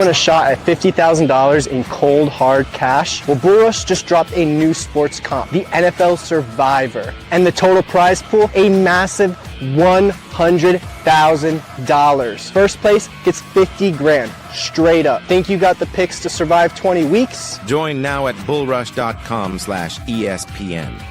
A shot at $50,000 in cold, hard cash? Well, Bull Rush just dropped a new sports comp, the NFL Survivor. And the total prize pool, a massive $100,000. First place gets 50 grand, straight up. Think you got the picks to survive 20 weeks? Join now at bullrush.com/ESPN.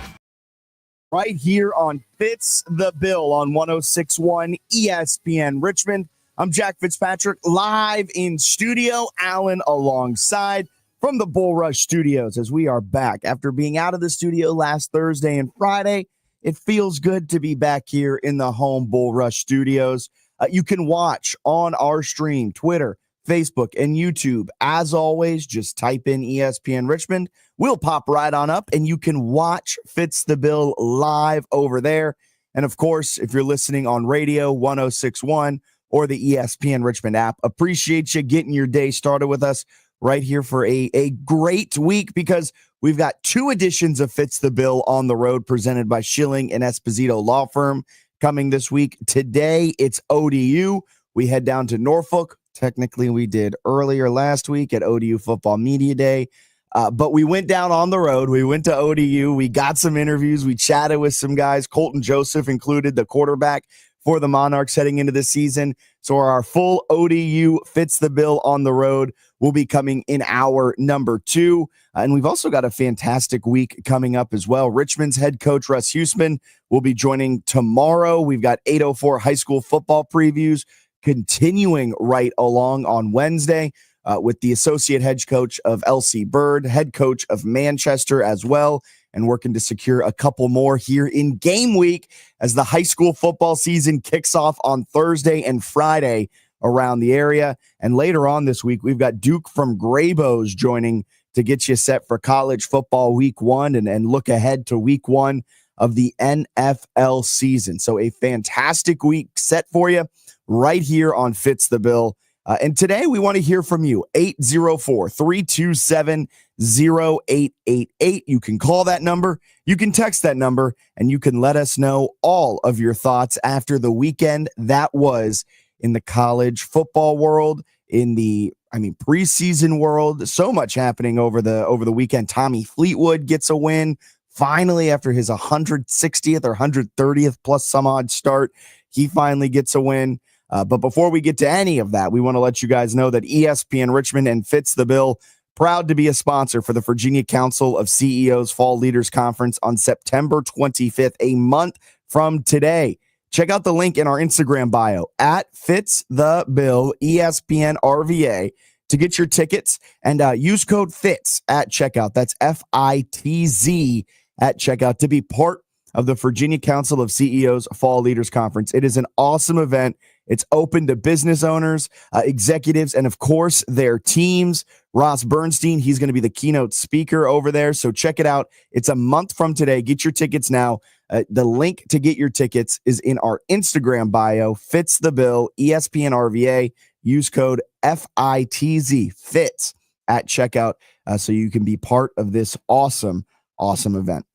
Right here on Fitz the Bill on 106.1 ESPN Richmond. I'm Jack Fitzpatrick, live in studio. Alan alongside from the Bull Rush Studios as we are back. After being out of the studio last Thursday and Friday, it feels good to be back here in the home Bull Rush Studios. You can watch on our stream, Twitter, Facebook, and YouTube. As always, just type in ESPN Richmond. We'll pop right on up, and you can watch Fitz the Bill live over there. And, of course, if you're listening on radio, 106.1, or the ESPN Richmond app. Appreciate you getting your day started with us right here for a great week, because we've got two editions of Fitz the Bill on the road presented by Schilling and Esposito Law Firm coming this week. Today, it's ODU. We head down to Norfolk. Technically, we did earlier last week at ODU Football Media Day. But we went down on the road. We went to ODU. We got some interviews. We chatted with some guys. Colton Joseph included, the quarterback for the Monarchs heading into the season. So our full ODU Fitz the Bill on the road will be coming in hour number 2. And we've also got a fantastic week coming up as well. Richmond's head coach, Russ Huesman, will be joining tomorrow. We've got 8:04 high school football previews continuing right along on Wednesday with the associate head coach of LC Bird, head coach of Manchester as well, and working to secure a couple more here in game week as the high school football season kicks off on Thursday and Friday around the area. And later on this week, we've got Duke from Graybos joining to get you set for college football week 1 and look ahead to week 1 of the NFL season. So a fantastic week set for you right here on Fitz the Bill. And today we want to hear from you, 804-327-0888. You can call that number, you can text that number, and you can let us know all of your thoughts after the weekend that was in the college football world, in the preseason world. So much happening over the weekend. Tommy Fleetwood gets a win finally after his 160th or 130th plus some odd start. He finally gets a win. But before we get to any of that, we want to let you guys know that ESPN Richmond and Fitz the Bill, proud to be a sponsor for the Virginia Council of CEOs Fall Leaders Conference on September 25th, a month from today. Check out the link in our Instagram bio at Fitz the Bill ESPN RVA to get your tickets, and use code FITZ at checkout. That's FITZ at checkout to be part of the Virginia Council of CEOs Fall Leaders Conference. It is an awesome event. It's open to business owners, executives, and of course, their teams. Ross Bernstein, he's going to be the keynote speaker over there. So check it out. It's a month from today. Get your tickets now. The link to get your tickets is in our Instagram bio, Fitz the Bill, ESPN RVA. Use code FITZ, FITZ, at checkout so you can be part of this awesome event.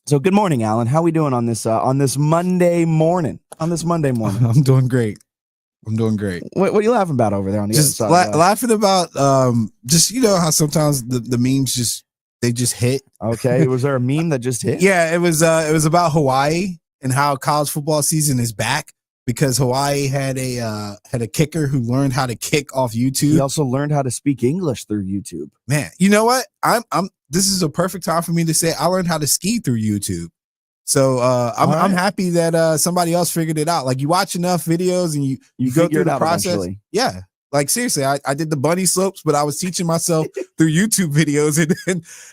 So good morning, Alan. How are we doing on this Monday morning? I'm doing great. What are you laughing about over there on the just other side? Laughing about just how sometimes the memes just hit. Okay, was there a meme that just hit? Yeah, it was about Hawaii and how college football season is back because Hawaii had a kicker who learned how to kick off YouTube. He also learned how to speak English through YouTube. Man, you know what? This is a perfect time for me to say I learned how to ski through YouTube. So I'm happy that somebody else figured it out. Like you watch enough videos and you go through the process. Eventually. Yeah. Like seriously, I did the bunny slopes, but I was teaching myself through YouTube videos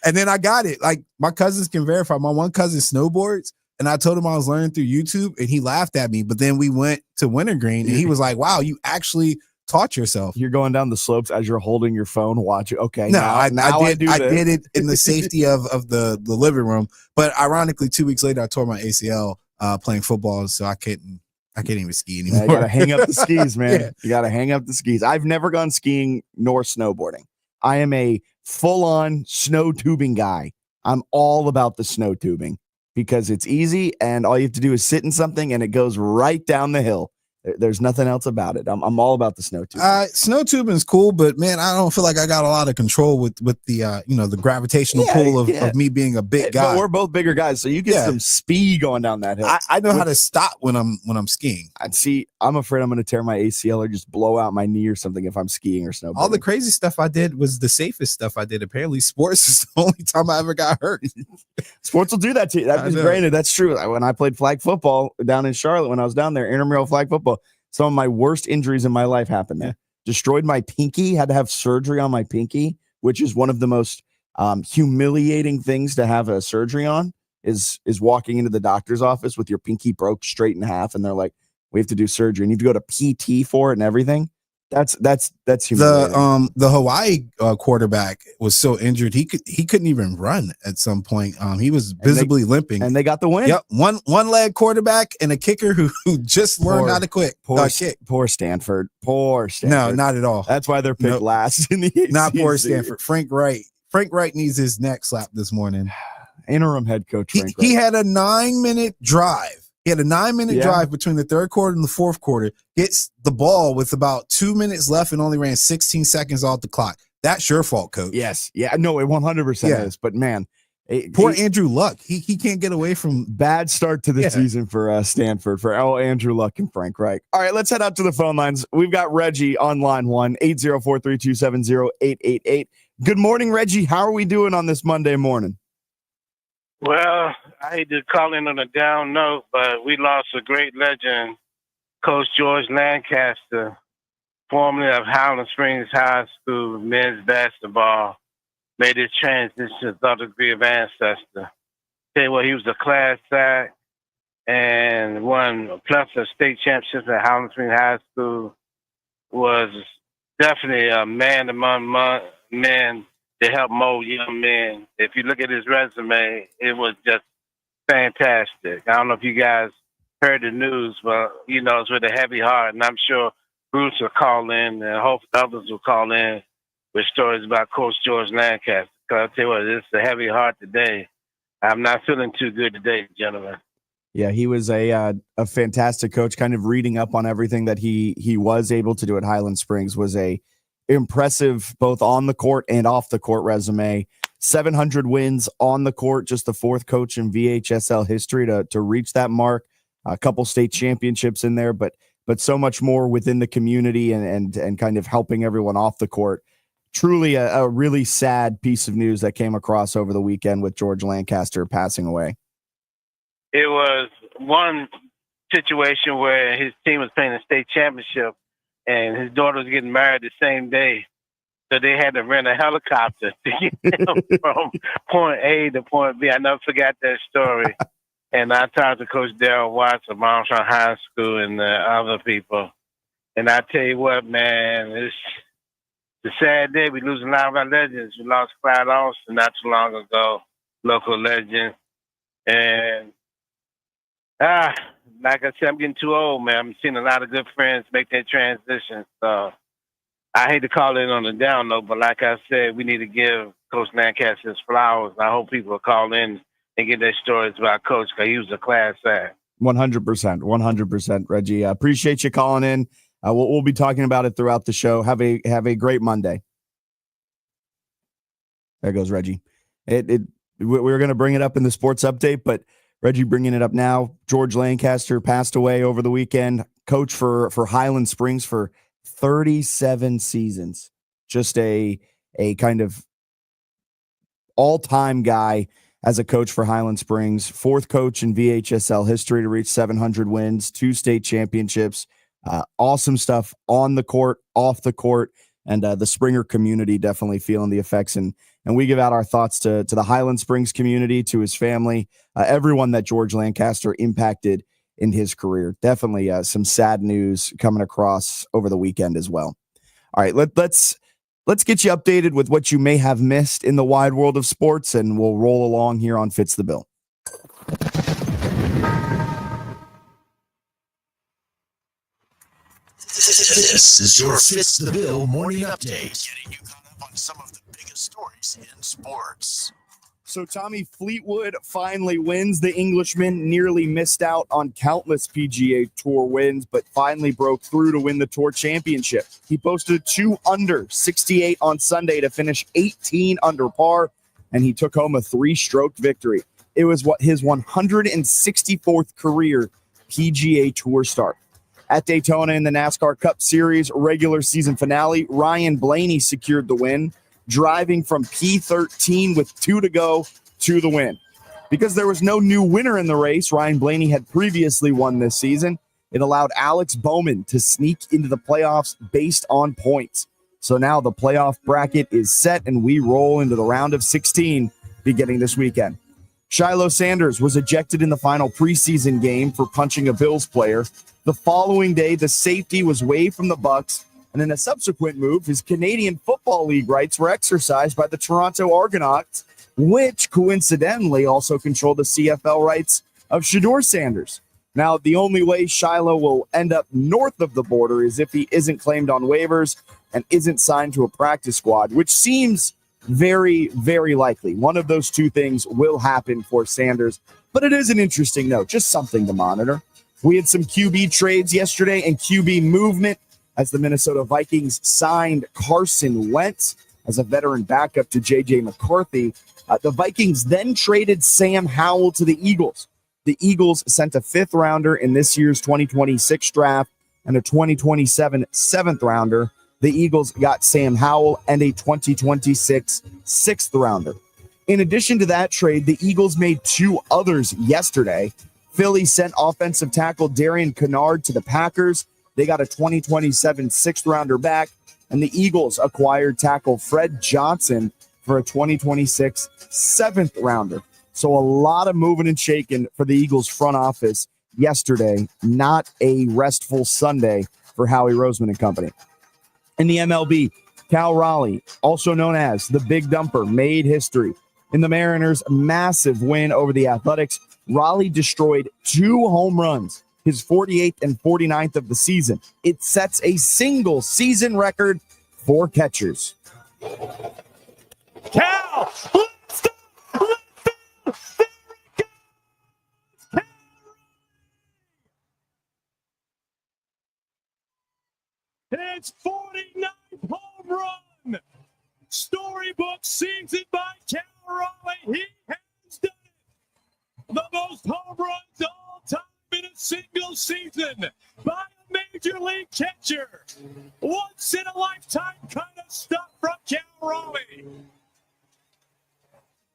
and then I got it. Like my cousins can verify. My one cousin snowboards and I told him I was learning through YouTube and he laughed at me. But then we went to Wintergreen and he was like, wow, you actually taught yourself. You're going down the slopes as you're holding your phone, watching. Okay. No, I did it in the safety of the living room. But ironically, 2 weeks later, I tore my ACL playing football. So I can't even ski anymore. Yeah, you gotta hang up the skis, man. Yeah. You gotta hang up the skis. I've never gone skiing nor snowboarding. I am a full-on snow tubing guy. I'm all about the snow tubing because it's easy and all you have to do is sit in something and it goes right down the hill. There's nothing else about it. I'm all about the snow tubing. Snow tubing is cool, but man, I don't feel like I got a lot of control with the the gravitational pull of me being a big guy. But we're both bigger guys, so you get some speed going down that hill. I know how to stop when I'm skiing. I'm afraid I'm going to tear my ACL or just blow out my knee or something if I'm skiing or snowboarding. All the crazy stuff I did was the safest stuff I did. Apparently, sports is the only time I ever got hurt. Sports will do that to you. That is granted. That's true. When I played flag football down in Charlotte, when I was down there, intramural flag football, some of my worst injuries in my life happened there. Destroyed my pinky, had to have surgery on my pinky, which is one of the most humiliating things to have a surgery on is walking into the doctor's office with your pinky broke straight in half. And they're like, we have to do surgery. And you have to go to PT for it and everything. That's humiliating. The Hawaii quarterback was so injured he couldn't even run at some point. He was visibly limping, and they got the win. Yep, one leg quarterback and a kicker who just learned how to kick. Poor Stanford. No, not at all. That's why they're picked last in the ACC. Not poor Stanford. Frank Wright needs his neck slapped this morning. Interim head coach. He had a 9-minute drive. He had a 9-minute drive between the third quarter and the fourth quarter, gets the ball with about 2 minutes left and only ran 16 seconds off the clock. That's your fault, coach. Yes. Yeah. No, it 100% is. But man, poor Andrew Luck. He can't get away from bad start to the season for Stanford, for Andrew Luck and Frank Reich. All right, let's head out to the phone lines. We've got Reggie on line 1-804-327-0888. Good morning, Reggie. How are we doing on this Monday morning? Well, I hate to call in on a down note, but we lost a great legend, Coach George Lancaster, formerly of Highland Springs High School men's basketball, made his transition to third degree of ancestor. Tell you what, he was a class act and won a plethora of state championships at Highland Springs High School, was definitely a man among men to help mold young men. If you look at his resume, it was just fantastic. I don't know if you guys heard the news, but, it's with a heavy heart. And I'm sure Bruce will call in and hopefully others will call in with stories about Coach George Lancaster. Because I'll tell you what, it's a heavy heart today. I'm not feeling too good today, gentlemen. Yeah, he was a fantastic coach. Kind of reading up on everything that he was able to do at Highland Springs was a impressive both on the court and off the court resume. 700 wins on the court, just the fourth coach in VHSL history to reach that mark. A couple state championships in there, but so much more within the community and kind of helping everyone off the court. Truly a really sad piece of news that came across over the weekend with George Lancaster passing away. It was one situation where his team was playing a state championship and his daughter was getting married the same day. So they had to rent a helicopter to get him from point A to point B. I never forgot that story. And I talked to Coach Darrell Watts of Armstrong High School and other people. And I tell you what, man, it's a sad day. We losing a lot of our legends. We lost Clyde Austin not too long ago, local legend. And like I said, I'm getting too old, man. I'm seeing a lot of good friends make that transition. So I hate to call it on a down note, but like I said, we need to give Coach Lancaster his flowers. I hope people will call in and get their stories about Coach, because he was a class act. 100%, Reggie. I appreciate you calling in. We'll be talking about it throughout the show. Have a great Monday. There goes Reggie. We're going to bring it up in the sports update, but Reggie bringing it up now. George Lancaster passed away over the weekend. Coach for Highland Springs for 37 seasons. Just a kind of all-time guy as a coach for Highland Springs. Fourth coach in VHSL history to reach 700 wins, 2 state championships. Awesome stuff on the court, off the court, and the Springer community definitely feeling the effects. And we give out our thoughts to the Highland Springs community, to his family, everyone that George Lancaster impacted in his career. Definitely some sad news coming across over the weekend as well. All right, let's get you updated with what you may have missed in the wide world of sports, and we'll roll along here on Fitz the Bill. This is your Fitz the Bill morning update, getting you caught up on some of the biggest stories in sports. So Tommy Fleetwood finally wins. The Englishman nearly missed out on countless PGA Tour wins, but finally broke through to win the Tour Championship. He posted 2 under 68 on Sunday to finish 18 under par, and he took home a 3-stroke victory. It was his 164th career PGA Tour start. At Daytona in the NASCAR Cup Series regular season finale, Ryan Blaney secured the win, driving from P13 with 2 to go to the win. Because there was no new winner in the race, Ryan Blaney had previously won this season. It allowed Alex Bowman to sneak into the playoffs based on points. So now the playoff bracket is set and we roll into the round of 16 beginning this weekend. Shiloh Sanders was ejected in the final preseason game for punching a Bills player. The following day, the safety was waived from the Bucs, and in a subsequent move, his Canadian Football League rights were exercised by the Toronto Argonauts, which coincidentally also controlled the CFL rights of Shedeur Sanders. Now, the only way Shiloh will end up north of the border is if he isn't claimed on waivers and isn't signed to a practice squad, which seems very, very likely. One of those two things will happen for Sanders, but it is an interesting note, just something to monitor. We had some QB trades yesterday and QB movement as the Minnesota Vikings signed Carson Wentz as a veteran backup to J.J. McCarthy. The Vikings then traded Sam Howell to the Eagles. The Eagles sent a 5th rounder in this year's 2026 draft and a 2027 7th rounder. The Eagles got Sam Howell and a 2026 6th rounder. In addition to that trade, the Eagles made 2 others yesterday. Philly sent offensive tackle Darian Kennard to the Packers. They got a 2027 6th rounder back, and the Eagles acquired tackle Fred Johnson for a 2026 7th rounder. So a lot of moving and shaking for the Eagles front office yesterday. Not a restful Sunday for Howie Roseman and company. In the MLB, Cal Raleigh, also known as the Big Dumper, made history. In the Mariners' massive win over the Athletics, Raleigh destroyed 2 home runs, his 48th and 49th of the season. It sets a single season record for catchers. Cal! It's 49th home run. Storybook season by Cal Raleigh. He has done it. The most home runs all time in a single season by a major league catcher. Once in a lifetime kind of stuff from Cal Raleigh.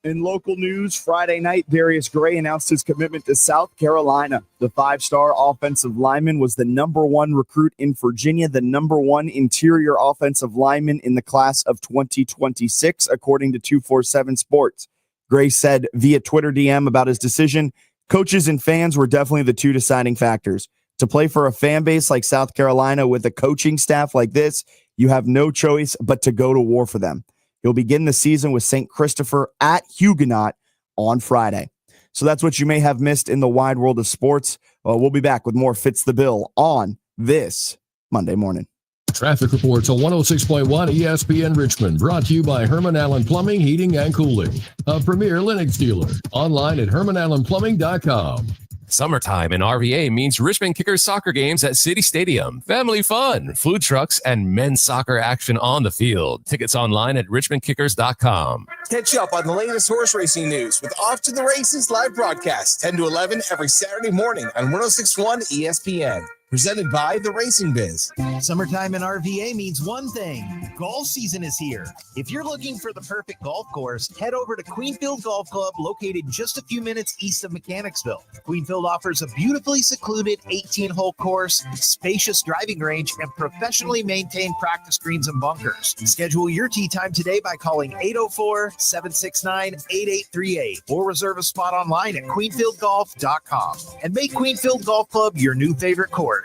In local news, Friday night, Darius Gray announced his commitment to South Carolina. The 5-star offensive lineman was the #1 recruit in Virginia, the #1 interior offensive lineman in the class of 2026, according to 247 Sports. Gray said via Twitter DM about his decision, coaches and fans were definitely the 2 deciding factors. To play for a fan base like South Carolina with a coaching staff like this, you have no choice but to go to war for them. He'll begin the season with St. Christopher at Huguenot on Friday. So that's what you may have missed in the wide world of sports. We'll be back with more Fitz the Bill on this Monday morning. Traffic reports on 106.1 ESPN Richmond, brought to you by Herman Allen Plumbing, Heating, and Cooling, a premier Lennox dealer. Online at HermanAllenPlumbing.com. Summertime in RVA means Richmond Kickers soccer games at City Stadium. Family fun, food trucks, and men's soccer action on the field. Tickets online at richmondkickers.com. Catch up on the latest horse racing news with Off to the Races live broadcast, 10 to 11 every Saturday morning on 106.1 ESPN. Presented by The Racing Biz. Summertime in RVA means one thing. Golf season is here. If you're looking for the perfect golf course, head over to Queenfield Golf Club, located just a few minutes east of Mechanicsville. Queenfield offers a beautifully secluded 18-hole course, spacious driving range, and professionally maintained practice greens and bunkers. Schedule your tee time today by calling 804-769-8838 or reserve a spot online at queenfieldgolf.com. And make Queenfield Golf Club your new favorite course.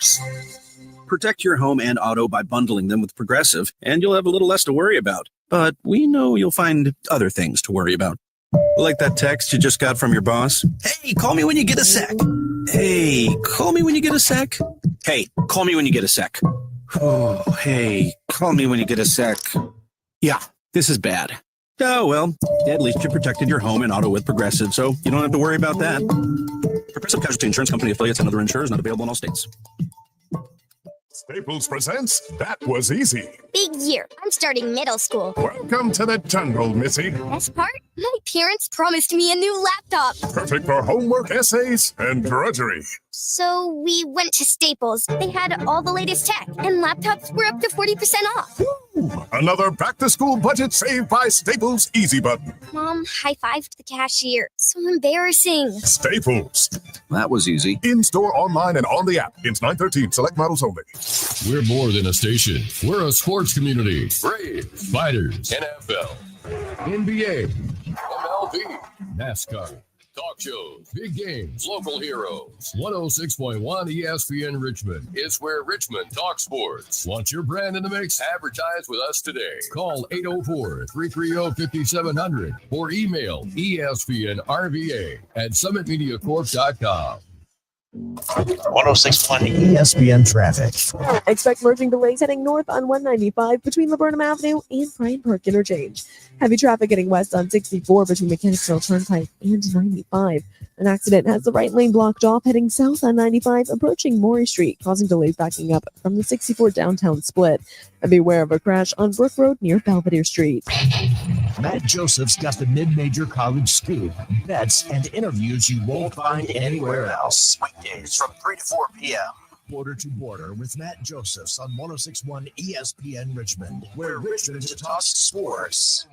Protect your home and auto by bundling them with Progressive, and you'll have a little less to worry about. But we know you'll find other things to worry about. Like that text you just got from your boss. Hey, call me when you get a sec. Hey, call me when you get a sec. Hey, call me when you get a sec. Oh, hey, call me when you get a sec. Yeah, this is bad. Oh, well, at least you protected your home and auto with Progressive, so you don't have to worry about that. Progressive Casualty Insurance Company affiliates and other insurers not available in all states. Staples presents That Was Easy. Big year. I'm starting middle school. Welcome to the jungle, Missy. Best part? My parents promised me a new laptop. Perfect for homework, essays, and drudgery. So we went to Staples. They had all the latest tech, and laptops were up to 40% off. Woo! Another back-to-school budget saved by Staples Easy Button. Mom high-fived the cashier. So embarrassing. Staples. That was easy. In-store, online, and on the app. Ins 9/13. Select models only. We're more than a station. We're a sports community. Braves, Spiders, NFL, NBA, MLB, NASCAR, talk shows, big games, local heroes. 106.1 ESPN Richmond is where Richmond talks sports. Want your brand in the mix? Advertise with us today. Call 804-330-5700 or email espnrva@summitmediacorp.com. 1061 ESPN traffic. Expect merging delays heading north on 195 between Laburnum Avenue and Bryant Park Interchange. Heavy traffic heading west on 64 between Mechanicsville Turnpike and 95. An accident has the right lane blocked off heading south on 95 approaching Maury Street, causing delays backing up from the 64 downtown split. And beware of a crash on Brook Road near Belvedere Street. Matt Joseph's got the mid-major college scoop, bets, and interviews you won't find anywhere else. Weekdays from 3 to 4 p.m. Border to Border with Matt Josephs on 106.1 ESPN Richmond, where Richmond talks sports.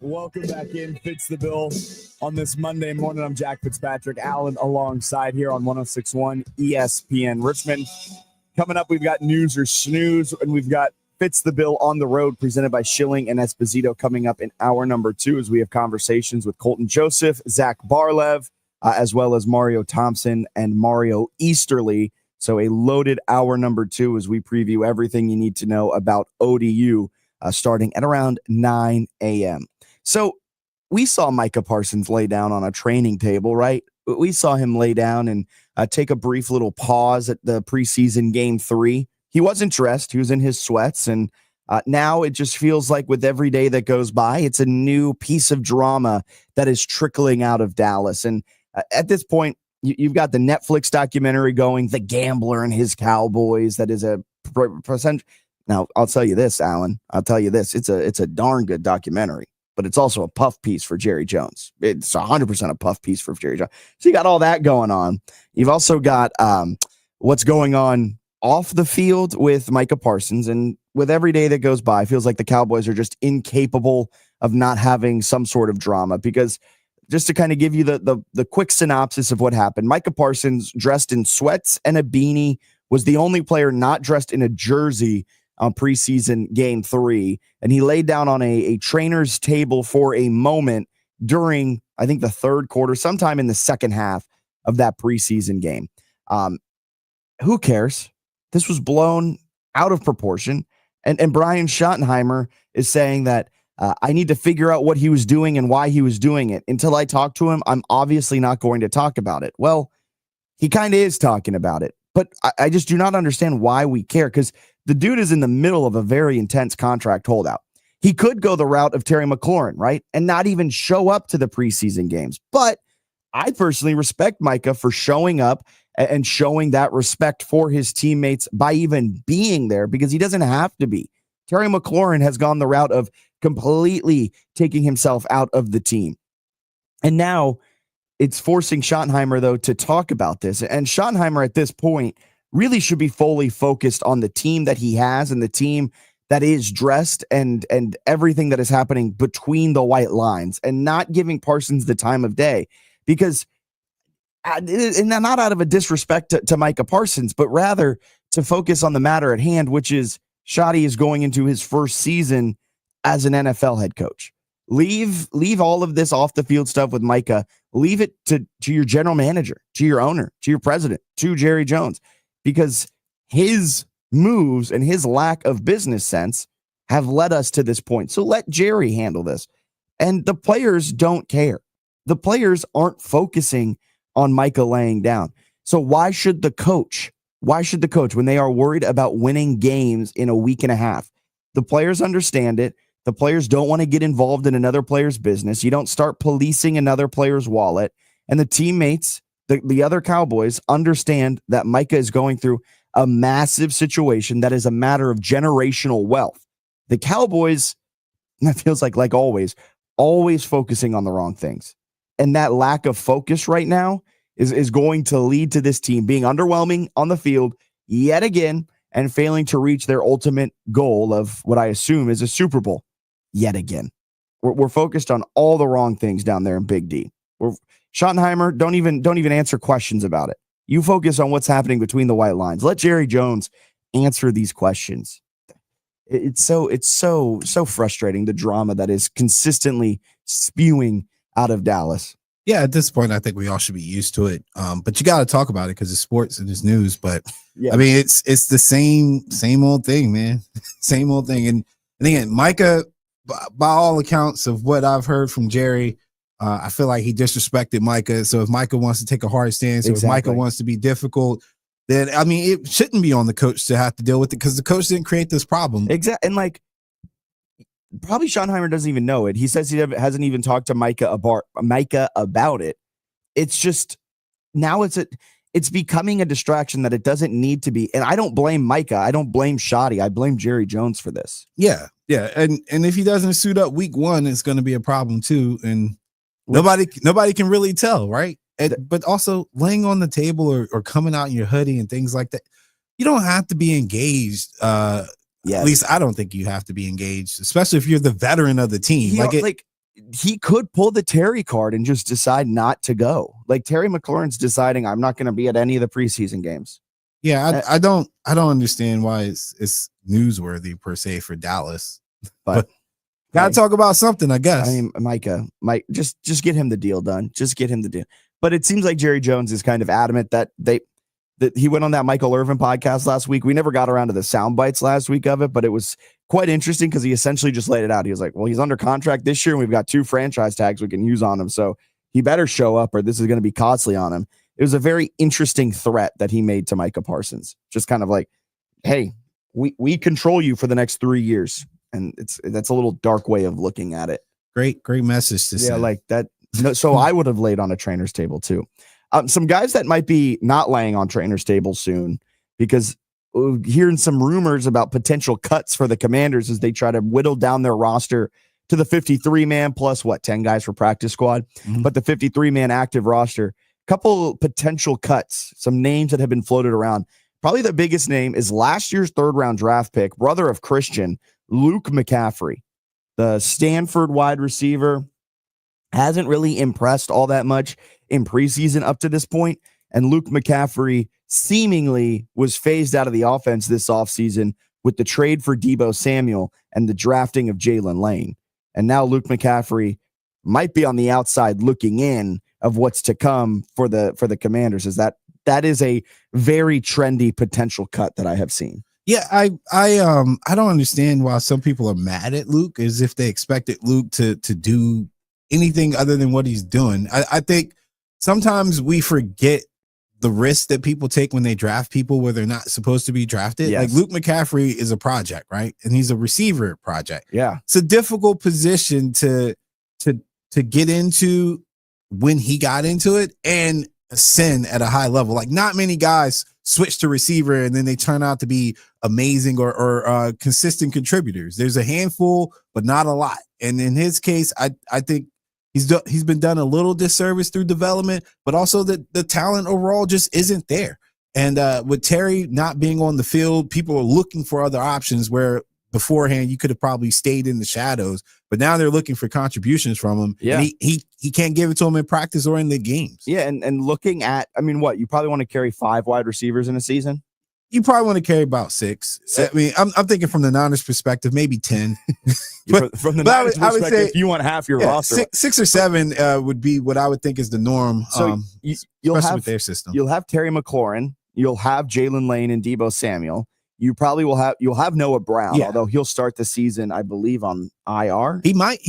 Welcome back in. Fitz the Bill on this Monday morning. I'm Jack Fitzpatrick. Alan alongside here on 106.1 ESPN Richmond. Coming up, we've got News or Snooze, and we've got Fitz the Bill on the road presented by Schilling and Esposito coming up in hour number 2 as we have conversations with Colton Joseph, Zach Barlev, as well as Mario Thompson and Mario Easterly. So a loaded hour number 2 as we preview everything you need to know about ODU starting at around 9 a.m. So we saw Micah Parsons lay down on a training table, right? We saw him lay down and take a brief little pause at the preseason game 3. He wasn't dressed. He was in his sweats. And now it just feels like with every day that goes by, it's a new piece of drama that is trickling out of Dallas. And at this point, you've got the Netflix documentary going, The Gambler and His Cowboys. That is a percent. Now, I'll tell you this, Alan. I'll tell you this. It's a darn good documentary. But it's also a puff piece for Jerry Jones. It's 100% a puff piece for Jerry Jones. So you got all that going on. You've also got what's going on off the field with Micah Parsons. And with every day that goes by, it feels like the Cowboys are just incapable of not having some sort of drama. Because just to kind of give you the quick synopsis of what happened, Micah Parsons, dressed in sweats and a beanie, was the only player not dressed in a jersey on preseason game 3, and he laid down on a trainer's table for a moment during, I think, the third quarter, sometime in the second half of that preseason game. Who cares? This was blown out of proportion, and Brian Schottenheimer is saying that I need to figure out what he was doing and why he was doing it. Until I talk to him, I'm obviously not going to talk about it. Well, he kind of is talking about it, but I just do not understand why we care, because the dude is in the middle of a very intense contract holdout. He could go the route of Terry McLaurin, right? And not even show up to the preseason games. But I personally respect Micah for showing up and showing that respect for his teammates by even being there, because he doesn't have to be. Terry McLaurin has gone the route of completely taking himself out of the team. And now it's forcing Schottenheimer, though, to talk about this. And Schottenheimer at this point really should be fully focused on the team that he has and the team that is dressed and everything that is happening between the white lines, and not giving Parsons the time of day, because and not out of a disrespect to Micah Parsons, but rather to focus on the matter at hand, which is Shotty is going into his first season as an NFL head coach. Leave all of this off the field stuff with Micah. Leave it to your general manager, to your owner, to your president, to Jerry Jones, because his moves and his lack of business sense have led us to this point. So let Jerry handle this. And the players don't care. the players aren't focusing on Micah laying down. So why should the coach, when they are worried about winning games in a week and a half? The players understand it. The players don't want to get involved in another player's business. You don't start policing another player's wallet. And the teammates, the other Cowboys, understand that Micah is going through a massive situation that is a matter of generational wealth. The Cowboys, that feels like always focusing on the wrong things. And that lack of focus right now is going to lead to this team being underwhelming on the field yet again and failing to reach their ultimate goal of what I assume is a Super Bowl yet again. We're focused on all the wrong things down there in Big D. Schottenheimer, don't even answer questions about it. You focus on what's happening between the white lines. Let Jerry Jones answer these questions. It's so frustrating, the drama that is consistently spewing out of Dallas. Yeah, at this point, I think we all should be used to it. But you got to talk about it because it's sports and it's news. But yeah. I mean, it's the same old thing, man. Same old thing. And again, Micah, by all accounts of what I've heard from Jerry, I feel like he disrespected Micah. So if Micah wants to take a hard stance, or if Micah wants to be difficult, then I mean, it shouldn't be on the coach to have to deal with it because the coach didn't create this problem. Exactly. And probably Schottenheimer doesn't even know it. He says he hasn't even talked to Micah about it. It's just now it's becoming a distraction that it doesn't need to be. And I don't blame Micah. I don't blame Shoddy. I blame Jerry Jones for this. Yeah. And if he doesn't suit up week 1, it's going to be a problem too. And nobody can really tell, right? But also laying on the table or coming out in your hoodie and things like that. You don't have to be engaged. At least I don't think you have to be engaged, especially if you're the veteran of the team. He could pull the Terry card and just decide not to go. Like Terry McLaurin's deciding I'm not going to be at any of the preseason games. Yeah, I don't understand why it's newsworthy per se for Dallas, but gotta talk about something, I guess. I mean, Mike, just get him the deal done. Just get him the deal. But it seems like Jerry Jones is kind of adamant that he went on that Michael Irvin podcast last week. We never got around to the sound bites last week of it, but it was quite interesting because he essentially just laid it out. He was like, well, he's under contract this year and we've got 2 franchise tags we can use on him. So he better show up or this is going to be costly on him. It was a very interesting threat that he made to Micah Parsons. Just kind of like, hey, we control you for the next 3 years. And that's a little dark way of looking at it. Great message to say. Yeah, like that. No, so I would have laid on a trainer's table too. Some guys that might be not laying on trainers' tables soon because hearing some rumors about potential cuts for the Commanders as they try to whittle down their roster to the 53-man plus 10 guys for practice squad, but the 53-man active roster. Couple potential cuts, some names that have been floated around. Probably the biggest name is last year's 3rd-round draft pick, brother of Christian, Luke McCaffrey, the Stanford wide receiver. Hasn't really impressed all that much in preseason up to this point. And Luke McCaffrey seemingly was phased out of the offense this offseason with the trade for Deebo Samuel and the drafting of Jalen Lane. And now Luke McCaffrey might be on the outside looking in of what's to come for the Commanders. Is that is a very trendy potential cut that I have seen. Yeah, I don't understand why some people are mad at Luke as if they expected Luke to do anything other than what he's doing. I think sometimes we forget the risk that people take when they draft people where they're not supposed to be drafted. Yes. Like Luke McCaffrey is a project, right? And he's a receiver project. Yeah. It's a difficult position to get into when he got into it and ascend at a high level. Like not many guys switch to receiver and then they turn out to be amazing or consistent contributors. There's a handful, but not a lot. And in his case, I think he's been done a little disservice through development, but also the talent overall just isn't there. And with Terry not being on the field, people are looking for other options where beforehand you could have probably stayed in the shadows, but now they're looking for contributions from him. Yeah. And he can't give it to him in practice or in the games. Yeah. And looking at, I mean, you probably want to carry 5 wide receivers in a season? You probably want to carry about 6. I mean, I'm thinking from the Niners perspective, maybe 10. From the Niners perspective, I would say, you want half your roster. 6 or 7 would be what I would think is the norm. So you'll have with their system. You'll have Terry McLaurin. You'll have Jalen Lane and Deebo Samuel. you'll have Noah Brown, although he'll start the season, I believe, on IR. He might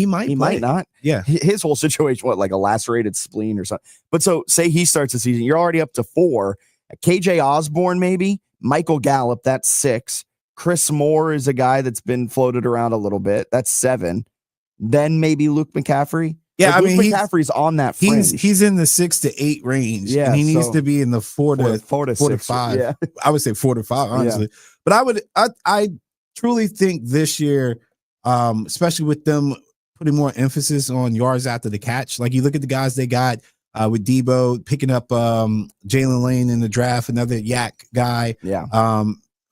not. Yeah. His whole situation, like a lacerated spleen or something. But so say he starts the season, you're already up to 4. KJ Osborne, maybe. Michael Gallup, that's 6. Chris Moore is a guy that's been floated around a little bit. That's 7. Then maybe Luke McCaffrey. Yeah, Luke McCaffrey's on that fringe. He's in the 6 to 8 range. Yeah, and he needs to be in the 4 to 6, 5. yeah. I would say 4 to 5, honestly. But I truly think this year, especially with them putting more emphasis on yards after the catch, like you look at the guys they got with Debo picking up Jalen Lane in the draft, another yak guy. Yeah.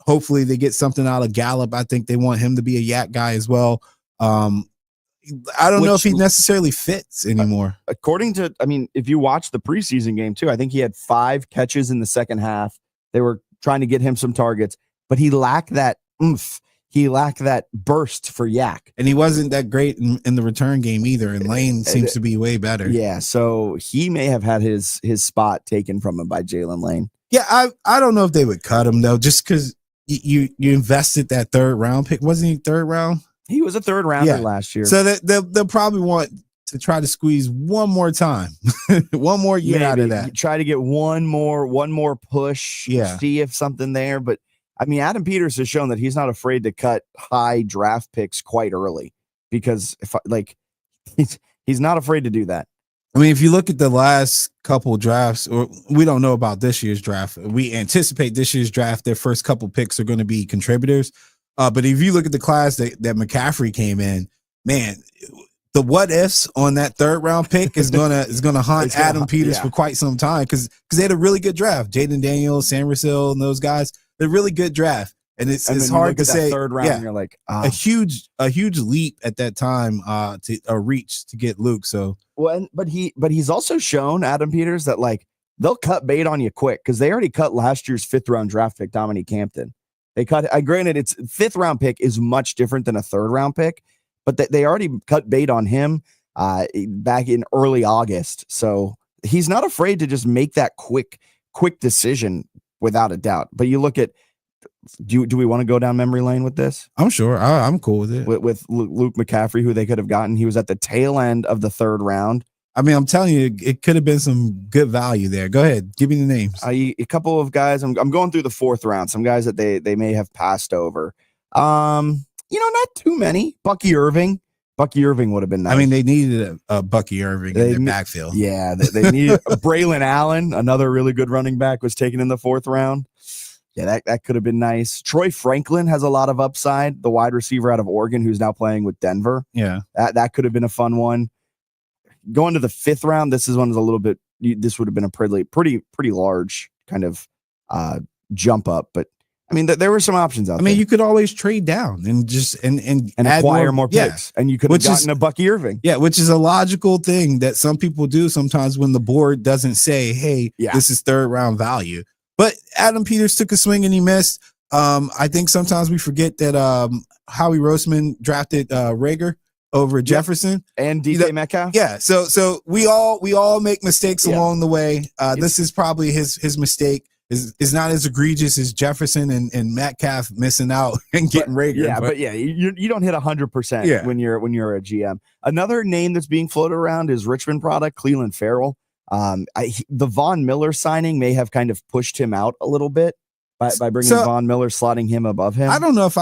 Hopefully they get something out of Gallup. I think they want him to be a yak guy as well. I don't know if he necessarily fits anymore. According to, if you watch the preseason game too, I think he had 5 catches in the second half. They were trying to get him some targets, but he lacked that oomph. He lacked that burst for yak. And he wasn't that great in the return game either. And Lane seems to be way better. Yeah, so he may have had his spot taken from him by Jalen Lane. Yeah, I don't know if they would cut him though, just because you invested that 3rd round pick. Wasn't he 3rd round? He was a 3rd rounder last year. So they'll probably want to try to squeeze one more time, one more year out of that. Try to get one more push. Yeah. See if something there. But Adam Peters has shown that he's not afraid to cut high draft picks quite early because he's not afraid to do that. If you look at the last couple drafts, or we don't know about this year's draft, we anticipate this year's draft, their first couple picks are going to be contributors. But if you look at the class that McCaffrey came in, man, the what ifs on that 3rd round pick is gonna haunt Adam Peters for quite some time because they had a really good draft. Jaden Daniels, Sam Russell, and those guys, they're really good draft, and it's hard to say. 3rd round, and you're like a huge leap at that time to a reach to get Luke. So but he's also shown, Adam Peters, that they'll cut bait on you quick because they already cut last year's 5th round draft pick Dominique Hampton. They cut. Granted, it's 5th round pick is much different than a 3rd round pick, but they already cut bait on him back in early August. So he's not afraid to just make that quick decision without a doubt. But you look at, do we want to go down memory lane with this? I'm sure I'm cool with it. With Luke McCaffrey, who they could have gotten. He was at the tail end of the 3rd round. I'm telling you, it could have been some good value there. Go ahead. Give me the names. A couple of guys. I'm going through the 4th round. Some guys that they may have passed over. Not too many. Bucky Irving would have been nice. They needed a Bucky Irving in their backfield. Yeah, they needed Braylon Allen, another really good running back, was taken in the 4th round. Yeah, that could have been nice. Troy Franklin has a lot of upside, the wide receiver out of Oregon who's now playing with Denver. Yeah. That could have been a fun one. Going to the 5th round, this would have been a pretty large kind of jump up, but there were some options out there. You could always trade down and just and acquire more picks, and you could have gotten a Bucky Irving. Yeah, which is a logical thing that some people do sometimes when the board doesn't say, "Hey, this is 3rd round value." But Adam Peters took a swing and he missed. I think sometimes we forget that Howie Roseman drafted Rager over Jefferson and DK Metcalf. Yeah, so we all make mistakes along the way. This is probably his mistake. Is not as egregious as Jefferson and Metcalf missing out and getting Rager. Yeah, you don't hit 100% when you're a GM. Another name that's being floated around is Richmond product Cleveland Farrell. The Von Miller signing may have kind of pushed him out a little bit by bringing Von Miller, slotting him above him. I don't know if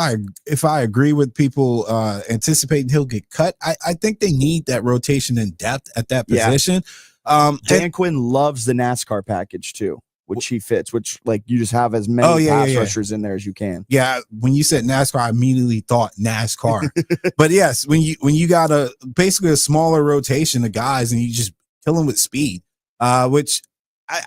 I agree with people anticipating he'll get cut. I think they need that rotation and depth at that position. Dan Quinn loves the NASCAR package too, which he fits, which you just have as many pass rushers in there as you can. Yeah. When you said NASCAR, I immediately thought NASCAR, but yes, when you got basically a smaller rotation of guys and you just kill them with speed, which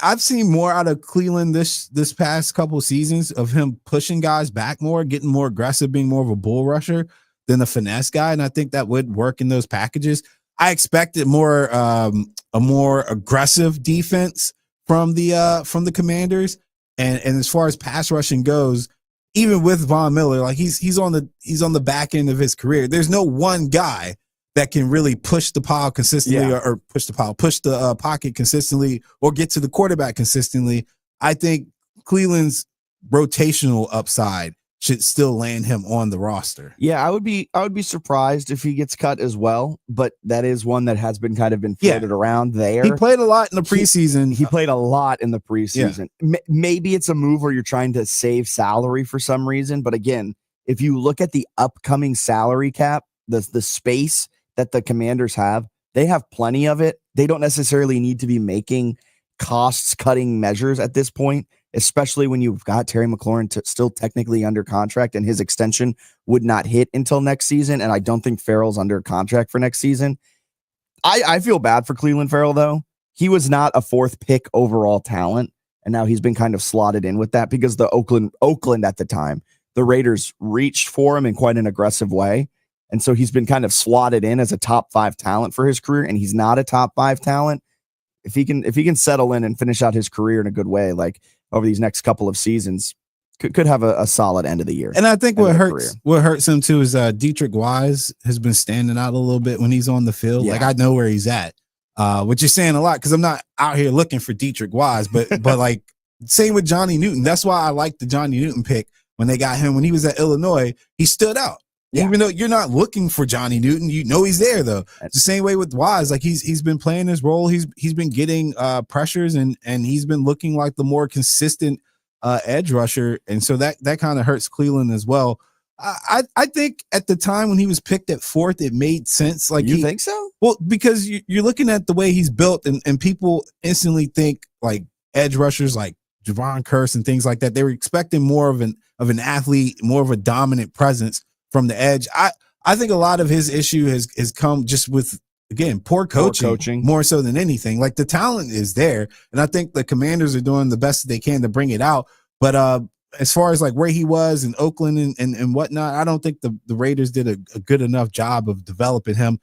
I've seen more out of Cleveland this past couple of seasons of him pushing guys back more, getting more aggressive, being more of a bull rusher than a finesse guy. And I think that would work in those packages. I expected a more aggressive defense from the Commanders. And as far as pass rushing goes, even with Von Miller, he's on the back end of his career. There's no one guy that can really push the pile consistently or push the pocket consistently or get to the quarterback consistently. I think Cleveland's rotational upside should still land him on the roster. Yeah, I would be surprised if he gets cut as well, but that is one that has been floated around there. He played a lot in the preseason. He played a lot in the preseason. Yeah. Maybe it's a move where you're trying to save salary for some reason, but again, if you look at the upcoming salary cap, the space that the Commanders have, they have plenty of it. They don't necessarily need to be making costs-cutting measures at this point, especially when you've got Terry McLaurin still technically under contract and his extension would not hit until next season. And I don't think Farrell's under contract for next season. I feel bad for Cleveland Farrell, though. He was not a 4th pick overall talent. And now he's been kind of slotted in with that because the Oakland at the time, the Raiders reached for him in quite an aggressive way. And so he's been kind of slotted in as a top 5 talent for his career. And he's not a top 5 talent. If he can settle in and finish out his career in a good way, like over these next couple of seasons, could have a solid end of the year. And I think what hurts him too is Dietrich Wise has been standing out a little bit when he's on the field. Yeah. Like I know where he's at, which is saying a lot because I'm not out here looking for Dietrich Wise, but like same with Johnny Newton. That's why I like the Johnny Newton pick when they got him when he was at Illinois. He stood out. Yeah. Even though you're not looking for Johnny Newton, you know he's there though. It's the same way with Wise. Like he's been playing his role. He's been getting pressures and he's been looking like the more consistent edge rusher. And so that kind of hurts Cleveland as well. I think at the time when he was picked at 4th, it made sense. Like you think so? Well, because you're looking at the way he's built and people instantly think like edge rushers like Javon Curse and things like that. They were expecting more of an athlete, more of a dominant presence from the edge. I think a lot of his issue has come just with, again, poor coaching more so than anything. Like the talent is there, and I think the Commanders are doing the best that they can to bring it out. But as far as like where he was in Oakland and whatnot, I don't think the Raiders did a good enough job of developing him.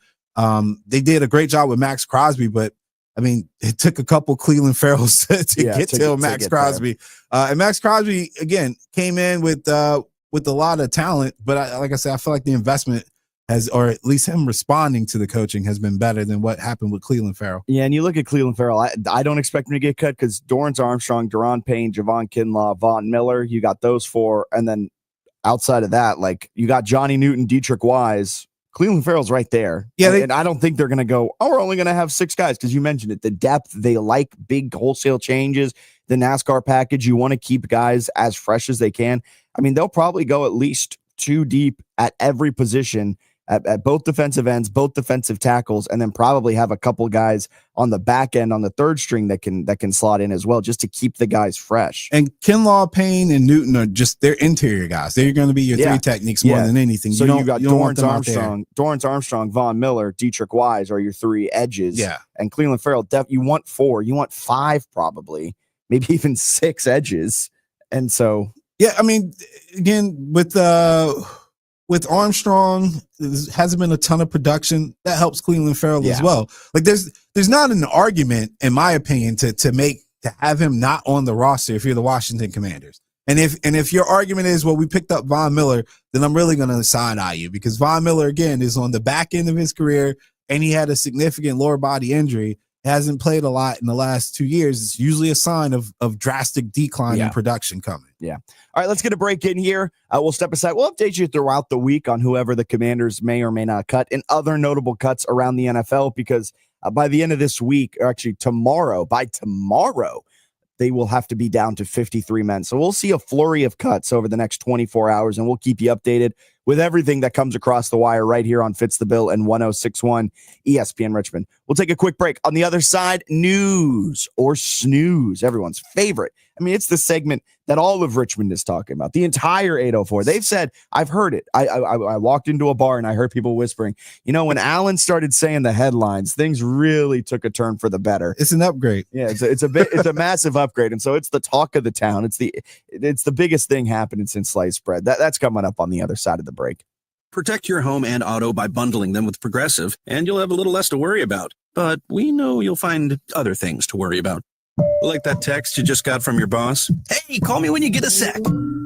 They did a great job with Max Crosby, but I mean, it took a couple Cleveland Farrells to get to Max Crosby. And Max Crosby, again, came in with a lot of talent, but like I said, I feel like the investment or at least him responding to the coaching has been better than what happened with Cleveland Farrell. Yeah, and you look at Cleveland Farrell, I don't expect him to get cut because Dorrance Armstrong, Daron Payne, Javon Kinlaw, Von Miller, you got those 4, and then outside of that, like you got Johnny Newton, Dietrich Wise. Cleveland Farrell's right there. Yeah, and I don't think they're going to go, we're only going to have 6 guys because you mentioned it. The depth, they like big wholesale changes. The NASCAR package, you want to keep guys as fresh as they can. I mean, they'll probably go at least 2 deep at every position at both defensive ends, both defensive tackles, and then probably have a couple guys on the back end on the 3rd string that can slot in as well, just to keep the guys fresh. And Kinlaw, Payne, and Newton are just they're interior guys. They're going to be your 3 techniques more than anything. So you got Dorrance Armstrong, Von Miller, Dietrich Wise are your 3 edges. Yeah, and Cleveland Farrell, you want 4, you want 5 probably, maybe even 6 edges. And so yeah, I mean, again with Armstrong, there hasn't been a ton of production. That helps Cleveland Farrell as well. Like there's not an argument, in my opinion, to have him not on the roster if you're the Washington Commanders. And if your argument is, well, we picked up Von Miller, then I'm really going to side-eye you because Von Miller, again, is on the back end of his career and he had a significant lower body injury. Hasn't played a lot in the last 2 years. It's usually a sign of drastic decline in production coming. Yeah. All right, let's get a break in here. We'll step aside. We'll update you throughout the week on whoever the Commanders may or may not cut and other notable cuts around the NFL because by the end of this week, or actually by tomorrow, they will have to be down to 53 men. So we'll see a flurry of cuts over the next 24 hours, and we'll keep you updated with everything that comes across the wire right here on Fitz the Bill and 106.1 ESPN Richmond. We'll take a quick break. On the other side, news or snooze, everyone's favorite. I mean, it's the segment that all of Richmond is talking about, the entire 804. They've said, I've heard it. I walked into a bar and I heard people whispering, when Alan started saying the headlines, things really took a turn for the better. It's an upgrade. Yeah, it's a massive upgrade. And so it's the talk of the town. It's the biggest thing happening since sliced bread. That's coming up on the other side of the break. Protect your home and auto by bundling them with Progressive, and you'll have a little less to worry about. But we know you'll find other things to worry about. Like that text you just got from your boss. Hey, call me when you get a sec.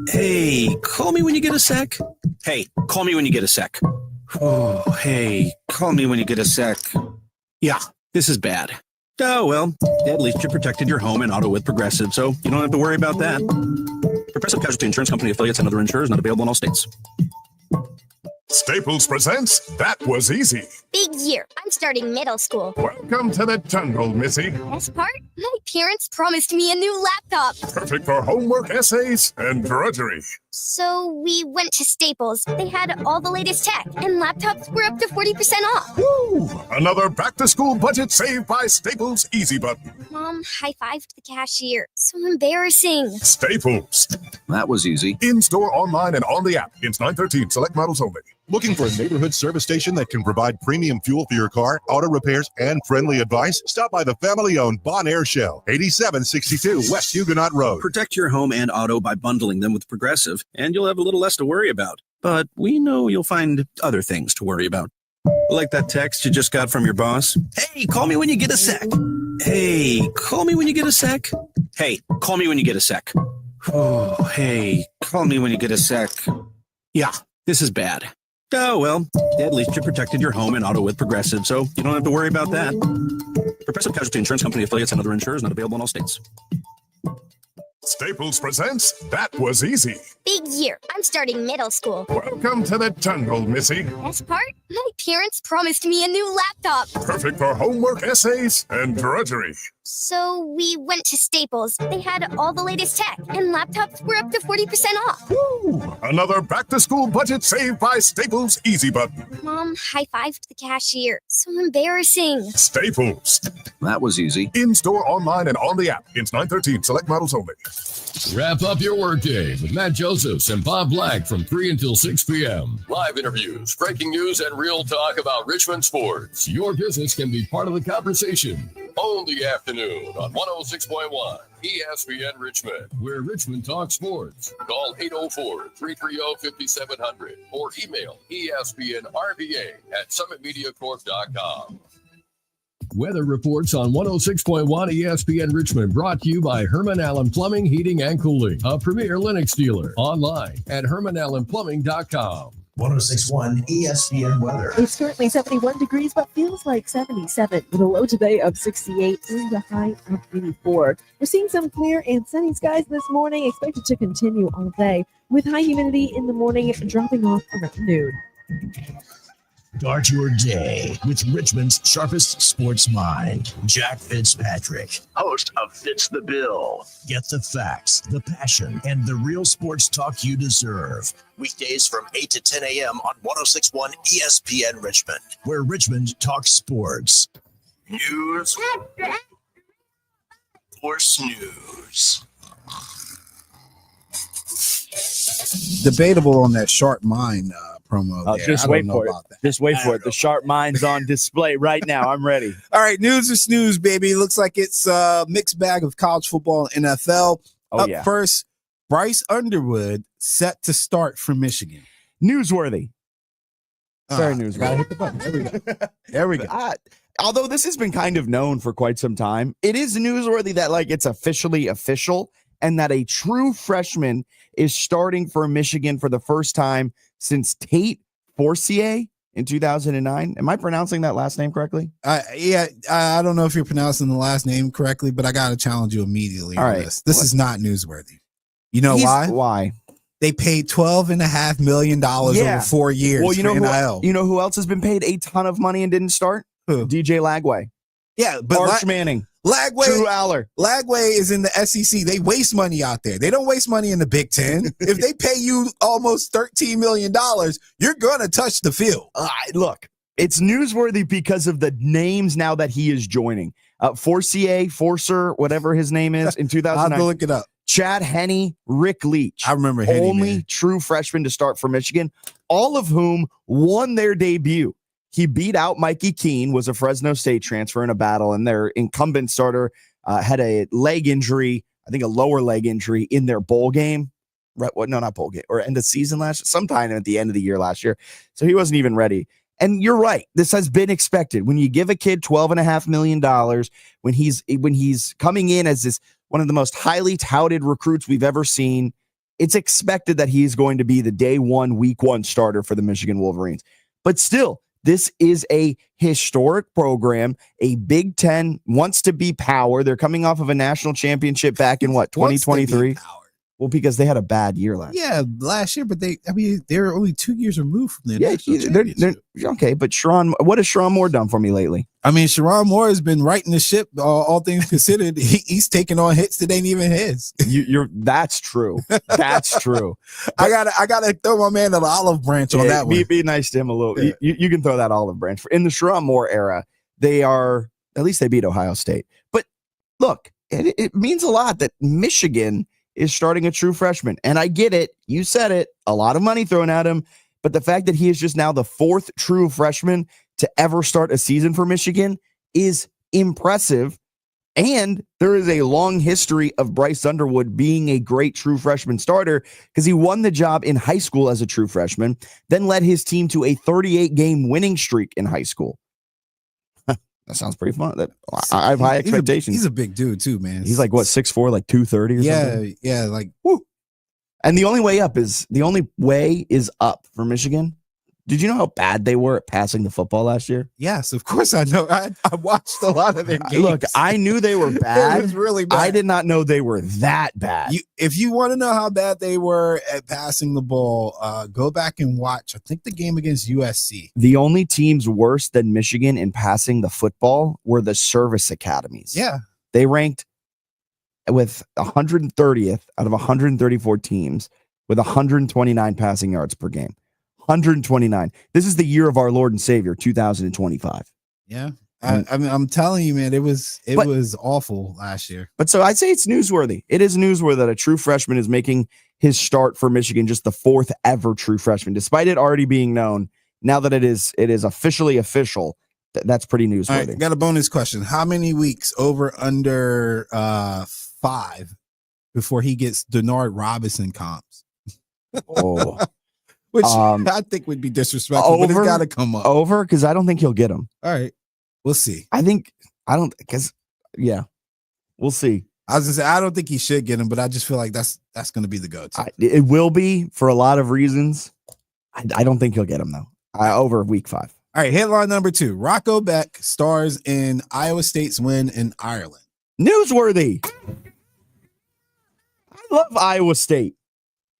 Hey, call me when you get a sec. Hey, call me when you get a sec. Oh, hey, call me when you get a sec. Yeah, this is bad. Oh, well, at least you protected your home and auto with Progressive, so you don't have to worry about that. Progressive Casualty Insurance Company affiliates and other insurers not available in all states. Staples presents That Was Easy. Big year. I'm starting middle school. Welcome to the jungle, Missy. Best part? My parents promised me a new laptop. Perfect for homework, essays, and drudgery. So we went to Staples. They had all the latest tech, and laptops were up to 40% off. Woo! Another back-to-school budget saved by Staples Easy Button. Mom high-fived the cashier. So embarrassing. Staples. That was easy. In-store, online, and on the app. Ins 9/13. Select models only. Looking for a neighborhood service station that can provide premium fuel for your car, auto repairs, and friendly advice? Stop by the family-owned Bon Air Shell, 8762 West Huguenot Road. Protect your home and auto by bundling them with Progressive, and you'll have a little less to worry about. But we know you'll find other things to worry about. Like that text you just got from your boss. Hey, call me when you get a sec. Hey, call me when you get a sec. Hey, call me when you get a sec. Oh, hey, call me when you get a sec. Yeah, this is bad. Oh, well, at least you protected your home and auto with Progressive, so you don't have to worry about that. Progressive Casualty Insurance Company affiliates and other insurers not available in all states. Staples presents That Was Easy. Big year. I'm starting middle school. Welcome to the jungle, Missy. Best part? My parents promised me a new laptop. Perfect for homework, essays, and drudgery. So we went to Staples. They had all the latest tech, and laptops were up to 40% off. Woo! Another back-to-school budget saved by Staples Easy Button. Mom high-fived the cashier. So embarrassing. Staples. That was easy. In-store, online, and on the app. Ins 9/13. Select models only. Wrap up your workday with Matt Josephs and Bob Black from 3 until 6 p.m. Live interviews, breaking news, and real talk about Richmond sports. Your business can be part of the conversation. Own the afternoon on 106.1 ESPN Richmond, where Richmond talks sports. Call 804-330-5700 or email espnrva@summitmediacorp.com. Weather reports on 106.1 ESPN Richmond, brought to you by Herman Allen Plumbing, Heating, and Cooling, a premier Lennox dealer. Online at hermanallenplumbing.com. 106.1 ESPN weather. It's currently 71 degrees, but feels like 77 with a low today of 68 and a high of 84. We're seeing some clear and sunny skies this morning, expected to continue all day, with high humidity in the morning dropping off around noon. Start your day with Richmond's sharpest sports mind, Jack Fitzpatrick, host of Fitz the Bill. Get the facts, the passion, and the real sports talk you deserve. Weekdays from 8 to 10 a.m. on 106.1 ESPN Richmond, where Richmond talks sports. News or snooze. Debatable on that sharp mind promo. Just wait for it. Just wait for it. The sharp mind's on display right now. I'm ready. All right, news or snooze, baby. Looks like it's a mixed bag of college football and NFL. First, Bryce Underwood set to start for Michigan. Newsworthy. Very newsworthy. Gotta hit the button. There we go. There we go. Although this has been kind of known for quite some time, it is newsworthy that it's officially official and that a true freshman is starting for Michigan for the first time since Tate Forcier in 2009. Am I pronouncing that last name correctly? Yeah, I don't know if you're pronouncing the last name correctly, but I got to challenge you immediately on this. This is not newsworthy. You know why? Why? They paid $12.5 million over 4 years. Well, you know NIL. You know who else has been paid a ton of money and didn't start? Who? DJ Lagway. Yeah, but Arch Manning. Lagway, Drew Aller. Lagway is in the SEC. They waste money out there. They don't waste money in the Big Ten. If they pay you almost $13 million, you're going to touch the field. Look, it's newsworthy because of the names now that he is joining. Forcer, whatever his name is, in 2009. I'll go look it up. Chad Henne, Rick Leach. I remember Henne. Only true freshman to start for Michigan, all of whom won their debut. He beat out Mikey Keene, was a Fresno State transfer in a battle, and their incumbent starter had a leg injury, I think a lower leg injury in their bowl game. Right? Well, no, not bowl game, or end of season sometime at the end of the year last year. So he wasn't even ready. And you're right. This has been expected. When you give a kid $12.5 million, when he's coming in as this one of the most highly touted recruits we've ever seen, it's expected that he's going to be the day one, week one starter for the Michigan Wolverines. But still, this is a historic program. A Big Ten wants to be power. They're coming off of a national championship back in 2023? Well, because they had a bad year last year. Yeah, last year, but they're only 2 years removed from their national they're okay. But what has Sharon Moore done for me lately? I mean, Sharon Moore has been righting the ship. All things considered, he's taking on hits that ain't even his. That's true. That's true. I gotta throw my man an olive branch on that one. Be nice to him a little. Yeah. You can throw that olive branch. In the Sharon Moore era, at least they beat Ohio State. But look, it means a lot that Michigan is starting a true freshman. And I get it. You said it. A lot of money thrown at him. But the fact that he is just now the fourth true freshman to ever start a season for Michigan is impressive. And there is a long history of Bryce Underwood being a great true freshman starter because he won the job in high school as a true freshman, then led his team to a 38-game winning streak in high school. That sounds pretty fun. I have high expectations. He's a big dude too, man. He's like what, 6'4", like 230 or something? Yeah, like woo. And the only way is up for Michigan. Did you know how bad they were at passing the football last year? Yes, of course I know. I watched a lot of their games. Look, I knew they were bad. It was really bad. I did not know they were that bad. If you want to know how bad they were at passing the ball, go back and watch, I think, the game against USC. The only teams worse than Michigan in passing the football were the service academies. Yeah. They ranked with 130th out of 134 teams with 129 passing yards per game. 129. This is the year of our Lord and Savior, 2025. Yeah. I mean, I'm telling you, man, it was awful last year. But so I'd say it's newsworthy. It is newsworthy that a true freshman is making his start for Michigan, just the fourth ever true freshman, despite it already being known. Now that it is officially official, that's pretty newsworthy. All right, got a bonus question. How many weeks under 5 before he gets Denard Robinson comps? Oh. Which I think would be disrespectful, but it's got to come up. Over, because I don't think he'll get him. All right. We'll see. We'll see. I was going to say, I don't think he should get him, but I just feel like that's going to be the go-to. It will be for a lot of reasons. I don't think he'll get him, though. Over week 5. All right, headline number 2. Rocco Beck stars in Iowa State's win in Ireland. Newsworthy. I love Iowa State.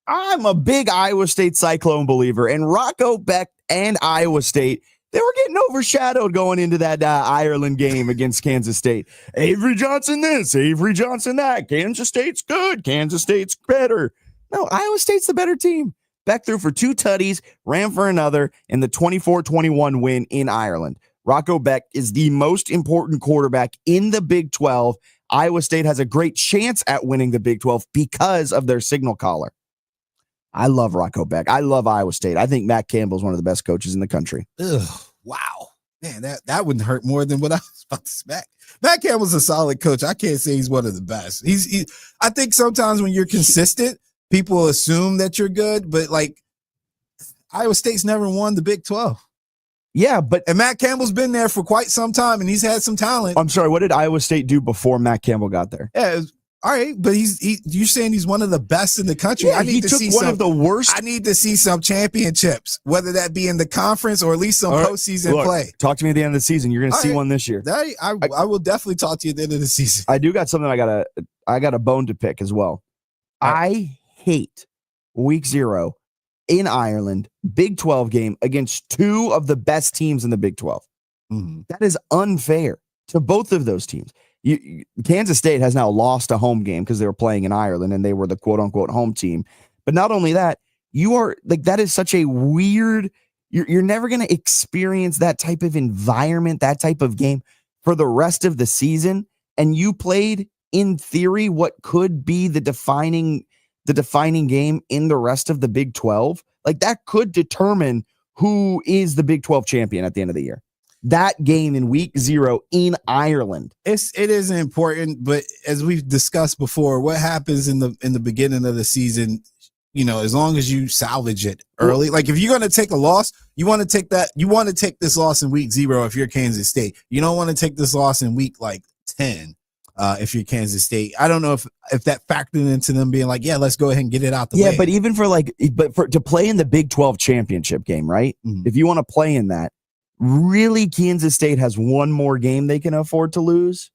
I'm a big Iowa State Cyclone believer, and Rocco Beck and Iowa State, they were getting overshadowed going into that Ireland game against Kansas State. Avery Johnson this, Avery Johnson that. Kansas State's good. Kansas State's better. No, Iowa State's the better team. Beck threw for 2 tutties, ran for another in the 24-21 win in Ireland. Rocco Beck is the most important quarterback in the Big 12. Iowa State has a great chance at winning the Big 12 because of their signal caller. I love Rocco Beck. I love Iowa State. I think Matt Campbell is one of the best coaches in the country. Ugh, wow. Man, that wouldn't hurt more than what I was about to smack. Matt Campbell's a solid coach. I can't say he's one of the best. I think sometimes when you're consistent, people assume that you're good, but like Iowa State's never won the Big 12. Yeah, and Matt Campbell's been there for quite some time, and he's had some talent. I'm sorry, what did Iowa State do before Matt Campbell got there? Yeah, all right, but you're saying he's one of the best in the country. Yeah, I need to see one of the worst. I need to see some championships, whether that be in the conference or at least some postseason play. Talk to me at the end of the season. You're going to see one this year. I will definitely talk to you at the end of the season. I do got something I got a bone to pick as well. I hate week 0 in Ireland, Big 12 game against 2 of the best teams in the Big 12. Mm-hmm. That is unfair to both of those teams. Kansas State has now lost a home game because they were playing in Ireland and they were the quote unquote home team. But not only that, you are like, that is such a weird, you're never going to experience that type of environment, that type of game for the rest of the season. And you played in theory what could be the defining game in the rest of the Big 12. Like that could determine who is the Big 12 champion at the end of the year. That game in week 0 in Ireland. It is important, but as we've discussed before, what happens in the beginning of the season, as long as you salvage it early, like if you're going to take a loss, you want to take this loss in week 0 if you're Kansas State. You don't want to take this loss in week 10 if you're Kansas State. I don't know if that factored into them being like, yeah, let's go ahead and get it out the way. Yeah, but even for to play in the Big 12 championship game, right? Mm-hmm. If you want to play in that, really, Kansas State has one more game they can afford to lose,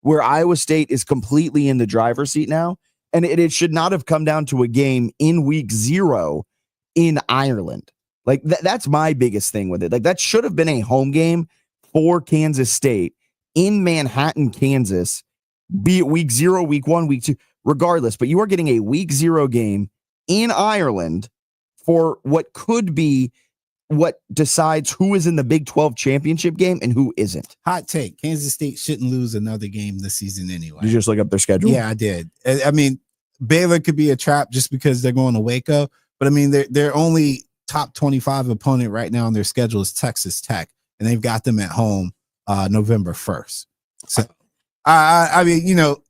where Iowa State is completely in the driver's seat now. And it should not have come down to a game in week 0 in Ireland. Like that's my biggest thing with it. Like that should have been a home game for Kansas State in Manhattan, Kansas, be it week 0, week 1, week 2, regardless. But you are getting a week 0 game in Ireland for what could be what decides who is in the Big 12 championship game and who isn't. Hot take. Kansas State shouldn't lose another game this season anyway. Did you just look up their schedule? Yeah, I did. I mean, Baylor could be a trap just because they're going to Waco. But I mean, their only top 25 opponent right now on their schedule is Texas Tech. And they've got them at home November 1st. So I mean,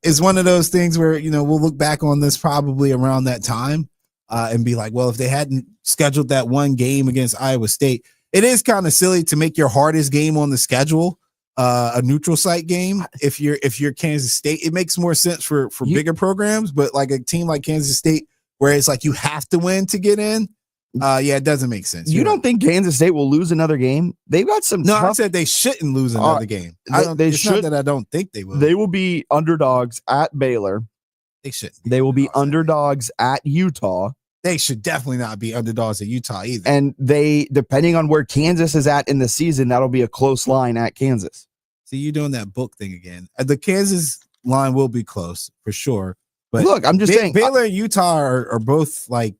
it's one of those things where, we'll look back on this probably around that time and be like, well, if they hadn't scheduled that one game against Iowa State, it is kind of silly to make your hardest game on the schedule a neutral site game. If you're Kansas State, it makes more sense for bigger programs, but like a team like Kansas State, where it's like you have to win to get in. It doesn't make sense. You don't think Kansas State will lose another game? They've got some. No, I said they shouldn't lose another game. They should. Not that I don't think they will. They will be underdogs at Baylor. They shouldn't. They will be underdogs at Utah. They should definitely not be underdogs at Utah either. And they, depending on where Kansas is at in the season, that'll be a close line at Kansas. See, you're doing that book thing again. The Kansas line will be close for sure. But look, I'm just saying, Baylor and Utah are both like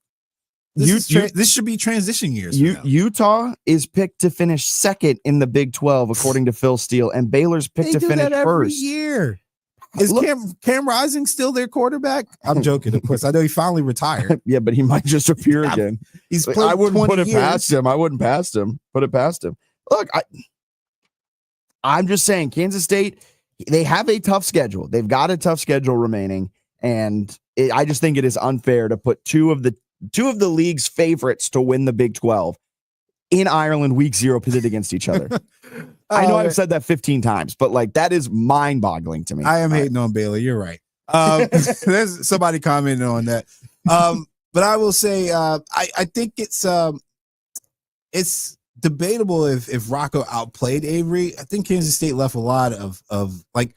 this should be transition years. Utah is picked to finish second in the Big 12, according to Phil Steele, and Baylor's picked to finish first. Year. Is Cam Rising still their quarterback? I'm joking, of course. I know he finally retired. Yeah, but he might just appear again. He's played I wouldn't put it years. past him. I wouldn't put it past him. Look, I'm just saying, Kansas State, they have a tough schedule. They've got a tough schedule remaining, and I just think it is unfair to put two of the league's favorites to win the Big 12 in Ireland week 0 pitted against each other. I know I've said that 15 times, but like that is mind-boggling to me. I am hating on Baylor. You're right. There's somebody commenting on that. But I will say, I think it's debatable if Rocco outplayed Avery. I think Kansas State left a lot of like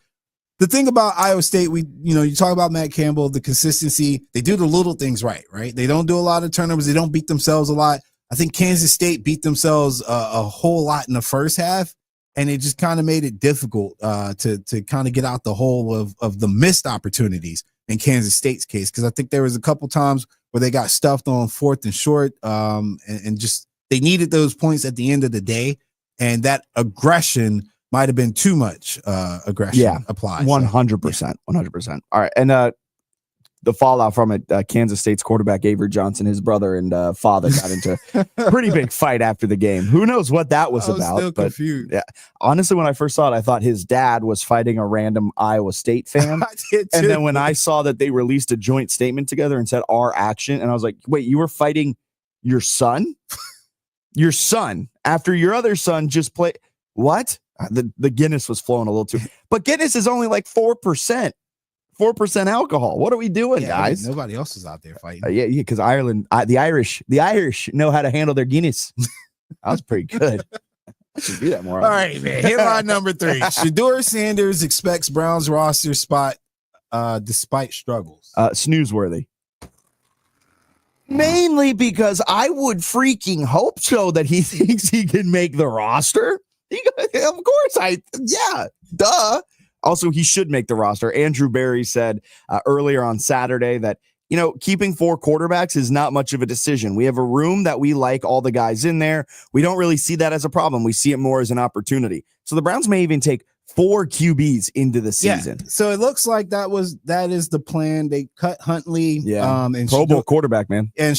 the thing about Iowa State. You talk about Matt Campbell, the consistency. They do the little things right? They don't do a lot of turnovers. They don't beat themselves a lot. I think Kansas State beat themselves a whole lot in the first half, and it just kind of made it difficult to kind of get out the hole of the missed opportunities in Kansas State's case, because I think there was a couple times where they got stuffed on 4th and short, and just they needed those points at the end of the day, and that aggression might have been too much aggression applied. 100%. 100%. All right, and the fallout from it, Kansas State's quarterback Avery Johnson, his brother and father got into a pretty big fight after the game. Who knows what that was about? Still confused. Yeah, honestly, when I first saw it, I thought his dad was fighting a random Iowa State fan. I did too. And then when I saw that they released a joint statement together and said "our action," and I was like, "Wait, you were fighting your son? Your son after your other son just played what?" The Guinness was flowing a little too, but Guinness is only like 4%. 4% alcohol. What are we doing, guys? Nobody else is out there fighting. Yeah, because Ireland, the Irish know how to handle their Guinness. That was pretty good. I should do that more. All right, man. Headline number 3: Shedeur Sanders expects Browns roster spot despite struggles. Snoozeworthy. Mainly because I would freaking hope so that he thinks he can make the roster. Of course, duh. Also, he should make the roster. Andrew Berry said earlier on Saturday that, keeping 4 quarterbacks is not much of a decision. We have a room that we like all the guys in there. We don't really see that as a problem. We see it more as an opportunity. So the Browns may even take 4 QBs into the season. Yeah. So it looks like that is the plan. They cut Huntley. Yeah. And Pro Bowl quarterback, man. And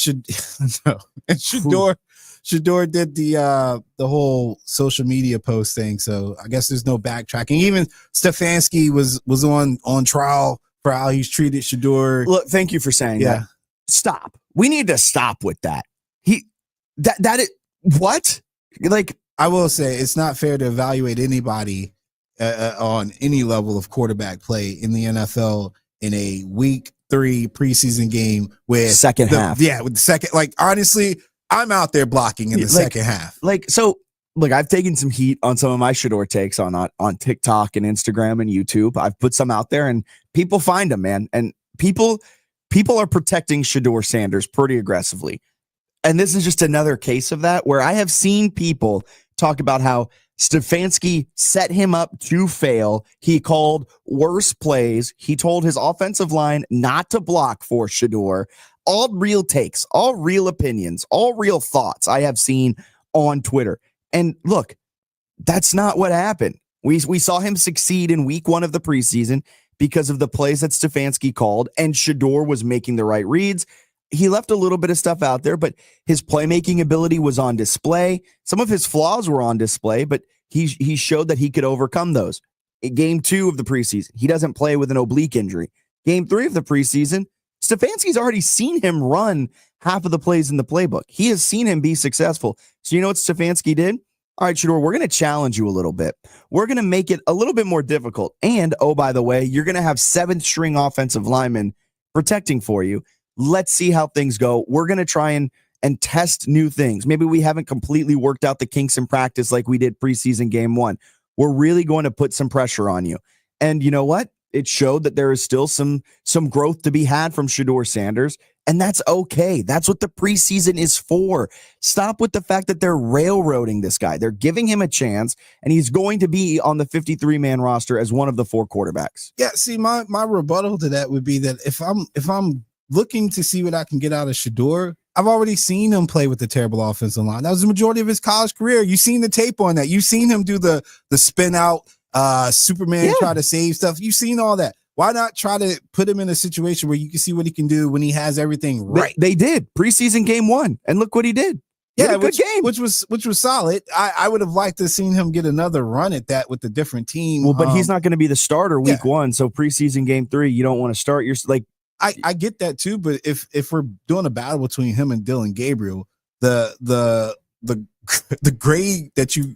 Shedeur did the whole social media post thing, so I guess there's no backtracking. Even Stefanski was on trial for how he's treated Shedeur. Look, thank you for saying that. Stop. We need to stop with that. What? Like, I will say it's not fair to evaluate anybody on any level of quarterback play in the NFL in a week 3 preseason game with second half. Yeah, with the second. Like, honestly, I'm out there blocking in the second half. Look, I've taken some heat on some of my Shedeur takes on TikTok and Instagram and YouTube. I've put some out there and people find them, man. And people people are protecting Shedeur Sanders pretty aggressively. And this is just another case of that, where I have seen people talk about how Stefanski set him up to fail. He called worse plays. He told his offensive line not to block for Shedeur. All real takes, all real opinions, all real thoughts I have seen on Twitter. And look, that's not what happened. We saw him succeed in week 1 of the preseason because of the plays that Stefanski called, and Shedeur was making the right reads. He left a little bit of stuff out there, but his playmaking ability was on display. Some of his flaws were on display, but he showed that he could overcome those. In game 2 of the preseason, he doesn't play with an oblique injury. Game 3 of the preseason, Stefanski's already seen him run half of the plays in the playbook. He has seen him be successful. So you know what Stefanski did? All right, Shedeur, we're going to challenge you a little bit. We're going to make it a little bit more difficult. And, oh, by the way, you're going to have 7th-string offensive linemen protecting for you. Let's see how things go. We're going to try and test new things. Maybe we haven't completely worked out the kinks in practice like we did preseason game 1. We're really going to put some pressure on you. And you know what? It showed that there is still some growth to be had from Shedeur Sanders, and that's okay. That's what the preseason is for. Stop with the fact that they're railroading this guy. They're giving him a chance, and he's going to be on the 53-man roster as one of the 4 quarterbacks. Yeah, see, my rebuttal to that would be that if I'm looking to see what I can get out of Shedeur, I've already seen him play with the terrible offensive line. That was the majority of his college career. You've seen the tape on that. You've seen him do the spin out Superman try to save stuff. You've seen all that. Why not try to put him in a situation where you can see what he can do when he has everything right? They did preseason game 1, and look what he did. Good game, which was solid. I would have liked to have seen him get another run at that with a different team. Well, but he's not going to be the starter week 1. So preseason game 3, you don't want to start. You're like, I get that too. But if we're doing a battle between him and Dylan Gabriel, the grade that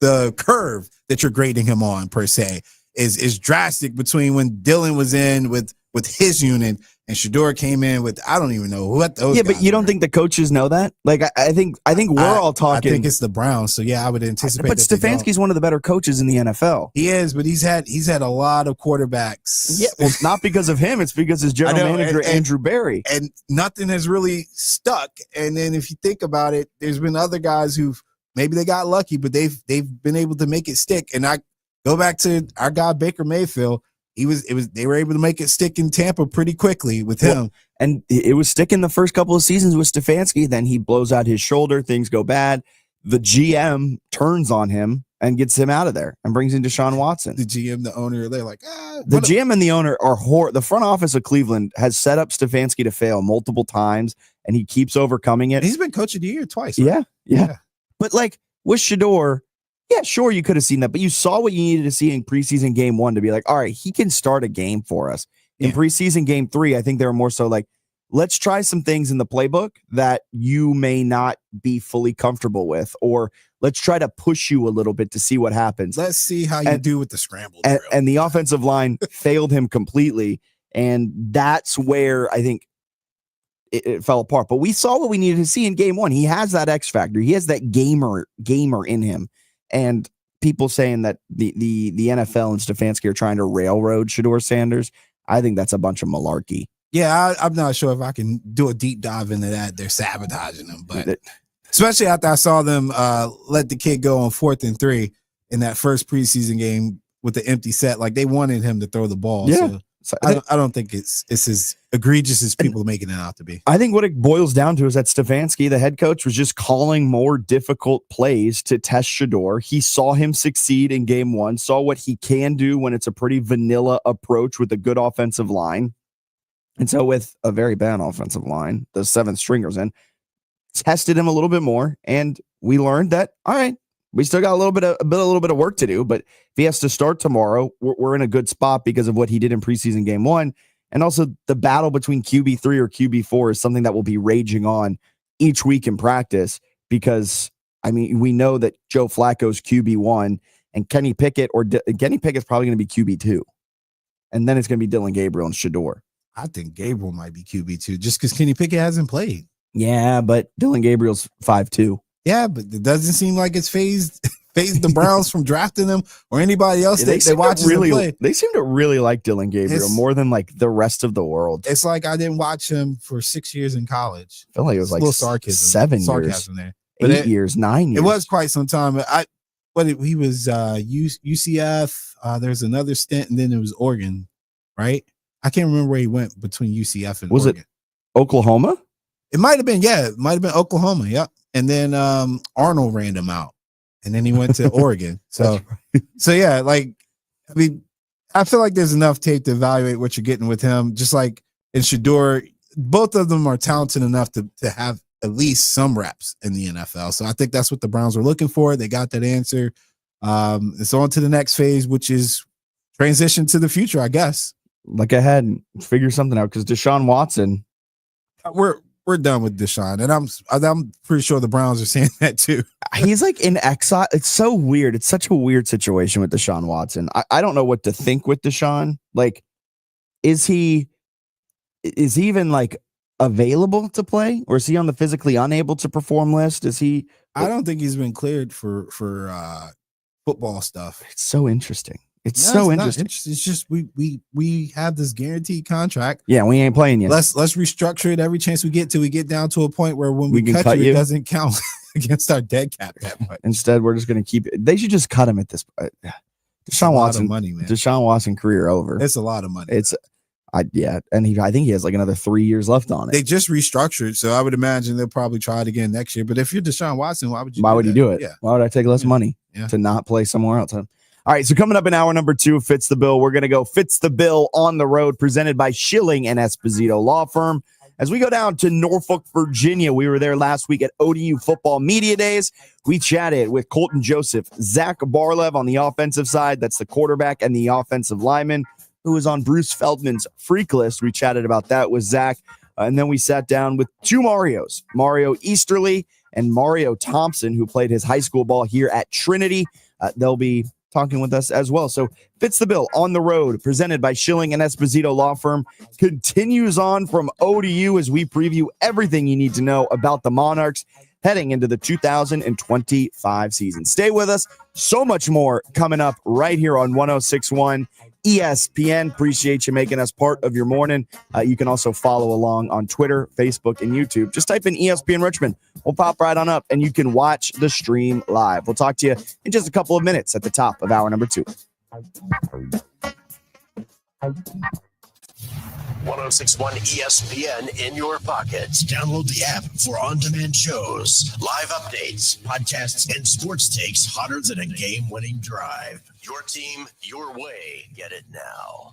the curve that you're grading him on per se is drastic between when Dylan was in with his unit and Shedeur came in with, I don't even know what those. Yeah, but you don't think the coaches know that? Like, I think we're all talking. I think it's the Browns. So yeah, I would anticipate. But Stefanski's one of the better coaches in the NFL. He is, but he's had a lot of quarterbacks. Yeah, well, not because of him. It's because his general manager Andrew Berry, and nothing has really stuck. And then if you think about it, there's been other guys who've maybe they got lucky, but they've been able to make it stick. And I go back to our guy Baker Mayfield. They were able to make it stick in Tampa pretty quickly with him. Well, and it was sticking the first couple of seasons with Stefanski. Then he blows out his shoulder. Things go bad. The GM turns on him and gets him out of there and brings in Deshaun Watson. The GM, the owner, they're like, the GM and the owner are the front office of Cleveland has set up Stefanski to fail multiple times, and he keeps overcoming it. He's been coach of the year twice. Right? Yeah. But like with Shedeur, yeah, sure, you could have seen that, but you saw what you needed to see in preseason game 1 to be like, all right, he can start a game for us. In preseason game 3, I think they were more so like, let's try some things in the playbook that you may not be fully comfortable with, or let's try to push you a little bit to see what happens. Let's see how you do with the scramble drill. And the offensive line failed him completely, and that's where I think it fell apart. But we saw what we needed to see in game 1. He has that X factor. He has that gamer in him. And people saying that the NFL and Stefanski are trying to railroad Shedeur Sanders, I think that's a bunch of malarkey. Yeah, I'm not sure if I can do a deep dive into that. They're sabotaging him, but especially after I saw them let the kid go on 4th and 3 in that first preseason game with the empty set. Like, they wanted him to throw the ball. Yeah. So I don't think it's as egregious as people are making it out to be. I think what it boils down to is that Stefanski, the head coach, was just calling more difficult plays to test Shedeur. He saw him succeed in game 1, saw what he can do when it's a pretty vanilla approach with a good offensive line. And so with a very bad offensive line, the 7th stringers in, tested him a little bit more. And we learned that, all right, we still got a little bit of work to do, but if he has to start tomorrow, we're in a good spot because of what he did in preseason game 1. And also the battle between QB3 or QB4 is something that will be raging on each week in practice, because I mean, we know that Joe Flacco's QB1 and Kenny Pickett's probably going to be QB2. And then it's going to be Dylan Gabriel and Shedeur. I think Gabriel might be QB2 just because Kenny Pickett hasn't played. Yeah, but Dylan Gabriel's 5'2". Yeah, but it doesn't seem like it's phased phase the Browns from drafting him or anybody else that they watch really play. They seem to really like Dylan Gabriel more than like the rest of the world. It's like I didn't watch him for 6 years in college. I feel like it was like a little sarcasm, 7 sarcasm years, there. 8 years, 9 years. It was quite some time. He was UCF. There's another stint, and then it was Oregon, right? I can't remember where he went between UCF and Oregon. It Oklahoma? It might have been, it might have been Oklahoma. Yep. And then Arnold ran him out, and then he went to Oregon. So yeah, like I mean, I feel like there's enough tape to evaluate what you're getting with him. Just like in Shador, both of them are talented enough to have at least some reps in the NFL. So I think that's what the Browns were looking for. They got that answer. It's on to the next phase, which is transition to the future, I guess. Look ahead and figure something out because Deshaun Watson. We're done with Deshaun, and I'm pretty sure the Browns are saying that too. He's like in exile. It's so weird. It's such a weird situation with Deshaun Watson. I don't know what to think with Deshaun. Like, is he even like available to play, or is he on the physically unable to perform list? Is he? I don't think he's been cleared for football stuff. It's so interesting. It's interesting. It's just we have this guaranteed contract. Yeah, we ain't playing yet. Let's restructure it every chance we get till we get down to a point where when we cut you, it doesn't count against our dead cap that much. Instead, we're just going to keep it. They should just cut him at this point. Deshaun Watson, money, man. Deshaun Watson career over. It's a lot of money. And I think he has like another 3 years left on it. They just restructured, so I would imagine they'll probably try it again next year. But if you're Deshaun Watson, why would you do it? Yeah. Why would I take less money to not play somewhere else? All right, so coming up in hour number 2 of Fitz the Bill, we're going to go Fitz the Bill on the road, presented by Schilling and Esposito Law Firm. As we go down to Norfolk, Virginia, we were there last week at ODU Football Media Days. We chatted with Colton Joseph, Zach Barlev on the offensive side. That's the quarterback and the offensive lineman who was on Bruce Feldman's freak list. We chatted about that with Zach. And then we sat down with two Marios, Mario Easterly and Mario Thompson, who played his high school ball here at Trinity. They'll be talking with us as well. So Fitz the Bill on the road, presented by Schilling and Esposito Law Firm, continues on from ODU as we preview everything you need to know about the Monarchs heading into the 2025 season. Stay with us. So much more coming up right here on 106.1 ESPN. Appreciate you making us part of your morning. You can also follow along on Twitter, Facebook, and YouTube. Just type in ESPN Richmond. We'll pop right on up, and you can watch the stream live. We'll talk to you in just a couple of minutes at the top of hour number 2. 106.1 ESPN in your pockets. Download the app for on-demand shows, live updates, podcasts, and sports takes hotter than a game-winning drive. Your team, your way. Get it now.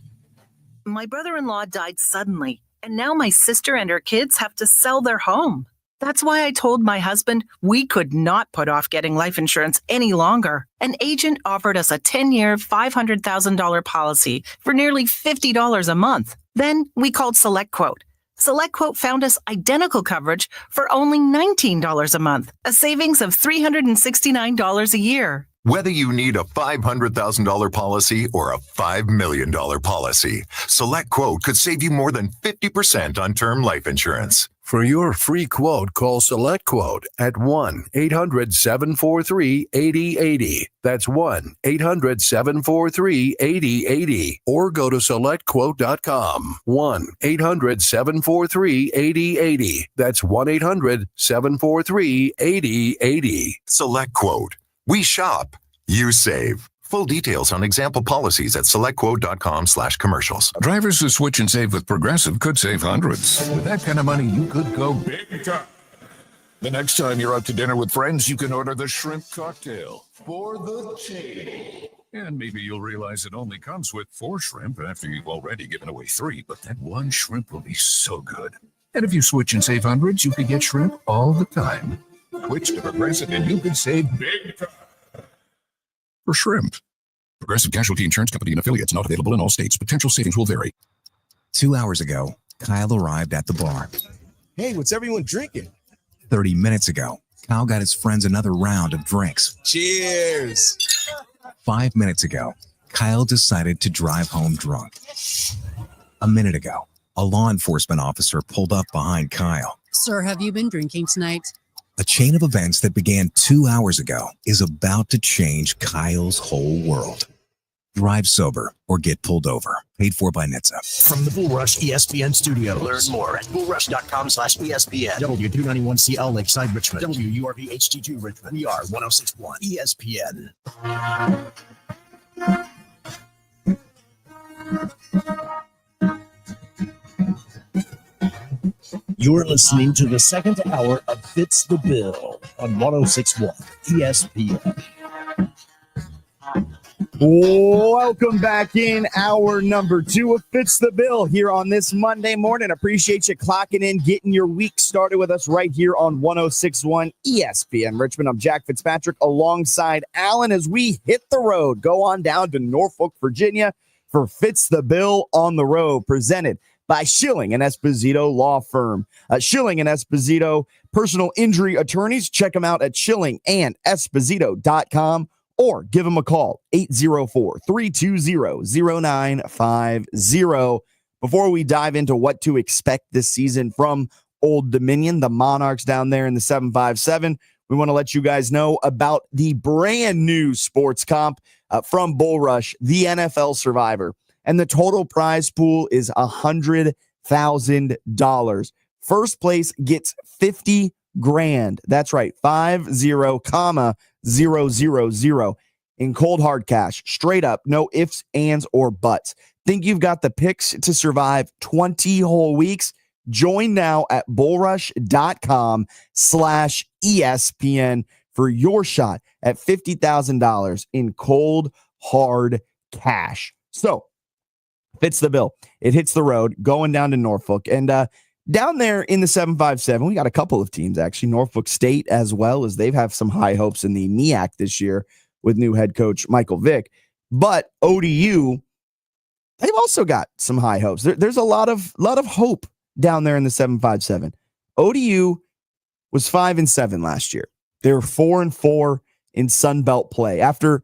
My brother-in-law died suddenly, and now my sister and her kids have to sell their home. That's why I told my husband we could not put off getting life insurance any longer. An agent offered us a 10-year, $500,000 policy for nearly $50 a month. Then we called SelectQuote. SelectQuote found us identical coverage for only $19 a month, a savings of $369 a year. Whether you need a $500,000 policy or a $5 million policy, SelectQuote could save you more than 50% on term life insurance. For your free quote, call SelectQuote at 1-800-743-8080. That's 1-800-743-8080. Or go to SelectQuote.com. 1-800-743-8080. That's 1-800-743-8080. SelectQuote. We shop. You save. Full details on example policies at selectquote.com/commercials. Drivers who switch and save with Progressive could save hundreds. With that kind of money, you could go big time. The next time you're out to dinner with friends, you can order the shrimp cocktail for the table. And maybe you'll realize it only comes with 4 shrimp after you've already given away 3, but that one shrimp will be so good. And if you switch and save hundreds, you could get shrimp all the time. Switch to Progressive and you could save big time. For shrimp. Progressive Casualty Insurance Company and affiliates, not available in all states. Potential savings will vary. 2 hours ago, Kyle arrived at the bar. Hey, what's everyone drinking? 30 minutes ago, Kyle got his friends another round of drinks. Cheers. 5 minutes ago, Kyle decided to drive home drunk. A minute ago, a law enforcement officer pulled up behind Kyle. Sir, have you been drinking tonight? A chain of events that began 2 hours ago is about to change Kyle's whole world. Drive sober or get pulled over. Paid for by NHTSA. From the Bull Rush ESPN studio. Learn more at bullrush.com/ESPN. W291CL Lakeside Richmond. WURV HD2 Richmond. We are 1061 ESPN. You're listening to the second hour of Fitz the Bill on 1061 ESPN. Welcome back in hour number 2 of Fitz the Bill here on this Monday morning. Appreciate you clocking in, getting your week started with us right here on 1061 ESPN Richmond. I'm Jack Fitzpatrick alongside Alan as we hit the road. Go on down to Norfolk, Virginia for Fitz the Bill on the Road, presented by Schilling and Esposito Law Firm. Schilling and Esposito personal injury attorneys. Check them out at schillingandesposito.com or give them a call, 804-320-0950. Before we dive into what to expect this season from Old Dominion, the Monarchs down there in the 757, we want to let you guys know about the brand new sports comp from Bull Rush, the NFL Survivor. And the total prize pool is $100,000. First place gets $50,000. That's right, 50,000 in cold hard cash, straight up, no ifs, ands, or buts. Think you've got the picks to survive 20 whole weeks? Join now at bullrush.com/ESPN for your shot at $50,000 in cold hard cash. So, Fitz the Bill. It hits the road going down to Norfolk. And down there in the 757, we got a couple of teams, actually. Norfolk State as well, as they've have some high hopes in the MEAC this year with new head coach Michael Vick. But ODU, they've also got some high hopes. There's a lot of hope down there in the 757. ODU was 5-7 last year. They were 4-4 in Sun Belt play. After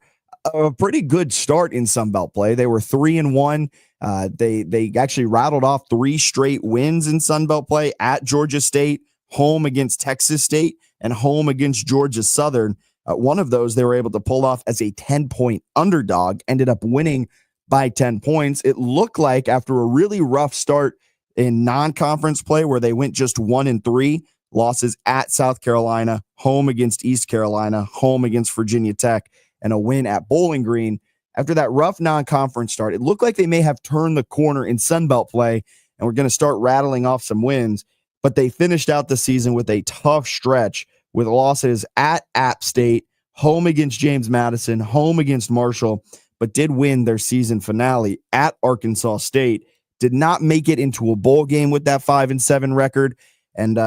a pretty good start in Sun Belt play, they were 3-1. They actually rattled off 3 straight wins in Sun Belt play at Georgia State, home against Texas State, and home against Georgia Southern. One of those they were able to pull off as a 10-point underdog, ended up winning by 10 points. It looked like after a really rough start in non-conference play where they went just 1-3, losses at South Carolina, home against East Carolina, home against Virginia Tech, and a win at Bowling Green. After that rough non-conference start, it looked like they may have turned the corner in Sun Belt play and we're going to start rattling off some wins. But they finished out the season with a tough stretch with losses at App State, home against James Madison, home against Marshall, but did win their season finale at Arkansas State. Did not make it into a bowl game with that 5-7 record. And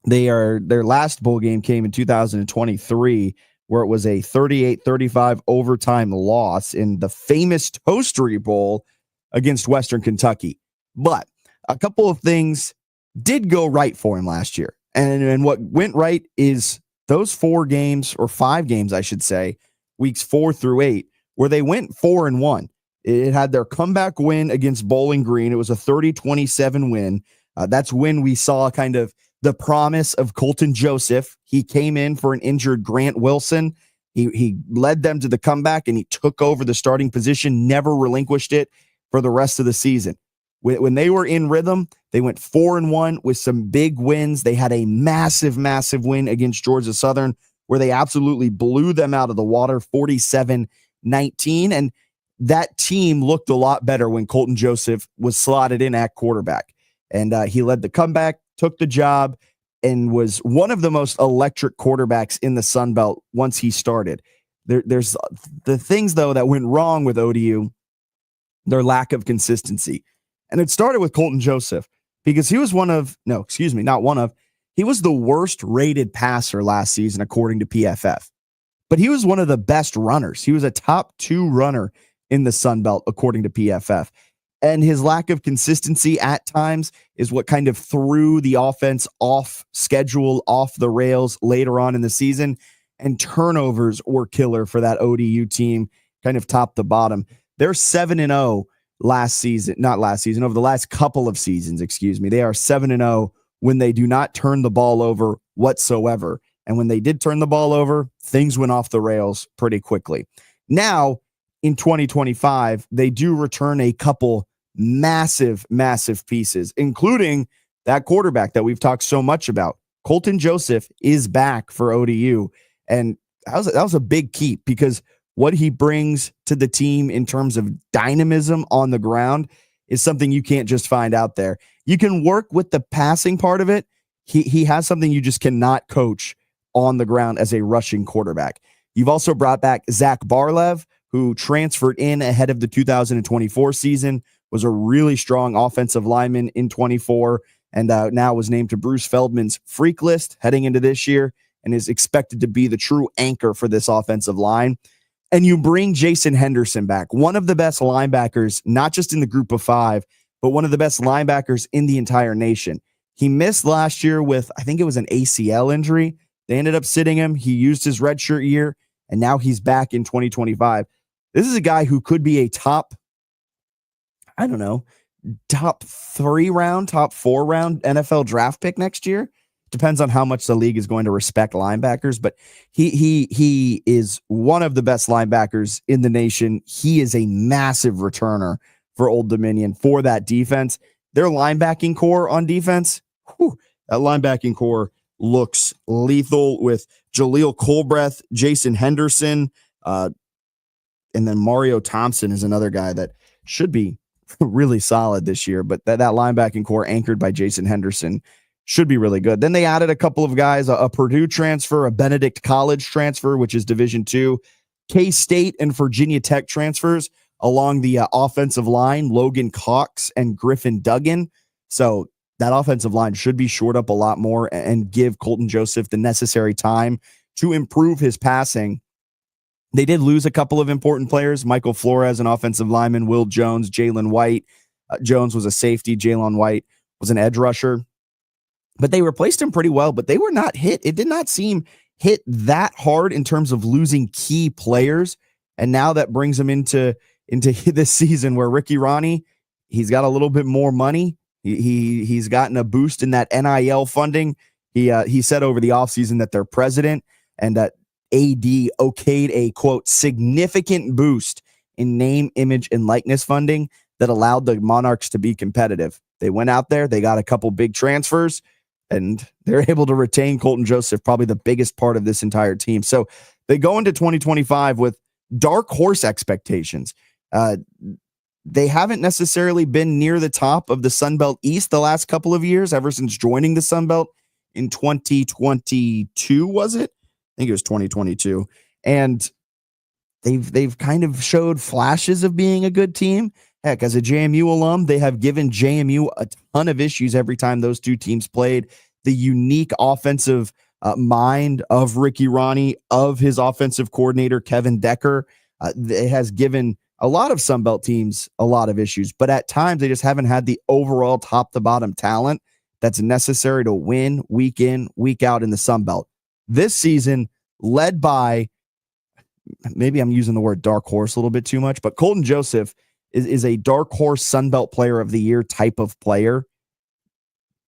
their last bowl game came in 2023, where it was a 38-35 overtime loss in the famous Toastery Bowl against Western Kentucky. But a couple of things did go right for him last year. And what went right is those 4 games, or 5 games, I should say, weeks 4 through 8, where they went 4-1. It had their comeback win against Bowling Green. It was a 30-27 win. That's when we saw kind of the promise of Colton Joseph. He came in for an injured Grant Wilson. He led them to the comeback, and he took over the starting position, never relinquished it for the rest of the season. When they were in rhythm, they went 4-1 with some big wins. They had a massive win against Georgia Southern, where they absolutely blew them out of the water, 47-19. And that team looked a lot better when Colton Joseph was slotted in at quarterback. And he led the comeback, took the job, and was one of the most electric quarterbacks in the Sun Belt once he started. There's the things, though, that went wrong with ODU, their lack of consistency. And it started with Colton Joseph, because he was he was the worst rated passer last season, according to PFF. But he was one of the best runners. He was a top 2 runner in the Sun Belt, according to PFF. And his lack of consistency at times is what kind of threw the offense off schedule, off the rails later on in the season. And turnovers were killer for that ODU team, kind of top to bottom. They're 7-0 over the last couple of seasons, They are 7-0 when they do not turn the ball over whatsoever. And when they did turn the ball over, things went off the rails pretty quickly. Now, in 2025, they do return a couple massive pieces, including that quarterback that we've talked so much about. Colton Joseph is back for ODU. And that was a big keep, because what he brings to the team in terms of dynamism on the ground is something you can't just find out there. You can work with the passing part of it. He has something you just cannot coach on the ground as a rushing quarterback. You've also brought back Zach Barlev, who transferred in ahead of the 2024 season, was a really strong offensive lineman in 24, and now was named to Bruce Feldman's freak list heading into this year, and is expected to be the true anchor for this offensive line. And you bring Jason Henderson back, one of the best linebackers, not just in the group of five, but one of the best linebackers in the entire nation. He missed last year with, I think it was an ACL injury. They ended up sitting him. He used his redshirt year, and now he's back in 2025. This is a guy who could be a top 3 round, top 4 round NFL draft pick next year. Depends on how much the league is going to respect linebackers, but he is one of the best linebackers in the nation. He is a massive returner for Old Dominion for that defense. Their linebacking core on defense, that linebacking core looks lethal with Jaleel Colbreth, Jason Henderson, and then Mario Thompson is another guy that should be really solid this year. But that linebacking core anchored by Jason Henderson should be really good. Then they added a couple of guys, a Purdue transfer, a Benedict College transfer, which is Division II, K-State and Virginia Tech transfers along the offensive line, Logan Cox and Griffin Duggan. So that offensive line should be shored up a lot more and give Colton Joseph the necessary time to improve his passing. They did lose a couple of important players. Michael Flores, an offensive lineman, Will Jones, Jalen White. Jones was a safety. Jalen White was an edge rusher. But they replaced him pretty well, but they were not hit. It did not seem hit that hard in terms of losing key players. And now that brings them into this season where Ricky Ronnie, he's got a little bit more money. He's gotten a boost in that NIL funding. He said over the offseason that their president and that AD okayed a, quote, significant boost in name, image, and likeness funding that allowed the Monarchs to be competitive. They went out there, they got a couple big transfers, and they're able to retain Colton Joseph, probably the biggest part of this entire team. So they go into 2025 with dark horse expectations. They haven't necessarily been near the top of the Sun Belt East the last couple of years, ever since joining the Sun Belt in 2022, was it? I think it was 2022. And they've kind of showed flashes of being a good team. Heck, as a JMU alum, they have given JMU a ton of issues every time those two teams played. The unique offensive mind of Ricky Ronnie, of his offensive coordinator, Kevin Decker, it has given a lot of Sunbelt teams a lot of issues. But at times, they just haven't had the overall top-to-bottom talent that's necessary to win week in, week out in the Sunbelt. This season, led by, maybe I'm using the word dark horse a little bit too much, but Colton Joseph is a dark horse Sunbelt player of the year type of player.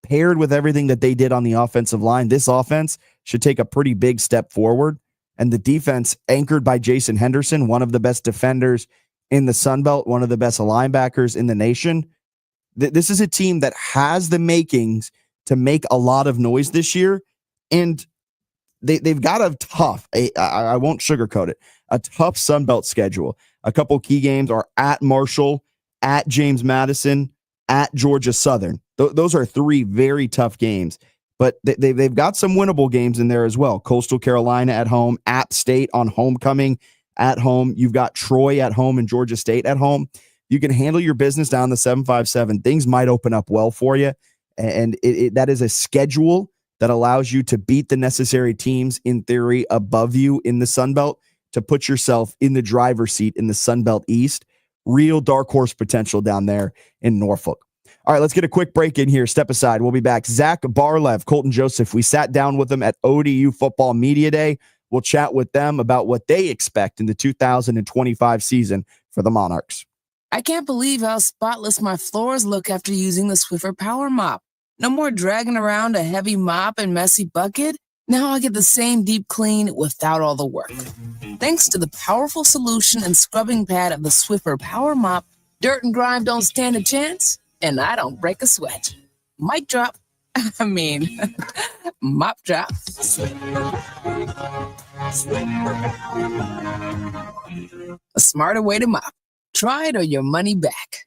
Paired with everything that they did on the offensive line, this offense should take a pretty big step forward. And the defense, anchored by Jason Henderson, one of the best defenders in the Sunbelt, one of the best linebackers in the nation. This is a team that has the makings to make a lot of noise this year. And they've got a tough, I won't sugarcoat it, a tough Sunbelt schedule. A couple key games are at Marshall, at James Madison, at Georgia Southern. Those are 3 very tough games, but they've got some winnable games in there as well. Coastal Carolina at home, App State on homecoming at home. You've got Troy at home and Georgia State at home. You can handle your business down the 757. Things might open up well for you, and that is a schedule that allows you to beat the necessary teams, in theory, above you in the Sunbelt to put yourself in the driver's seat in the Sunbelt East. Real dark horse potential down there in Norfolk. All right, let's get a quick break in here. Step aside. We'll be back. Zach Barlev, Colton Joseph. We sat down with them at ODU Football Media Day. We'll chat with them about what they expect in the 2025 season for the Monarchs. I can't believe how spotless my floors look after using the Swiffer Power Mop. No more dragging around a heavy mop and messy bucket. Now I get the same deep clean without all the work. Thanks to the powerful solution and scrubbing pad of the Swiffer Power Mop, dirt and grime don't stand a chance, and I don't break a sweat. Mic drop. I mean, mop drop. A smarter way to mop. Try it or your money back.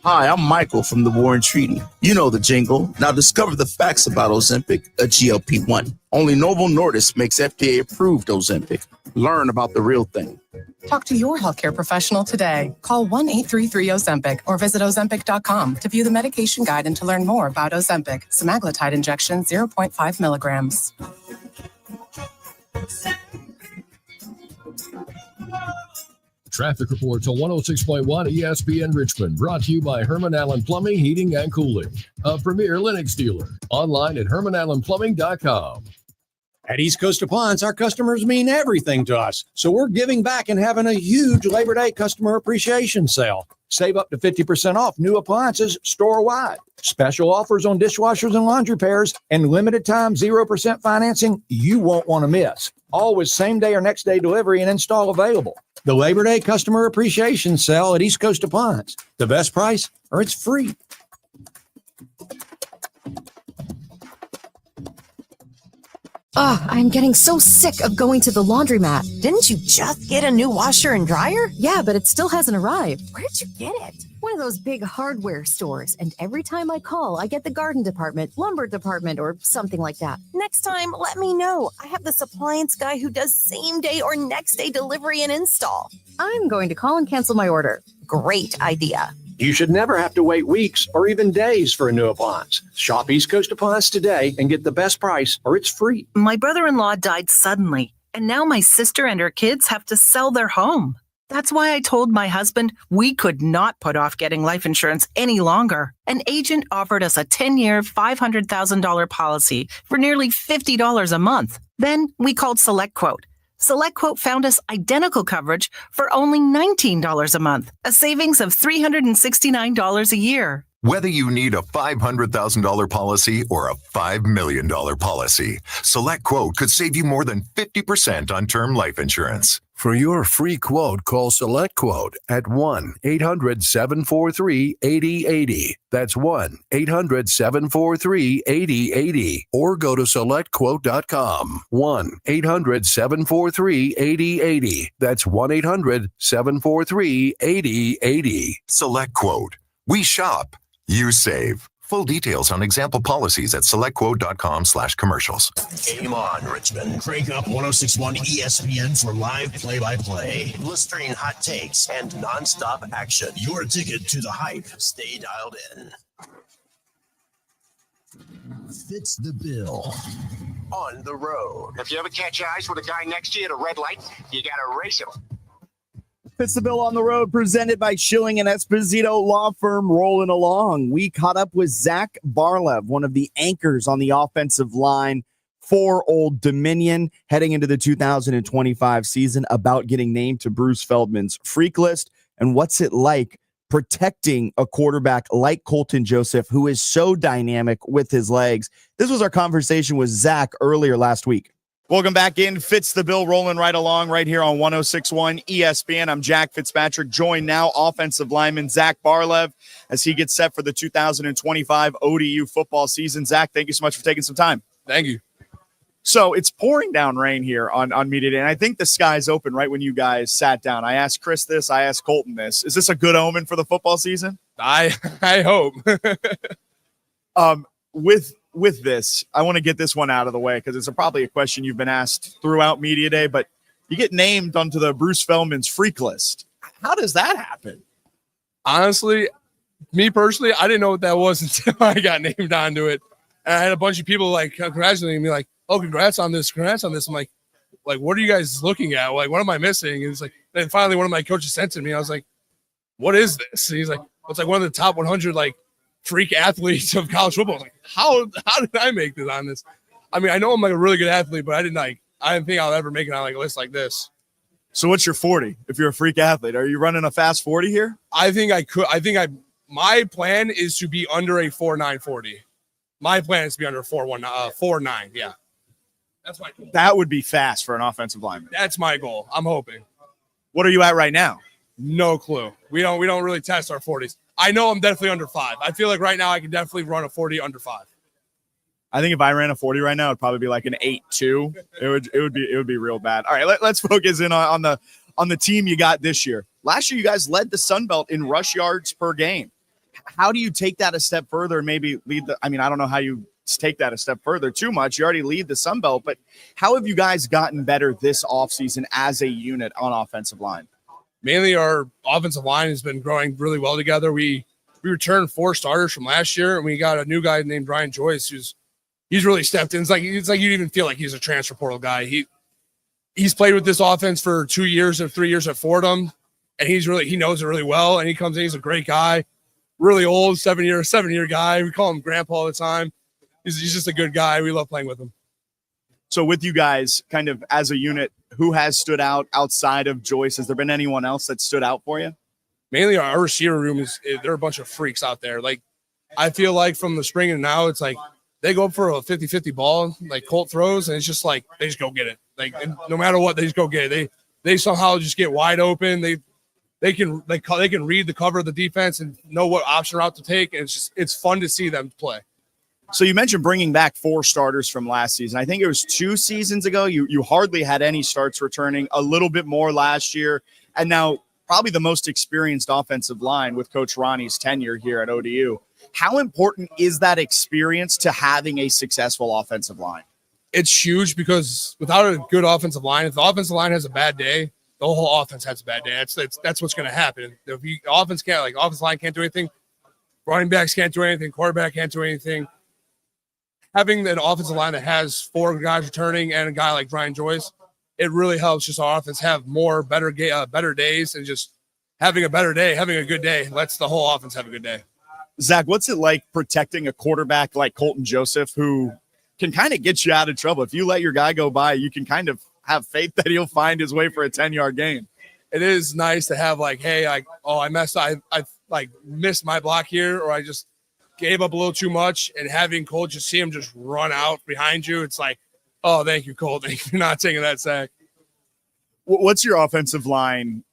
Hi, I'm Michael from the Warren Treaty. You know the jingle. Now discover the facts about Ozempic, a GLP-1. Only Novo Nordisk makes FDA-approved Ozempic. Learn about the real thing. Talk to your healthcare professional today. Call 1-833-OZEMPIC or visit Ozempic.com to view the medication guide and to learn more about Ozempic. Semaglutide injection, 0.5 milligrams. Traffic reports on 106.1 ESPN Richmond, brought to you by Herman Allen Plumbing, Heating, and Cooling, a premier Lennox dealer. Online at HermanAllenPlumbing.com. At East Coast Appliance, our customers mean everything to us. So we're giving back and having a huge Labor Day customer appreciation sale. Save up to 50% off new appliances store-wide. Special offers on dishwashers and laundry pairs and limited time 0% financing you won't want to miss. Always same day or next day delivery and install available. The Labor Day customer appreciation sale at East Coast Appliance. The best price or it's free. Oh, I'm getting so sick of going to the laundromat. Didn't you just get a new washer and dryer? Yeah, but it still hasn't arrived. Where'd you get it? One of those big hardware stores. And every time I call, I get the garden department, lumber department, or something like that. Next time, let me know. I have this appliance guy who does same day or next day delivery and install. I'm going to call and cancel my order. Great idea. You should never have to wait weeks or even days for a new appliance. Shop East Coast Appliance today and get the best price or it's free. My brother-in-law died suddenly, and now my sister and her kids have to sell their home. That's why I told my husband we could not put off getting life insurance any longer. An agent offered us a 10-year, $500,000 policy for nearly $50 a month. Then we called SelectQuote. SelectQuote found us identical coverage for only $19 a month, a savings of $369 a year. Whether you need a $500,000 policy or a $5 million policy, SelectQuote could save you more than 50% on term life insurance. For your free quote, call SelectQuote at 1-800-743-8080. That's 1-800-743-8080. Or go to SelectQuote.com. 1-800-743-8080. That's 1-800-743-8080. SelectQuote. We shop. You save. Full details on example policies at SelectQuote.com/commercials. Game on, Richmond. Crank up 106.1 ESPN for live play-by-play, blistering hot takes, and nonstop action. Your ticket to the hype. Stay dialed in. Fitz the Bill. On the road. If you ever catch eyes with a guy next to you at a red light, you got to race him. Fitz the Bill on the road, presented by Schilling and Esposito Law Firm. Rolling along. We caught up with Zach Barlev, one of the anchors on the offensive line for Old Dominion, heading into the 2025 season, about getting named to Bruce Feldman's freak list. And what's it like protecting a quarterback like Colton Joseph, who is so dynamic with his legs? This was our conversation with Zach earlier last week. Welcome back in. Fitz the Bill, rolling right along right here on 106.1 ESPN. I'm Jack Fitzpatrick, joined now offensive lineman Zach Barlev as he gets set for the 2025 ODU football season. Zach, thank you so much for taking some time. Thank you. So it's pouring down rain here on media day, and I think the sky's open right when you guys sat down. I asked Chris this, I asked Colton this. Is this a good omen for the football season? I hope. With this, I want to get this one out of the way because it's probably a question you've been asked throughout media day, but you get named onto the Bruce Feldman's freak list. How does that happen? Honestly, me personally, I didn't know what that was until I got named onto it. And I had a bunch of people like congratulating me, like, "Oh, congrats on this, congrats on this." I'm like, what are you guys looking at? Like, what am I missing? And it's like, then finally one of my coaches sent it to me. I was like, "What is this?" And he's like, "It's like one of the top 100 like freak athletes of college football." I was like, how did I make this on this? I mean, I know I'm like a really good athlete, but I didn't think I'll ever make it on like a list like this. So what's your 40 if you're a freak athlete? Are you running a fast 40 here? I think I could. I think my plan is to be under a 4.940. My plan is to be under 4.9. Yeah. That's my goal. That would be fast for an offensive lineman. That's my goal. I'm hoping. What are you at right now? No clue. We don't really test our 40s. I know I'm definitely under 5. I feel like right now I can definitely run a 40 under 5. I think if I ran a 40 right now, it'd probably be like an 8.2. It would be real bad. All right, let's focus in on the team you got this year. Last year, you guys led the Sun Belt in rush yards per game. How do you take that a step further and maybe lead the? I mean, I don't know how you take that a step further too much. You already lead the Sun Belt, but how have you guys gotten better this offseason as a unit on offensive line? Mainly our offensive line has been growing really well together. We returned 4 starters from last year, and we got a new guy named Brian Joyce he's really stepped in. It's like you didn't even feel like he's a transfer portal guy. He's played with this offense for 2 years or 3 years at Fordham, and he knows it really well. And he comes in, he's a great guy, really old, 7-year guy. We call him Grandpa all the time. He's just a good guy. We love playing with him. So with you guys, kind of as a unit, who has stood out outside of Joyce? Has there been anyone else that stood out for you? Mainly our receiver room they're a bunch of freaks out there. Like, I feel like from the spring and now, it's like they go up for a 50-50 ball, like Colt throws, and it's just like they just go get it. Like, and no matter what, they just go get it. They somehow just get wide open. They can read the cover of the defense and know what option route to take. And it's fun to see them play. So you mentioned bringing back 4 starters from last season. I think it was 2 seasons ago. You hardly had any starts returning, a little bit more last year. And now probably the most experienced offensive line with Coach Ronnie's tenure here at ODU. How important is that experience to having a successful offensive line? It's huge because without a good offensive line, if the offensive line has a bad day, the whole offense has a bad day. That's what's going to happen. If the offensive line can't do anything, running backs can't do anything, quarterback can't do anything. Having an offensive line that has 4 guys returning and a guy like Brian Joyce, it really helps just our offense have better days, and just having a better day, having a good day lets the whole offense have a good day. Zach, what's it like protecting a quarterback like Colton Joseph, who can kind of get you out of trouble? If you let your guy go by, you can kind of have faith that he'll find his way for a 10-yard gain. It is nice to have like, hey, I messed up. I missed my block here, or I just gave up a little too much, and having Colt just see him just run out behind you. It's like, oh, thank you, Colt. Thank you for not taking that sack. What's your offensive line?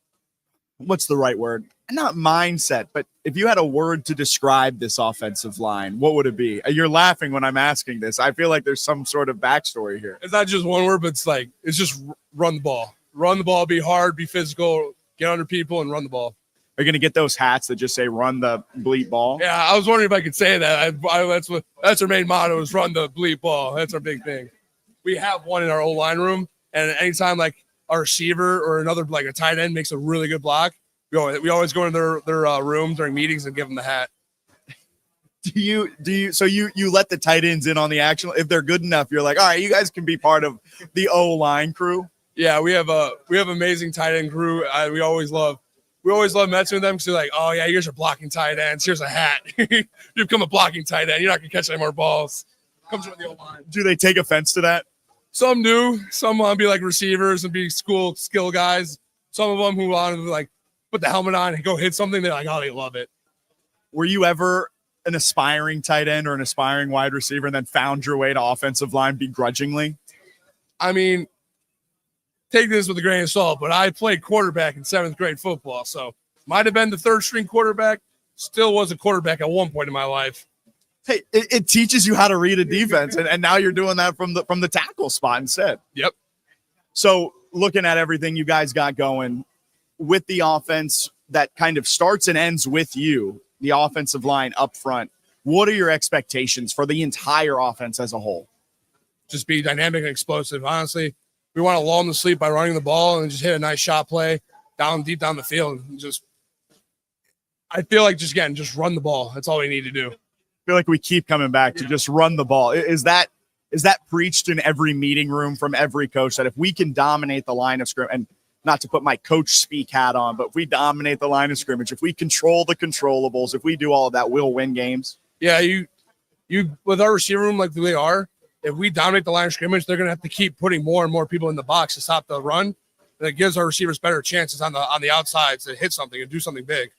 What's the right word? Not mindset, but if you had a word to describe this offensive line, what would it be? You're laughing when I'm asking this. I feel like there's some sort of backstory here. It's not just one word, but it's just run the ball. Run the ball, be hard, be physical, get under people, and run the ball. Are you going to get those hats that just say run the bleep ball? Yeah, I was wondering if I could say that. That's our main motto is run the bleep ball. That's our big thing. We have one in our O-line room, and anytime like our receiver or another like a tight end makes a really good block, we always go into their room during meetings and give them the hat. Do you so you let the tight ends in on the action? If they're good enough, you're like, all right, you guys can be part of the O-line crew. Yeah, we have amazing tight end crew. We always love messing with them because they're like, oh yeah, here's your blocking tight ends. Here's a hat. You become a blocking tight end. You're not gonna catch any more balls. Comes with the O-line. Do they take offense to that? Some do. Some want to be like receivers and be school skill guys. Some of them who want to like put the helmet on and go hit something, they're like, oh, they love it. Were you ever an aspiring tight end or an aspiring wide receiver and then found your way to offensive line begrudgingly? I mean, take this with a grain of salt, but I played quarterback in 7th grade football, so might have been the 3rd string quarterback, still was a quarterback at one point in my life. Hey, it teaches you how to read a defense, and now you're doing that from the tackle spot instead. Yep. So looking at everything you guys got going with the offense that kind of starts and ends with you, the offensive line up front, what are your expectations for the entire offense as a whole? Just be dynamic and explosive. Honestly, we want to lull them to sleep by running the ball and just hit a nice shot play deep down the field. I feel like just run the ball. That's all we need to do. I feel like we keep coming back to just run the ball. Is that preached in every meeting room from every coach that if we can dominate the line of scrimmage, and not to put my coach speak hat on, but if we dominate the line of scrimmage, if we control the controllables, if we do all of that, we'll win games? Yeah, you with our receiver room like they are, if we dominate the line of scrimmage, they're going to have to keep putting more and more people in the box to stop the run. And it gives our receivers better chances on the outsides to hit something and do something big.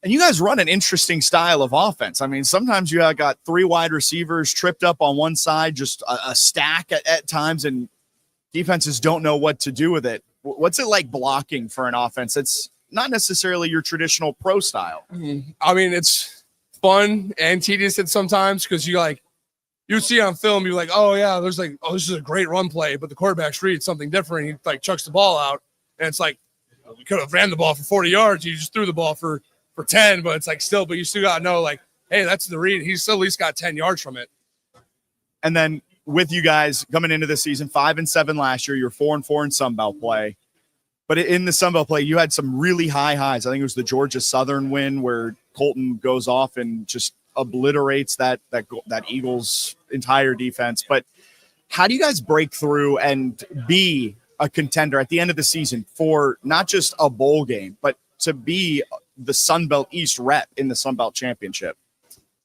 And you guys run an interesting style of offense. I mean, sometimes you got 3 wide receivers tripped up on one side, just a stack at times, and defenses don't know what to do with it. What's it like blocking for an offense that's not necessarily your traditional pro style? I mean, it's fun and tedious at sometimes because you see on film, you're like, oh yeah, this is a great run play, but the quarterback's reads something different. He like chucks the ball out, and it's like we could have ran the ball for 40 yards. You just threw the ball for 10, but it's like still, but you still got to know, like, hey, that's the read. He's still at least got 10 yards from it. And then with you guys coming into the season, 5-7 last year, you're 4-4 in Sunbelt play. But in the Sunbelt play, you had some really high highs. I think it was the Georgia Southern win where Colton goes off and just obliterates that Eagles entire defense. But how do you guys break through and be a contender at the end of the season for not just a bowl game, but to be the Sunbelt East rep in the Sunbelt Championship?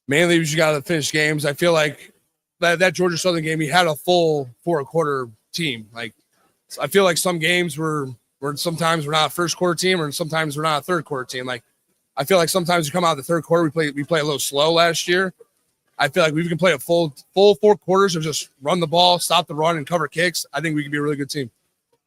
Mainly, we just got to finish games. I feel like that Georgia Southern game, he had a full 4-quarter team. Like, I feel like some games were sometimes we're not a first quarter team, or sometimes we're not a third quarter team. Like, I feel like sometimes we come out of the third quarter, we play a little slow last year. I feel like we can play a full 4 quarters of just run the ball, stop the run, and cover kicks. I think we can be a really good team.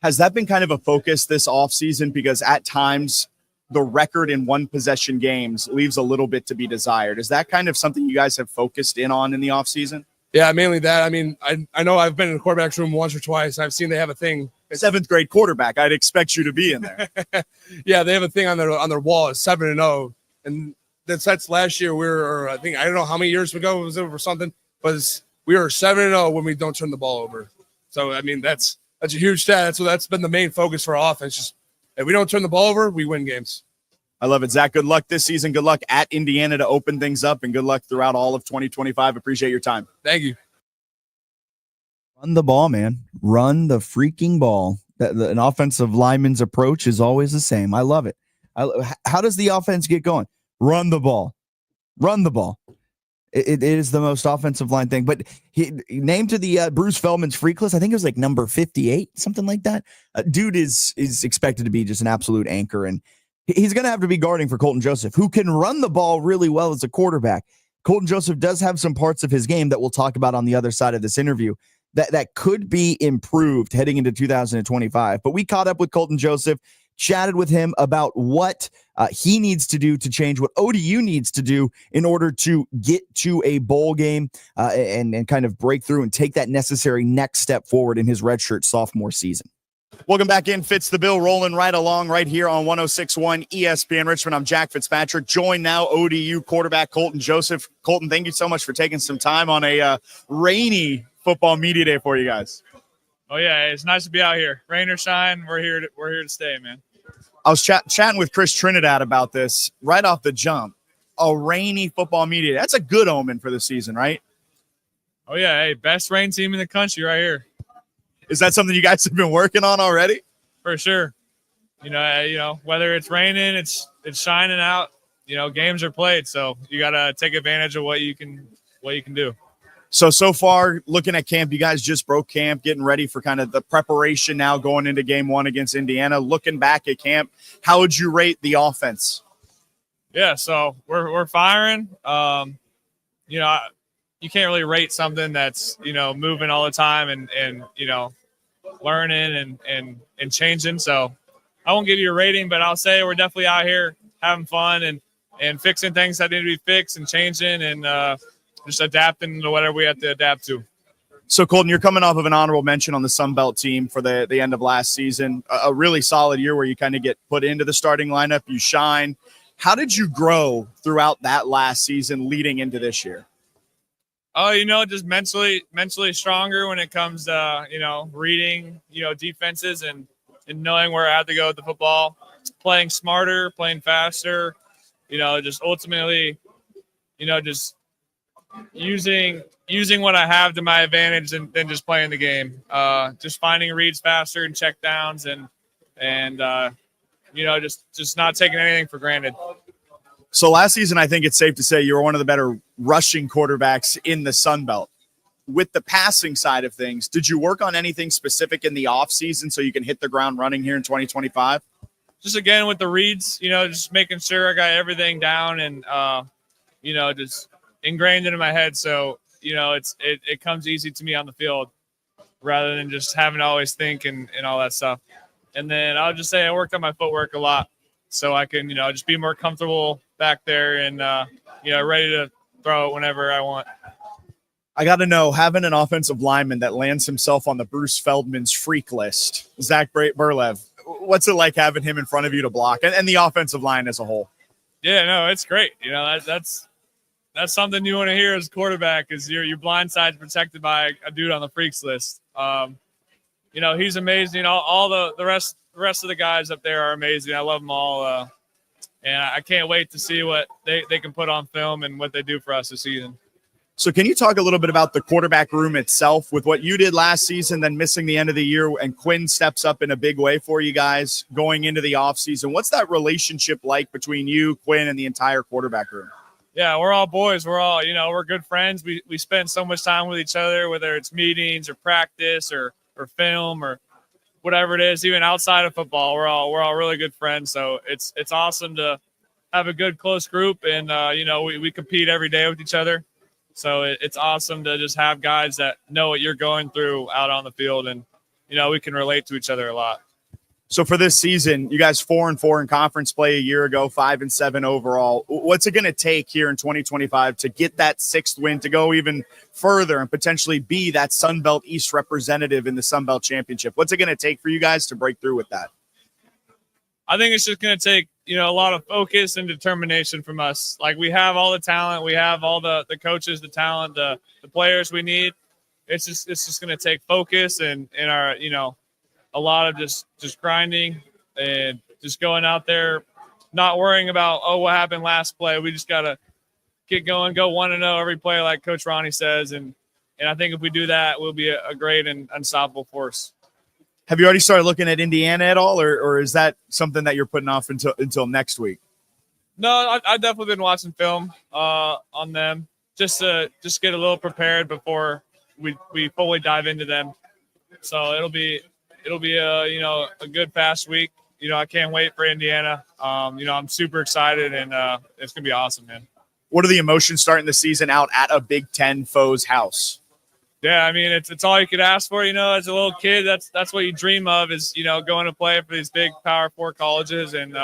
Has that been kind of a focus this offseason? Because at times the record in one possession games leaves a little bit to be desired. Is that kind of something you guys have focused in on in the offseason? Yeah, mainly that. I mean, I know I've been in the quarterback's room once or twice. I've seen they have a thing. 7th grade quarterback. I'd expect you to be in there. Yeah, they have a thing on their wall. It's 7-0, and that's last year. I don't know how many years ago it was over something, but we were 7-0 when we don't turn the ball over. So I mean, that's a huge stat. So that's been the main focus for our offense. Just if we don't turn the ball over, we win games. I love it, Zach. Good luck this season. Good luck at Indiana to open things up, and good luck throughout all of 2025. Appreciate your time. Thank you. Run the ball, man. Run the freaking ball. An offensive lineman's approach is always the same. I love it. How does the offense get going? Run the ball. Run the ball. It is the most offensive line thing. But he named to the Bruce Feldman's freak list. I think it was like number 58, something like that. Dude is expected to be just an absolute anchor, and he's going to have to be guarding for Colton Joseph, who can run the ball really well as a quarterback. Colton Joseph does have some parts of his game that we'll talk about on the other side of this interview that could be improved heading into 2025. But we caught up with Colton Joseph, chatted with him about what he needs to do to change, what ODU needs to do in order to get to a bowl game and kind of break through and take that necessary next step forward in his redshirt sophomore season. Welcome back in. Fitz the Bill rolling right along right here on 106.1 ESPN Richmond. I'm Jack Fitzpatrick, joined now ODU quarterback Colton Joseph. Colton, thank you so much for taking some time on a rainy football media day for you guys. Oh yeah, it's nice to be out here. Rain or shine, we're here to stay, man. I was chatting with Chris Trinidad about this right off the jump. A rainy football media day. That's a good omen for the season, right? Oh yeah, hey, best rain team in the country right here. Is that something you guys have been working on already? For sure. You know, whether it's raining, it's shining out. You know, games are played, so you gotta take advantage of what you can do. So far, looking at camp, you guys just broke camp, getting ready for kind of the preparation now going into game 1 against Indiana. Looking back at camp, how would you rate the offense? Yeah, so we're firing. You know, you can't really rate something that's, you know, moving all the time and you know, learning and changing. So I won't give you a rating, but I'll say we're definitely out here having fun and fixing things that need to be fixed and changing and just adapting to whatever we have to adapt to. So, Colton, you're coming off of an honorable mention on the Sunbelt team for the end of last season, a really solid year where you kind of get put into the starting lineup, you shine. How did you grow throughout that last season leading into this year? Oh, you know, just mentally stronger when it comes to, you know, reading, you know, defenses and knowing where I have to go with the football, playing smarter, playing faster, you know, just ultimately, you know, just using what I have to my advantage than just playing the game. Just finding reads faster and check downs and you know, just not taking anything for granted. So last season, I think it's safe to say you were one of the better rushing quarterbacks in the Sun Belt. With the passing side of things, did you work on anything specific in the offseason so you can hit the ground running here in 2025? just again with the reads, just making sure I got everything down and just ingrained into my head. So it comes easy to me on the field rather than just having to always think and all that stuff. And then I'll just say I worked on my footwork a lot so I can just be more comfortable back there and ready to throw it whenever I want. I got to know, having an offensive lineman that lands himself on the Bruce Feldman's freak list, Zach Burlev, what's it like having him in front of you to block and the offensive line as a whole? Yeah, no, it's great. That's something you want to hear as a quarterback is your blind side's protected by a dude on the freaks list. He's amazing. All the rest of the guys up there are amazing. I love them all. And I can't wait to see what they can put on film and what they do for us this season. So can you talk a little bit about the quarterback room itself with what you did last season, then missing the end of the year, and Quinn steps up in a big way for you guys going into the offseason? What's that relationship like between you, Quinn, and the entire quarterback room? Yeah, we're all boys. We're all, we're good friends. We spend so much time with each other, whether it's meetings or practice or film or whatever it is, even outside of football. We're all really good friends. So it's awesome to have a good, close group. And, we compete every day with each other. So it's awesome to just have guys that know what you're going through out on the field. And, we can relate to each other a lot. So for this season, you guys 4-4 in conference play a year ago, 5-7 overall. What's it going to take here in 2025 to get that 6th win, to go even further and potentially be that Sun Belt East representative in the Sun Belt Championship? What's it going to take for you guys to break through with that? I think it's just going to take, a lot of focus and determination from us. Like, we have all the talent. We have all the coaches, the talent, the players we need. It's just going to take focus and our, a lot of just grinding and just going out there, not worrying about, what happened last play. We just got to get going, go 1-0 every play, like Coach Ronnie says. And I think if we do that, we'll be a great and unstoppable force. Have you already started looking at Indiana at all, or is that something that you're putting off until next week? No, I've definitely been watching film on them just to get a little prepared before we fully dive into them. So it'll be a good fast week. I can't wait for Indiana. I'm super excited, and it's gonna be awesome, man. What are the emotions starting the season out at a Big Ten foe's house? Yeah, I mean, it's all you could ask for, as a little kid. That's what you dream of is, going to play for these big Power 4 colleges. And,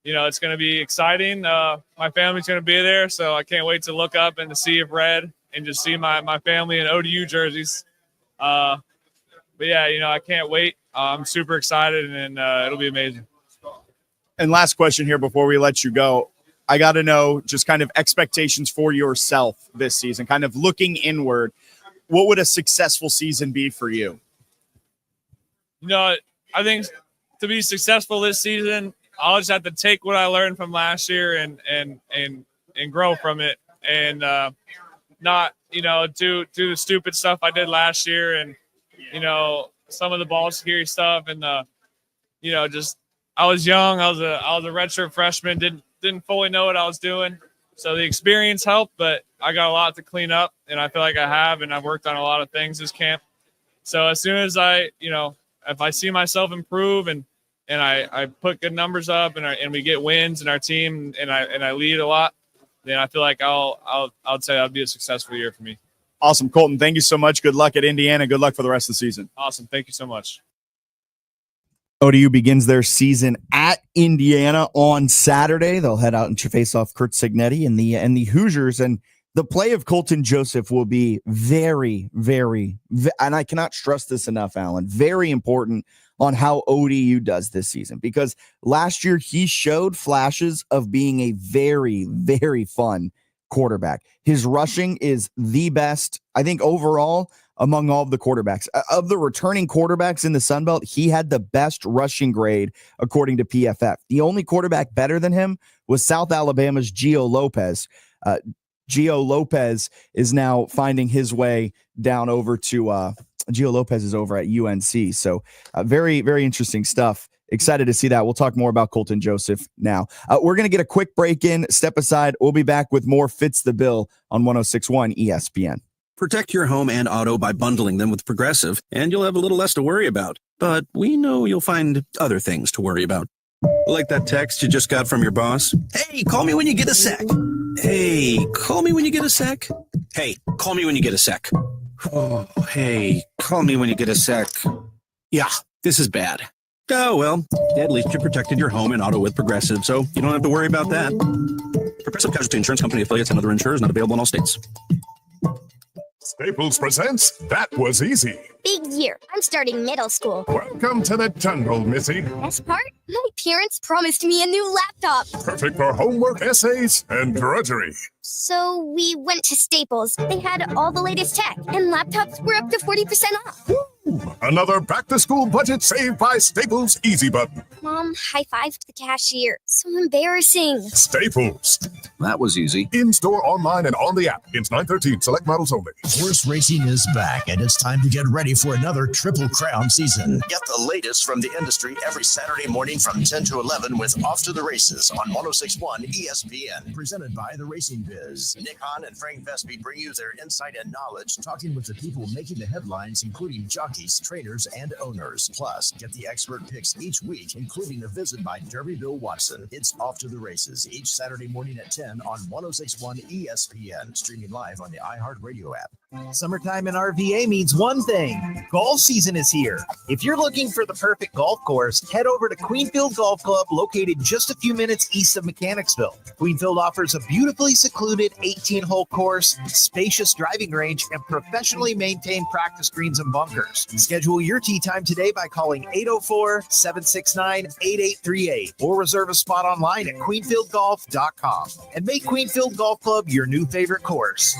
it's going to be exciting. My family's going to be there, so I can't wait to look up in the sea of red and just see my family in ODU jerseys. But, yeah, I can't wait. I'm super excited, and it'll be amazing. And last question here before we let you go. I got to know just kind of expectations for yourself this season, kind of looking inward. What would a successful season be for you? I think to be successful this season, I'll just have to take what I learned from last year and grow from it, and not do the stupid stuff I did last year, and some of the ball security stuff, and just I was young. I was a redshirt freshman. Didn't fully know what I was doing. So the experience helped, but I got a lot to clean up, and I feel like I have, and I've worked on a lot of things this camp. So as soon as if I see myself improve and I put good numbers up and we get wins in our team and I lead a lot, then I feel like I'll say that'll be a successful year for me. Awesome. Colton, thank you so much. Good luck at Indiana. Good luck for the rest of the season. Awesome. Thank you so much. ODU begins their season at Indiana on Saturday. They'll head out and face off Kurt Signetti and the Hoosiers. And the play of Colton Joseph will be very, very, and I cannot stress this enough, Alan, very important on how ODU does this season, because last year he showed flashes of being a very, very fun quarterback. His rushing is the best, I think, overall among all of the quarterbacks. Of the returning quarterbacks in the Sun Belt, he had the best rushing grade according to PFF. The only quarterback better than him was South Alabama's Gio Lopez. Gio Lopez is now finding his way down over to Gio Lopez is over at UNC. So very, very interesting stuff. Excited to see that. We'll talk more about Colton Joseph now. We're going to get a quick break in, step aside. We'll be back with more Fitz the Bill on 106.1 ESPN. Protect your home and auto by bundling them with Progressive, and you'll have a little less to worry about. But we know you'll find other things to worry about. Like that text you just got from your boss. Hey, call me when you get a sec. Hey, call me when you get a sec. Hey, call me when you get a sec. Oh, hey, call me when you get a sec. Yeah, this is bad. Oh, well, at least you protected your home and auto with Progressive, so you don't have to worry about that. Progressive Casualty Insurance Company affiliates and other insurers not available in all states. Staples presents That Was Easy. Big year. I'm starting middle school. Welcome to the jungle, Missy. Best part? My parents promised me a new laptop. Perfect for homework, essays, and drudgery. So we went to Staples. They had all the latest tech, and laptops were up to 40% off. Another back-to-school budget saved by Staples Easy Button. Mom high-fived the cashier. So embarrassing. Staples. That was easy. In-store, online, and on the app. It's 9/13. Select models only. Horse racing is back, and it's time to get ready for another Triple Crown season. Get the latest from the industry every Saturday morning from 10 to 11 with Off to the Races on 106.1 ESPN. Presented by The Racing Biz. Nick Hahn and Frank Vespi bring you their insight and knowledge, talking with the people making the headlines, including jockeys, trainers, and owners. Plus, get the expert picks each week, including a visit by Derby Bill Watson. It's Off to the Races each Saturday morning at 10 on 106.1 ESPN. Streaming live on the iHeartRadio app. Summertime in RVA means one thing. Golf season is here. If you're looking for the perfect golf course, head over to Queenfield Golf Club, located just a few minutes east of Mechanicsville. Queenfield offers a beautifully secluded 18-hole course, spacious driving range, and professionally maintained practice greens and bunkers. Schedule your tee time today by calling 804-769-8838 or reserve a spot online at queenfieldgolf.com and make Queenfield Golf Club your new favorite course.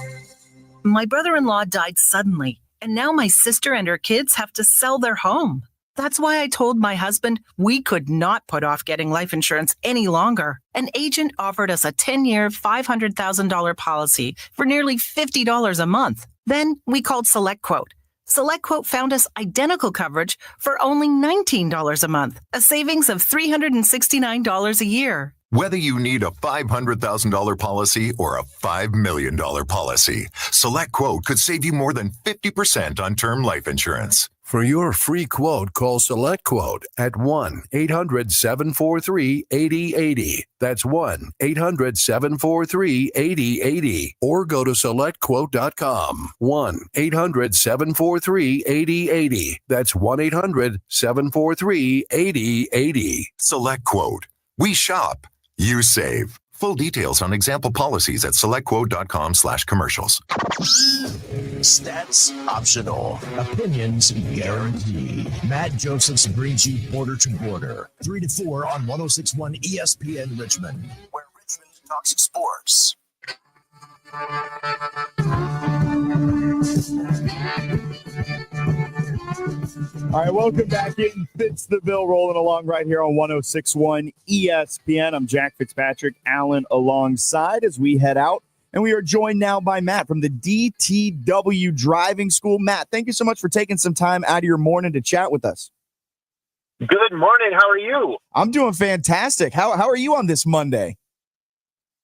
My brother-in-law died suddenly, and now my sister and her kids have to sell their home. That's why I told my husband we could not put off getting life insurance any longer. An agent offered us a 10-year, $500,000 policy for nearly $50 a month. Then we called SelectQuote. SelectQuote found us identical coverage for only $19 a month, a savings of $369 a year. Whether you need a $500,000 policy or a $5 million policy, SelectQuote could save you more than 50% on term life insurance. For your free quote, call SelectQuote at 1-800-743-8080. That's 1-800-743-8080. Or go to SelectQuote.com. 1-800-743-8080. That's 1-800-743-8080. SelectQuote. We shop. You save. Full details on example policies at selectquote.com/commercials. Stats optional. Opinions guaranteed. Matt Josephs brings you Border to Border. 3 to 4 on 106.1 ESPN Richmond, where Richmond talks sports. All right, welcome back in. Fitz the Bill rolling along right here on 106.1 ESPN. I'm Jack Fitzpatrick, Allen alongside as we head out. And we are joined now by Matt from the DTW Driving School. Matt, thank you so much for taking some time out of your morning to chat with us. Good morning. How are you? I'm doing fantastic. How are you on this Monday?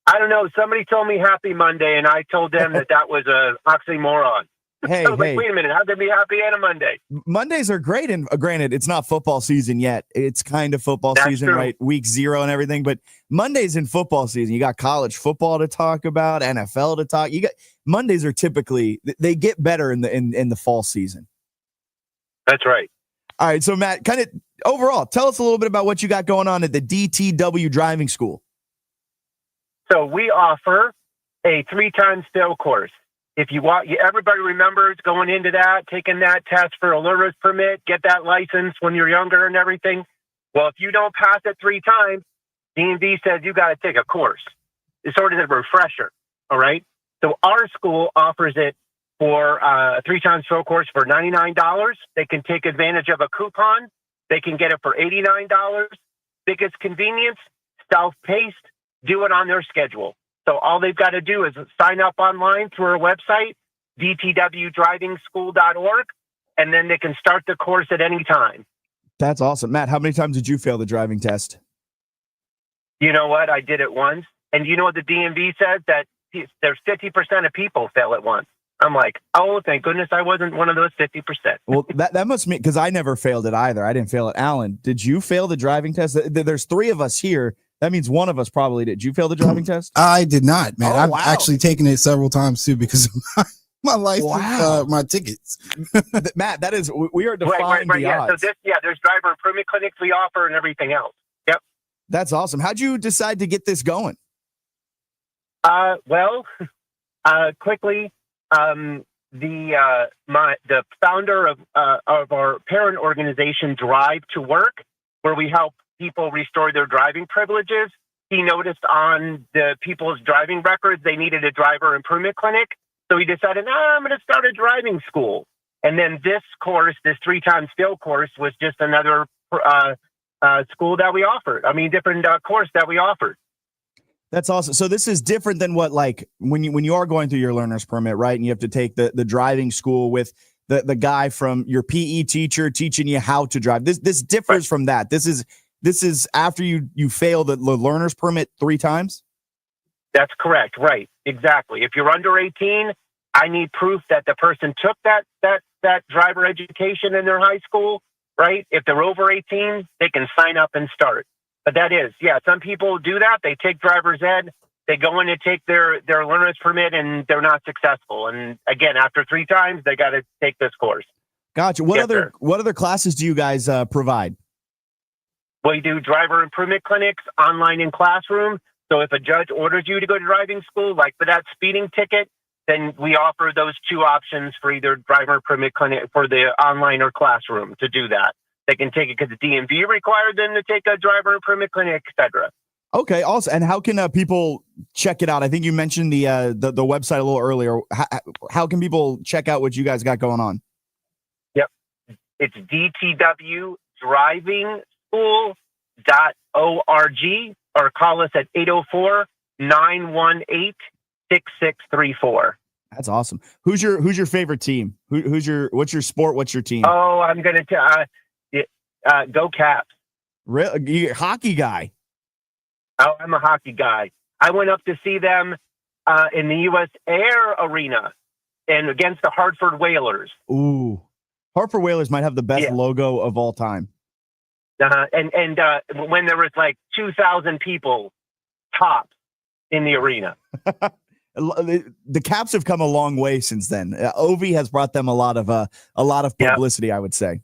I don't know. Somebody told me happy Monday, and I told them that was an oxymoron. Hey, I was like, wait a minute. How can I be happy on a Monday? Mondays are great. And granted, it's not football season yet. It's kind of football season, true. right? Week 0 and everything. But Mondays in football season, you got college football to talk about, NFL to talk. You got Mondays are typically, they get better in the fall season. That's right. All right. So Matt, kind of overall, tell us a little bit about what you got going on at the DTW Driving School. So we offer a 3-time still course. If you want, everybody remembers going into that, taking that test for a learner's permit, get that license when you're younger and everything. Well, if you don't pass it 3 times, D&D says you got to take a course. It's sort of a refresher. All right. So our school offers it for a 3-time still course for $99. They can take advantage of a coupon. They can get it for $89. Biggest convenience, self-paced, do it on their schedule. So all they've got to do is sign up online through our website, dtwdrivingschool.org, and then they can start the course at any time. That's awesome. Matt, how many times did you fail the driving test? You know what? I did it once. And you know what the DMV says? That there's 50% of people fail it once. I'm like, oh, thank goodness I wasn't one of those 50%. Well, that must mean, because I never failed it either. I didn't fail it. Alan, did you fail the driving test? There's three of us here. That means one of us probably did. Did you fail the driving test? I did not, man. Oh, I've wow. actually taken it several times too because of my license, my tickets. Matt, that is, we are defying the Yeah. odds. So there's driver improvement clinics we offer and everything else. Yep. That's awesome. How'd you decide to get this going? Quickly, the founder of our parent organization, Drive to Work, where we help people restore their driving privileges. He noticed on the people's driving records they needed a driver improvement clinic, so he decided, I'm going to start a driving school. And then this course, this 3-time still course, was just another school that we offered. Different course that we offered. That's awesome. So this is different than what, like, when you are going through your learner's permit, right? And you have to take the driving school with the guy from your PE teacher teaching you how to drive. This differs from that. This is after you fail the learner's permit 3 times. That's correct. Right. Exactly. If you're under 18, I need proof that the person took that driver education in their high school. Right. If they're over 18, they can sign up and start. But that is, some people do that. They take driver's ed, they go in and take their learner's permit, and they're not successful. And again, after 3 times, they got to take this course. Gotcha. What other classes do you guys provide? We do driver improvement clinics online in classroom. So if a judge orders you to go to driving school, like for that speeding ticket, then we offer those 2 options for either driver improvement clinic for the online or classroom to do that. They can take it because the DMV required them to take a driver improvement clinic, etc. Okay, awesome. And how can people check it out? I think you mentioned the website a little earlier. How can people check out what you guys got going on? Yep. It's dtwdrivingschool.org, or call us at 804-918-6634. That's awesome. Who's your favorite team? What's your sport? What's your team? Oh, I'm going to go Caps. Really? You hockey guy? Oh, I'm a hockey guy. I went up to see them in the U.S. Air Arena and against the Hartford Whalers. Ooh, Hartford Whalers might have the best logo of all time. And when there was like 2,000 people tops in the arena. The Caps have come a long way since then. Ovi has brought them a lot of publicity, I would say.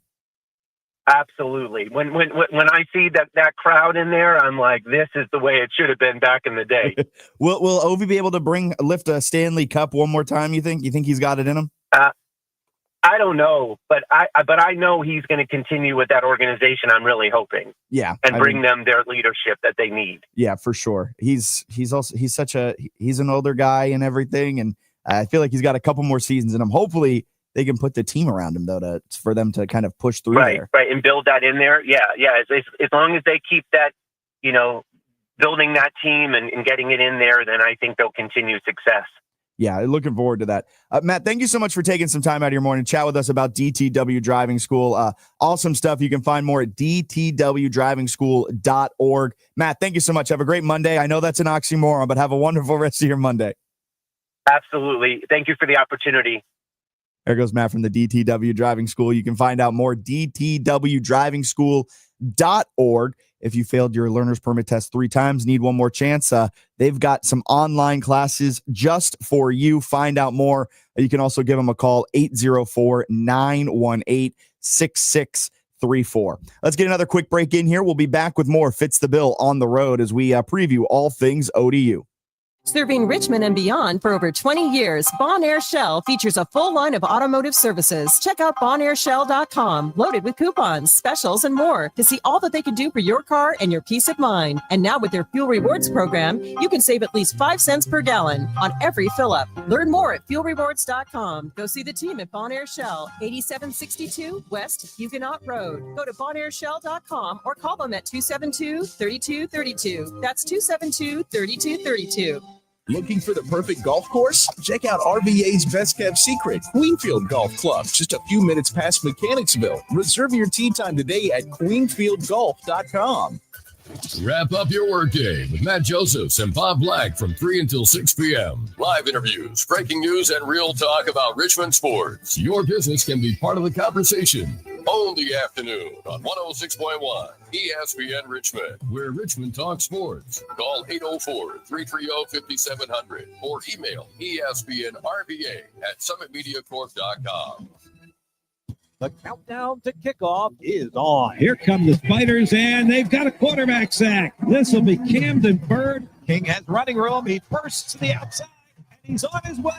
Absolutely. When I see that crowd in there, I'm like, this is the way it should have been back in the day. Will Ovi be able to lift a Stanley Cup one more time? You think he's got it in him? I don't know, but I know he's going to continue with that organization. I'm really hoping. Yeah, and bring them their leadership that they need. Yeah, for sure. He's an older guy and everything, and I feel like he's got a couple more seasons in him. Hopefully, they can put the team around him though for them to kind of push through there. Right, and build that in there. Yeah. As long as they keep that, building that team and getting it in there, then I think they'll continue success. Yeah, looking forward to that. Matt, thank you so much for taking some time out of your morning to chat with us about DTW Driving School. Awesome stuff. You can find more at dtwdrivingschool.org. Matt, thank you so much. Have a great Monday. I know that's an oxymoron, but have a wonderful rest of your Monday. Absolutely. Thank you for the opportunity. There goes Matt from the DTW Driving School. You can find out more dtwdrivingschool.org. If you failed your learner's permit test 3 times, need one more chance, they've got some online classes just for you. Find out more. You can also give them a call, 804-918-6634. Let's get another quick break in here. We'll be back with more Fitz the Bill on the road as we preview all things ODU. Serving Richmond and beyond for over 20 years, Bon Air Shell features a full line of automotive services. Check out bonairshell.com, loaded with coupons, specials, and more to see all that they can do for your car and your peace of mind. And now with their Fuel Rewards program, you can save at least 5 cents per gallon on every fill-up. Learn more at fuelrewards.com. Go see the team at Bon Air Shell, 8762 West Huguenot Road. Go to bonairshell.com or call them at 272-3232. That's 272-3232. Looking for the perfect golf course? Check out RVA's best kept secret, Queenfield Golf Club, just a few minutes past Mechanicsville. Reserve your tee time today at queenfieldgolf.com. Wrap up your workday with Matt Josephs and Bob Black from 3 until 6 p.m. Live interviews, breaking news, and real talk about Richmond sports. Your business can be part of the conversation. Own the afternoon on 106.1 ESPN Richmond, where Richmond talks sports. Call 804-330-5700 or email espnrva@summitmediacorp.com. The countdown to kickoff is on. Here come the Spiders, and they've got a quarterback sack. This will be Camden Bird. King has running room. He bursts to the outside, and he's on his way.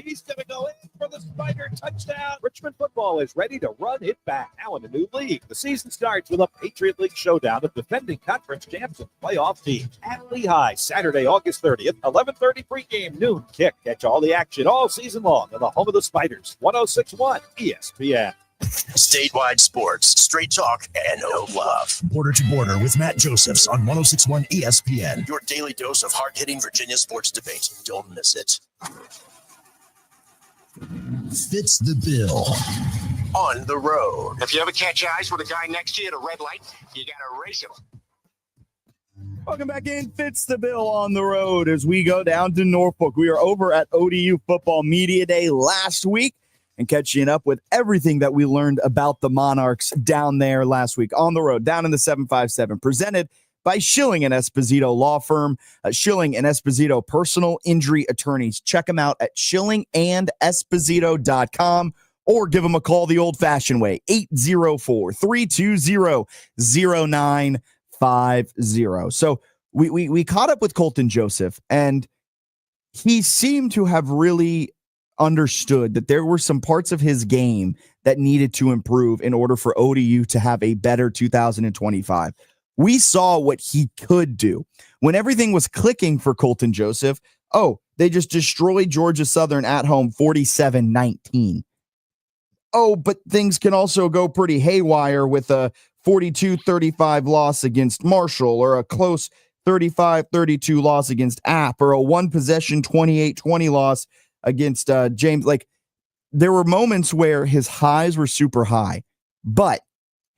He's going to go in for the Spider touchdown. Richmond football is ready to run it back. Now in the new league. The season starts with a Patriot League showdown of defending conference champs and playoff teams at Lehigh, Saturday, August 30th, 11:30 pregame, noon kick. Catch all the action all season long on the home of the Spiders, 106.1 ESPN. Statewide sports, straight talk, and no love. Border to Border with Matt Josephs on 106.1 ESPN. Your daily dose of hard-hitting Virginia sports debate. Don't miss it. Fitz the Bill on the road. If you ever catch eyes with a guy next to you at a red light, you got to race him. Welcome back in. Fitz the Bill on the road as we go down to Norfolk. We are over at ODU Football Media Day last week and catching up with everything that we learned about the Monarchs down there last week on the road, down in the 757, presented by Schilling and Esposito Law Firm, Schilling and Esposito Personal Injury Attorneys. Check them out at schillingandesposito.com or give them a call the old-fashioned way, 804-320-0950. So we caught up with Colton Joseph, and he seemed to have really understood that there were some parts of his game that needed to improve in order for ODU to have a better 2025. We saw what he could do when everything was clicking for Colton Joseph. Oh, they just destroyed Georgia Southern at home 47-19. Oh, but things can also go pretty haywire with a 42-35 loss against Marshall, or a close 35-32 loss against App, or a one possession 28-20 loss against James. Like, there were moments where his highs were super high, but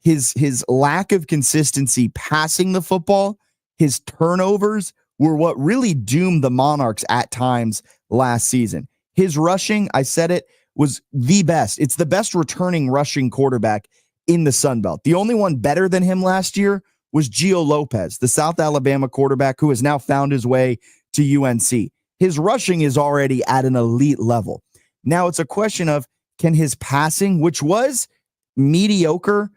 his lack of consistency passing the football, his turnovers were what really doomed the Monarchs at times last season. His rushing, I said it, was the best. It's the best returning rushing quarterback in the Sun Belt. The only one better than him last year was Gio Lopez, the South Alabama quarterback who has now found his way to UNC. His rushing is already at an elite level. Now it's a question of, can his passing, which was mediocre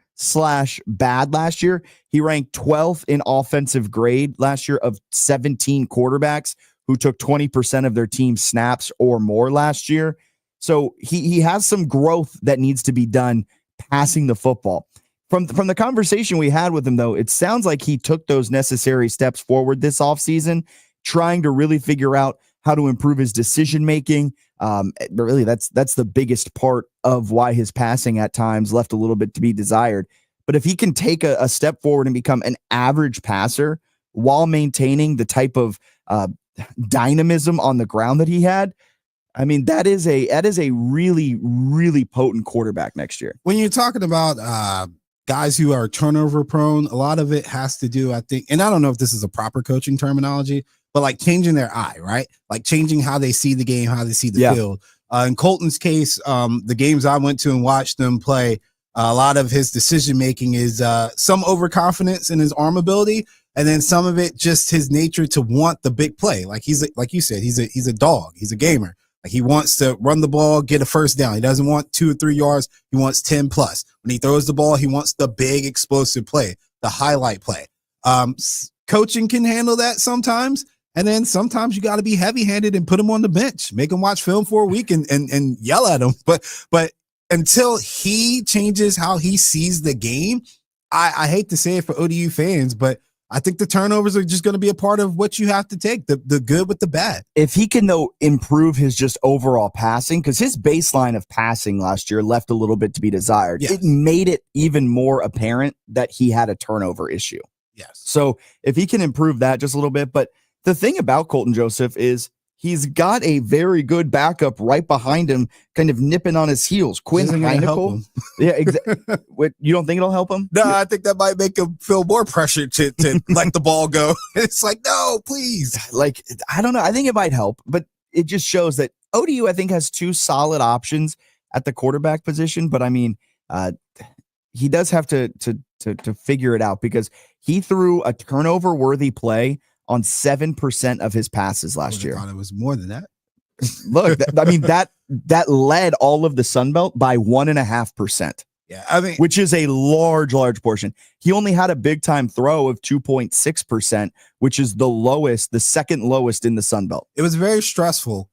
/ bad last year, he ranked 12th in offensive grade last year of 17 quarterbacks who took 20% of their team snaps or more last year. So he has some growth that needs to be done passing the football. From the conversation we had with him, though, it sounds like he took those necessary steps forward this offseason, trying to really figure out how to improve his decision-making. Really, that's the biggest part of why his passing at times left a little bit to be desired. But if he can take a step forward and become an average passer while maintaining the type of dynamism on the ground that he had, I mean, that is a really, really potent quarterback next year. When you're talking about guys who are turnover prone, a lot of it has to do, I think, and I don't know if this is a proper coaching terminology, but like changing their eye, right? Like changing how they see the game, how they see the field. In Colton's case, the games I went to and watched them play, a lot of his decision-making is some overconfidence in his arm ability, and then some of it just his nature to want the big play. Like like you said, he's a dog. He's a gamer. Like he wants to run the ball, get a first down. He doesn't want 2 or 3 yards. He wants 10 plus. When he throws the ball, he wants the big explosive play, the highlight play. Coaching can handle that sometimes. And then sometimes you got to be heavy-handed and put him on the bench, make him watch film for a week and yell at him. But until he changes how he sees the game, I hate to say it for ODU fans, but I think the turnovers are just going to be a part of what you have to take, the good with the bad. If he can, though, improve his just overall passing, because his baseline of passing last year left a little bit to be desired. Yes. It made it even more apparent that he had a turnover issue. Yes. So if he can improve that just a little bit, but the thing about Colton Joseph is he's got a very good backup right behind him, kind of nipping on his heels. Quinn Heineckel. Yeah, exactly. You don't think it'll help him? No, I think that might make him feel more pressure to let the ball go. It's like, no, please. Like, I don't know. I think it might help, but it just shows that ODU, I think, has two solid options at the quarterback position. But I mean, he does have to figure it out because he threw a turnover-worthy play on 7% of his passes last year. I thought it was more than that. Look, I mean, that led all of the Sun Belt by 1.5%. Yeah, I mean, which is a large portion. He only had a big time throw of 2.6%, which is the second lowest in the Sun Belt. It was very stressful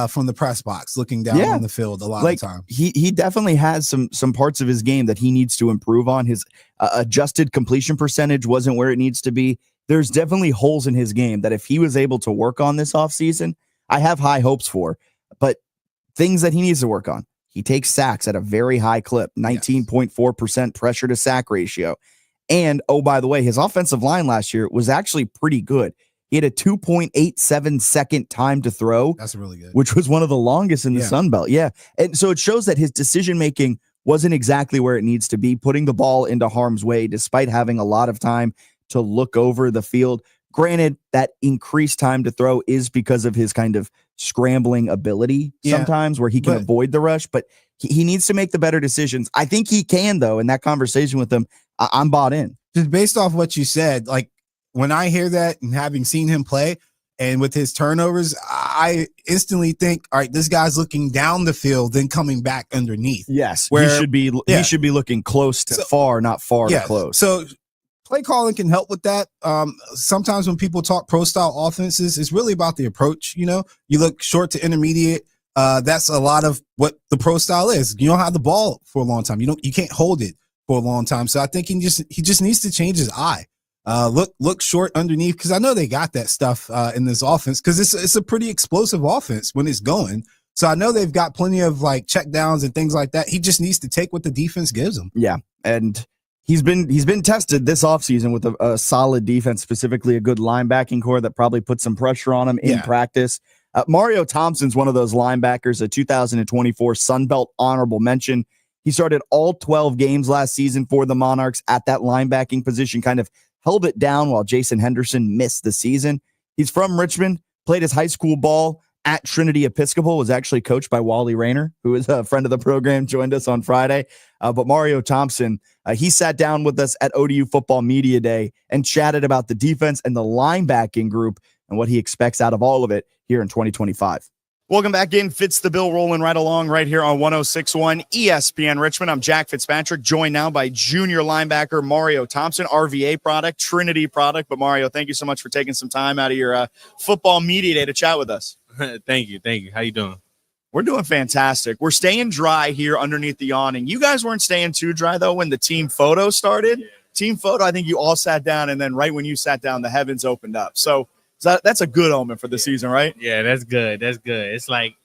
from the press box, looking down on the field a lot of time. He definitely has some parts of his game that he needs to improve on. His adjusted completion percentage wasn't where it needs to be. There's definitely holes in his game that if he was able to work on this offseason, I have high hopes for. But things that he needs to work on. He takes sacks at a very high clip, 19.4% pressure to sack ratio. And, oh, by the way, his offensive line last year was actually pretty good. He had a 2.87 second time to throw. That's really good. Which was one of the longest in the Sun Belt. Yeah. And so it shows that his decision-making wasn't exactly where it needs to be, putting the ball into harm's way despite having a lot of time to look over the field. Granted, that increased time to throw is because of his kind of scrambling ability sometimes where he can avoid the rush, but he needs to make the better decisions. I think he can, though, in that conversation with him. I'm bought in. Just based off what you said, like when I hear that and having seen him play and with his turnovers, I instantly think, all right, this guy's looking down the field, then coming back underneath. Yes, he should be looking close to far, not far to close. So play calling can help with that. Sometimes when people talk pro style offenses, it's really about the approach. You know, you look short to intermediate. That's a lot of what the pro style is. You don't have the ball for a long time. You can't hold it for a long time. So I think he just needs to change his eye. Look short underneath, because I know they got that stuff in this offense, because it's a pretty explosive offense when it's going. So I know they've got plenty of like check downs and things like that. He just needs to take what the defense gives him. Yeah, and he's been tested this offseason with a solid defense, specifically a good linebacking core that probably put some pressure on him in practice. Mario Thompson's one of those linebackers, a 2024 Sun Belt honorable mention. He started all 12 games last season for the Monarchs at that linebacking position, kind of held it down while Jason Henderson missed the season. He's from Richmond, played his high school ball at Trinity Episcopal, was actually coached by Wally Rayner, who is a friend of the program, joined us on Friday. But Mario Thompson, he sat down with us at ODU Football Media Day and chatted about the defense and the linebacking group and what he expects out of all of it here in 2025. Welcome back in. Fitz the Bill rolling right along right here on 106.1 ESPN Richmond. I'm Jack Fitzpatrick, joined now by junior linebacker Mario Thompson, RVA product, Trinity product. But Mario, thank you so much for taking some time out of your football media day to chat with us. Thank you. How you doing? We're doing fantastic. We're staying dry here underneath the awning. You guys weren't staying too dry, though, when the team photo started. Yeah. Team photo, I think you all sat down, and then right when you sat down, the heavens opened up. So that's a good omen for the season, right? Yeah, that's good. That's good. It's like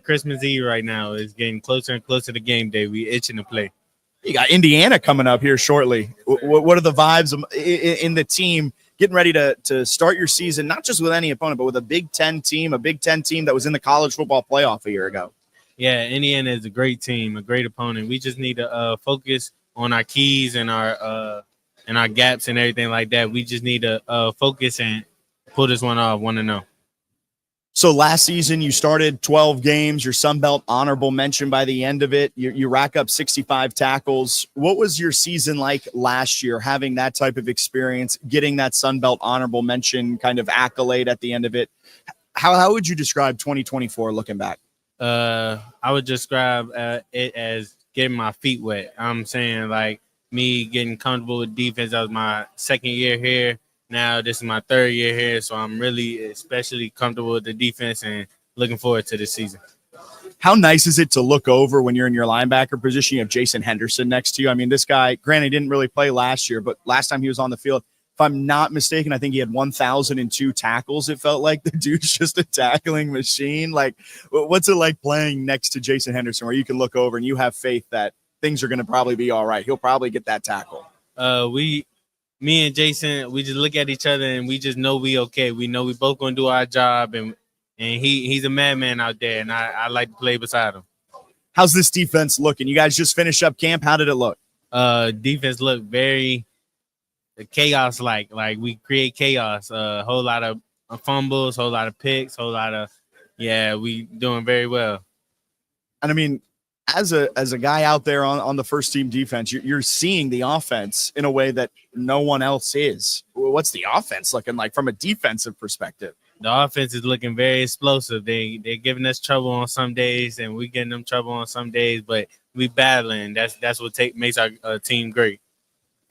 Christmas Eve right now. It's getting closer and closer to game day. We itching to play. You got Indiana coming up here shortly. What are the vibes in the team getting ready to start your season, not just with any opponent, but with a Big Ten team that was in the college football playoff a year ago? Yeah, Indiana is a great team, a great opponent. We just need to focus on our keys and our gaps and everything like that. We just need to focus and pull this one off, 1-0. So last season you started 12 games, your Sun Belt honorable mention by the end of it. You rack up 65 tackles. What was your season like last year, having that type of experience, getting that Sun Belt honorable mention kind of accolade at the end of it? How would you describe 2024 looking back? I would describe it as getting my feet wet. I'm saying like me getting comfortable with defense. That was my second year here. Now this is my third year here, so I'm really especially comfortable with the defense and looking forward to this season. How nice is it to look over when you're in your linebacker position? You have Jason Henderson next to you. I mean, this guy, granted, didn't really play last year, but last time he was on the field, if I'm not mistaken, I think he had 1,002 tackles. It felt like the dude's just a tackling machine. Like, what's it like playing next to Jason Henderson where you can look over and you have faith that things are going to probably be all right? He'll probably get that tackle. Me and Jason, we just look at each other and we just know we okay. We know we both going to do our job, and and he's a madman out there, and I like to play beside him. How's this defense looking? You guys just finished up camp. How did it look? Defense looked very chaos like we create chaos. A whole lot of fumbles, whole lot of picks, whole lot of we doing very well. And I mean, as a guy out there on the first team defense, you're seeing the offense in a way that no one else is. What's the offense looking like from a defensive perspective? The offense is looking very explosive. They're giving us trouble on some days, and we getting them trouble on some days. But we battling. That's what makes our team great.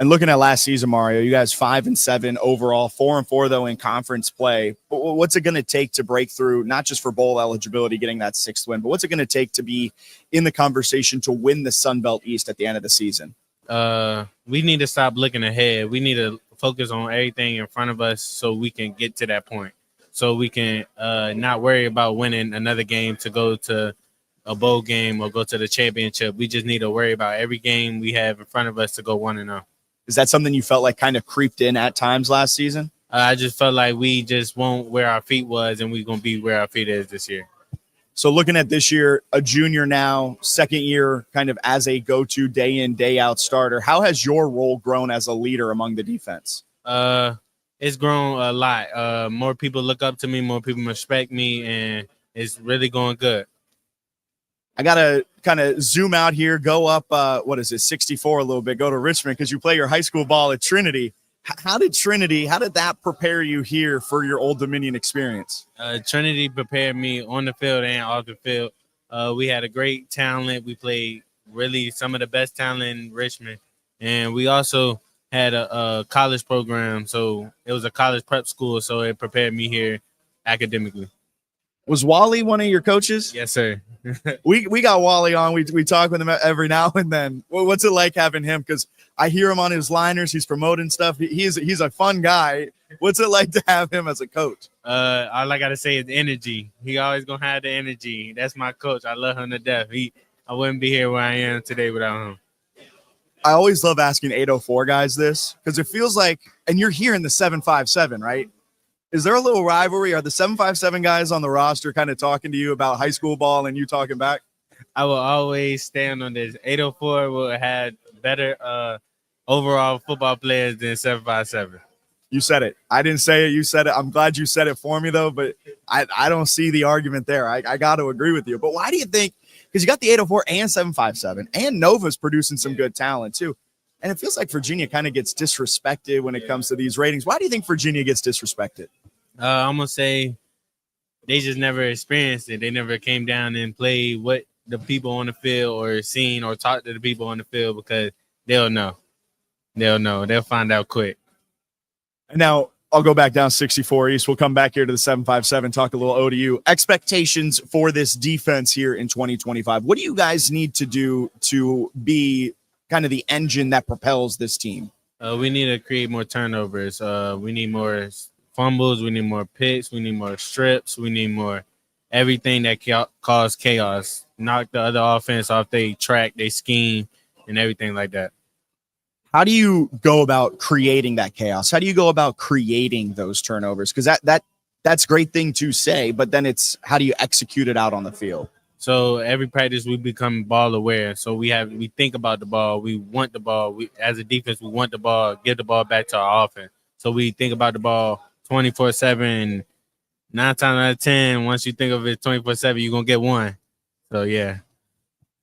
And looking at last season, Mario, you guys 5-7 overall, 4-4 though in conference play. But what's it going to take to break through, not just for bowl eligibility, getting that 6th win, but what's it going to take to be in the conversation to win the Sun Belt East at the end of the season? We need to stop looking ahead. We need to focus on everything in front of us so we can get to that point. So we can not worry about winning another game to go to a bowl game or go to the championship. We just need to worry about every game we have in front of us to go 1-0. Is that something you felt like kind of creeped in at times last season? I just felt like we just won't where our feet was, and we're going to be where our feet is this year. So looking at this year, a junior now, second year kind of as a go-to day in, day out starter, how has your role grown as a leader among the defense? It's grown a lot. More people look up to me, more people respect me, and it's really going good. I got to kind of zoom out here, go up, 64 a little bit, go to Richmond because you play your high school ball at Trinity. How did that prepare you here for your Old Dominion experience? Trinity prepared me on the field and off the field. We had a great talent. We played really some of the best talent in Richmond. And we also had a college program. So it was a college prep school. So it prepared me here academically. Was Wally one of your coaches? Yes, sir. we got Wally on. We talk with him every now and then. What's it like having him? Because I hear him on his liners. He's promoting stuff. He's a fun guy. What's it like to have him as a coach? All I got to say is energy. He always going to have the energy. That's my coach. I love him to death. I wouldn't be here where I am today without him. I always love asking 804 guys this because it feels like, and you're here in the 757, right? Is there a little rivalry? Are the 757 guys on the roster kind of talking to you about high school ball and you talking back? I will always stand on this. 804 will have better overall football players than 757. You said it. I didn't say it. You said it. I'm glad you said it for me, though, but I don't see the argument there. I got to agree with you. But why do you think – because you got the 804 and 757, and Nova's producing some good talent, too. And it feels like Virginia kind of gets disrespected when it comes to these ratings. Why do you think Virginia gets disrespected? I'm going to say they just never experienced it. They never came down and played what the people on the field or seen or talked to the people on the field because they'll know. They'll know. They'll find out quick. And now I'll go back down 64 East. We'll come back here to the 757, talk a little ODU. Expectations for this defense here in 2025. What do you guys need to do to be kind of the engine that propels this team? We need to create more turnovers. We need more fumbles. We need more picks. We need more strips. We need more everything that cause chaos. Knock the other offense off their track, they scheme, and everything like that. How do you go about creating that chaos? How do you go about creating those turnovers? Because that's a great thing to say, but then it's how do you execute it out on the field? So every practice we become ball aware. So we think about the ball. We want the ball. As a defense, we want the ball, give the ball back to our offense. So we think about the ball 24/7. 9 times out of 10, once you think of it 24/7, you're going to get one. So, yeah.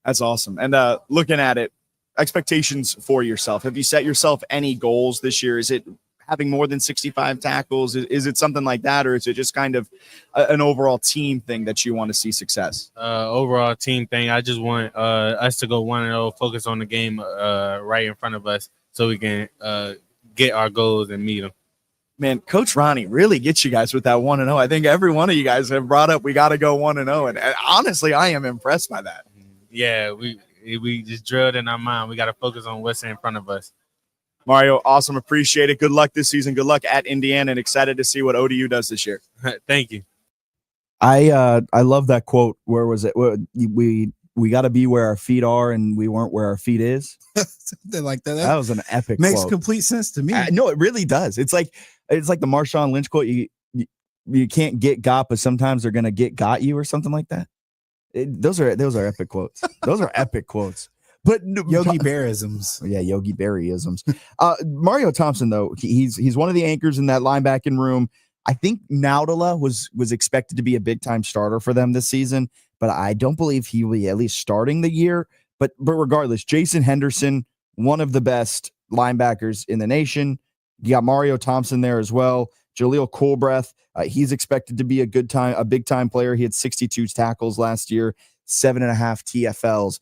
That's awesome. And looking at it, expectations for yourself. Have you set yourself any goals this year? Is it having more than 65 tackles? Is it something like that? Or is it just kind of an overall team thing that you want to see success? Overall team thing. I just want us to go 1-0, focus on the game right in front of us so we can get our goals and meet them. Man, Coach Ronnie really gets you guys with that 1-0. I think every one of you guys have brought up we got to go 1-0. And honestly, I am impressed by that. Yeah, we just drilled in our mind. We got to focus on what's in front of us. Mario, awesome. Appreciate it. Good luck this season. Good luck at Indiana, and excited to see what ODU does this year. Thank you. I love that quote. Where was it? We got to be where our feet are, and we weren't where our feet is. Something like that. That was an epic Makes quote. complete sense to me. No, it really does. It's like the Marshawn Lynch quote. you can't get got, but sometimes they're gonna got you or something like that. Those are epic quotes. Those are epic quotes. But Yogi Berra-isms. Yeah, Yogi Berra-isms. Mario Thompson, though, he's one of the anchors in that linebacking room. I think Naudala was expected to be a big time starter for them this season, but I don't believe he will be at least starting the year. But regardless, Jason Henderson, one of the best linebackers in the nation. You got Mario Thompson there as well. Jaleel Colbreth, he's expected to be a big time player. He had 62 tackles last year, 7.5 TFLs.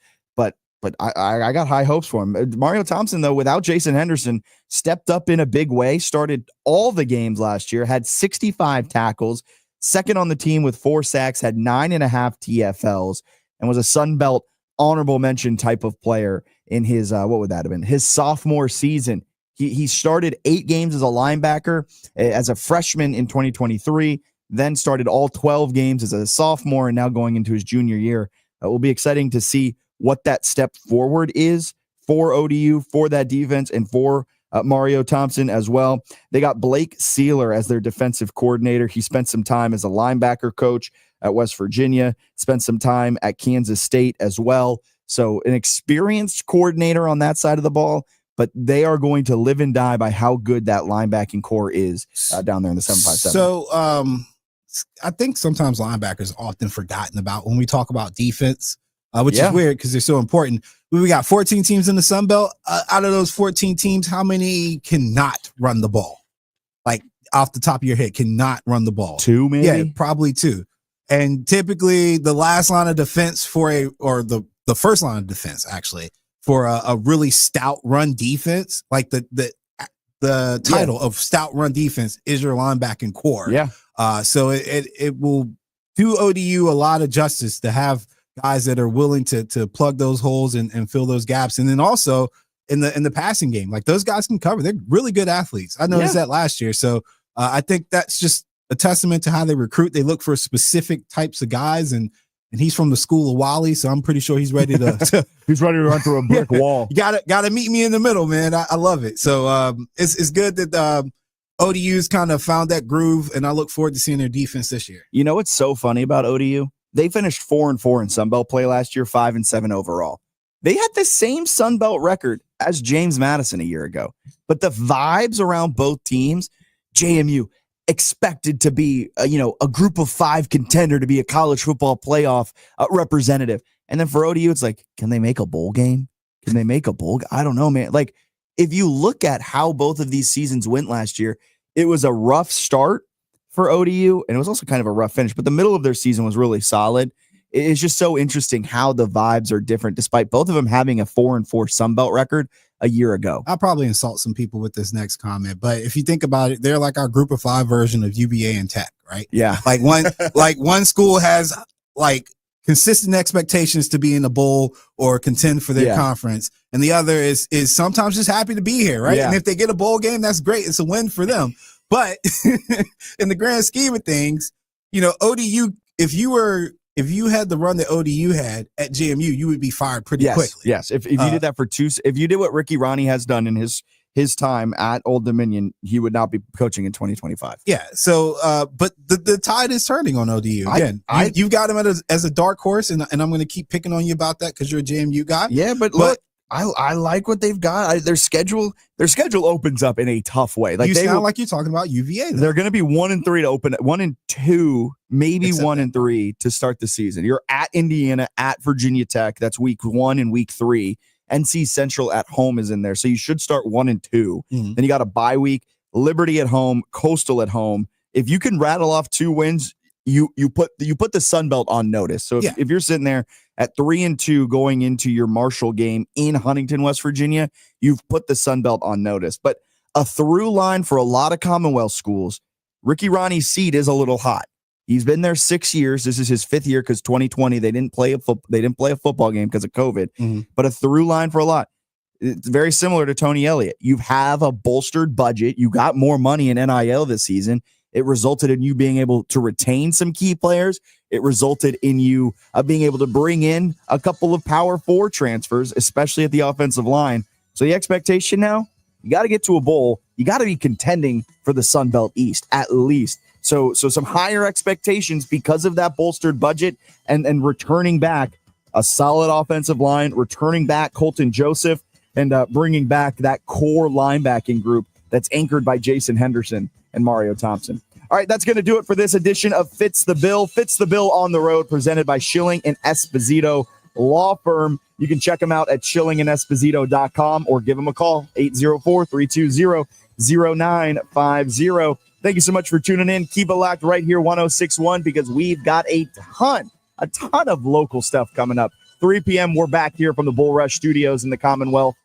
But I got high hopes for him. Mario Thompson, though, without Jason Henderson, stepped up in a big way, started all the games last year, had 65 tackles, second on the team with 4 sacks, had 9.5 TFLs, and was a Sun Belt honorable mention type of player in his, what would that have been? His sophomore season. He started 8 games as a linebacker as a freshman in 2023, then started all 12 games as a sophomore, and now going into his junior year. It will be exciting to see what that step forward is for ODU, for that defense, and for Mario Thompson as well. They got Blake Sealer as their defensive coordinator. He spent some time as a linebacker coach at West Virginia, spent some time at Kansas State as well. So an experienced coordinator on that side of the ball, but they are going to live and die by how good that linebacking core is down there in the 757. So I think sometimes linebackers are often forgotten about when we talk about defense. Which is weird because they're so important. We got 14 teams in the Sun Belt. Out of those 14 teams, how many cannot run the ball? Like off the top of your head, cannot run the ball? 2, maybe? Yeah, probably 2. And typically the last line of defense or the first line of defense actually for a really stout run defense, like the title of stout run defense is your linebacking core. Yeah. So it will do ODU a lot of justice to have guys that are willing to plug those holes and fill those gaps. And then also in the passing game, like those guys can cover. They're really good athletes. I noticed that last year. So I think that's just a testament to how they recruit. They look for specific types of guys, and he's from the school of Wally. So I'm pretty sure he's ready to he's ready to run through a brick wall. You gotta meet me in the middle, man. I love it. So it's good that ODU's kind of found that groove, and I look forward to seeing their defense this year. You know what's so funny about ODU? They finished 4-4 in Sun Belt play last year, 5-7 overall. They had the same Sun Belt record as James Madison a year ago, but the vibes around both teams, JMU expected to be, a group of 5 contender to be a college football playoff representative. And then for ODU, it's like, can they make a bowl game? Can they make a bowl? I don't know, man. Like, if you look at how both of these seasons went last year, it was a rough start for ODU, and it was also kind of a rough finish, but the middle of their season was really solid. It's just so interesting how the vibes are different, despite both of them having a 4-4 Sun Belt record a year ago. I'll probably insult some people with this next comment, but if you think about it, they're like our group of 5 version of UVA and Tech, right? Yeah. Like one school has like consistent expectations to be in the bowl or contend for their conference, and the other is sometimes just happy to be here, right? And if they get a bowl game, that's great. It's a win for them. But in the grand scheme of things, ODU, if you had the run that ODU had at JMU, you would be fired pretty quickly. Yes. If you did that if you did what Ricky Ronnie has done in his time at Old Dominion, he would not be coaching in 2025. Yeah. So, but the tide is turning on ODU again. You've got him as a dark horse, and I'm going to keep picking on you about that because you're a JMU guy. Yeah, but look, I like what they've got. Their schedule opens up in a tough way. Like like you're talking about UVA. They're going to be 1-3 to open, 1-2, maybe 1-3 to start the season. You're at Indiana, at Virginia Tech. That's week 1 and week 3. NC Central at home is in there, so you should start 1-2. Then you got a bye week, Liberty at home, Coastal at home. If you can rattle off 2 wins, you put the Sun Belt on notice. So if you're sitting there at 3-2 going into your Marshall game in Huntington, West Virginia, you've put the Sun Belt on notice. But a through line for a lot of Commonwealth schools, Ricky Ronnie's seat is a little hot. He's been there 6 years. This is his 5th year because 2020 they didn't play a football game because of COVID. But a through line for a lot. It's very similar to Tony Elliott. You have a bolstered budget. You got more money in NIL this season. It resulted in you being able to retain some key players. It resulted in you being able to bring in a couple of Power 4 transfers, especially at the offensive line. So the expectation now, you got to get to a bowl. You got to be contending for the Sun Belt East, at least. So some higher expectations because of that bolstered budget and returning back a solid offensive line, returning back Colton Joseph, and bringing back that core linebacking group that's anchored by Jason Henderson and Mario Thompson. All right, that's going to do it for this edition of Fitz the Bill. Fitz the Bill on the road, presented by Schilling and Esposito Law Firm. You can check them out at schillingandesposito.com or give them a call, 804-320-0950. Thank you so much for tuning in. Keep it locked right here, 106.1, because we've got a ton of local stuff coming up. 3 p.m., we're back here from the Bull Rush Studios in the Commonwealth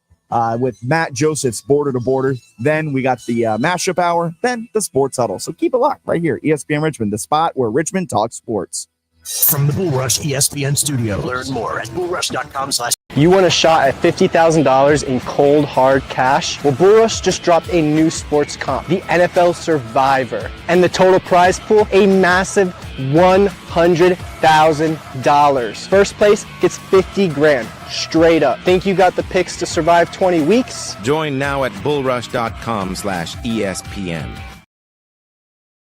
with Matt Joseph's Border to Border. Then we got the Mashup Hour, then the Sports Huddle. So keep it locked right here, ESPN Richmond, the spot where Richmond talks sports. From the Bull Rush ESPN studio, learn more at bullrush.com/. You want a shot at $50,000 in cold, hard cash? Well, Bull Rush just dropped a new sports comp, the NFL Survivor. And the total prize pool, a massive $100,000. First place gets $50,000 straight up. Think you got the picks to survive 20 weeks? Join now at bullrush.com/ESPN.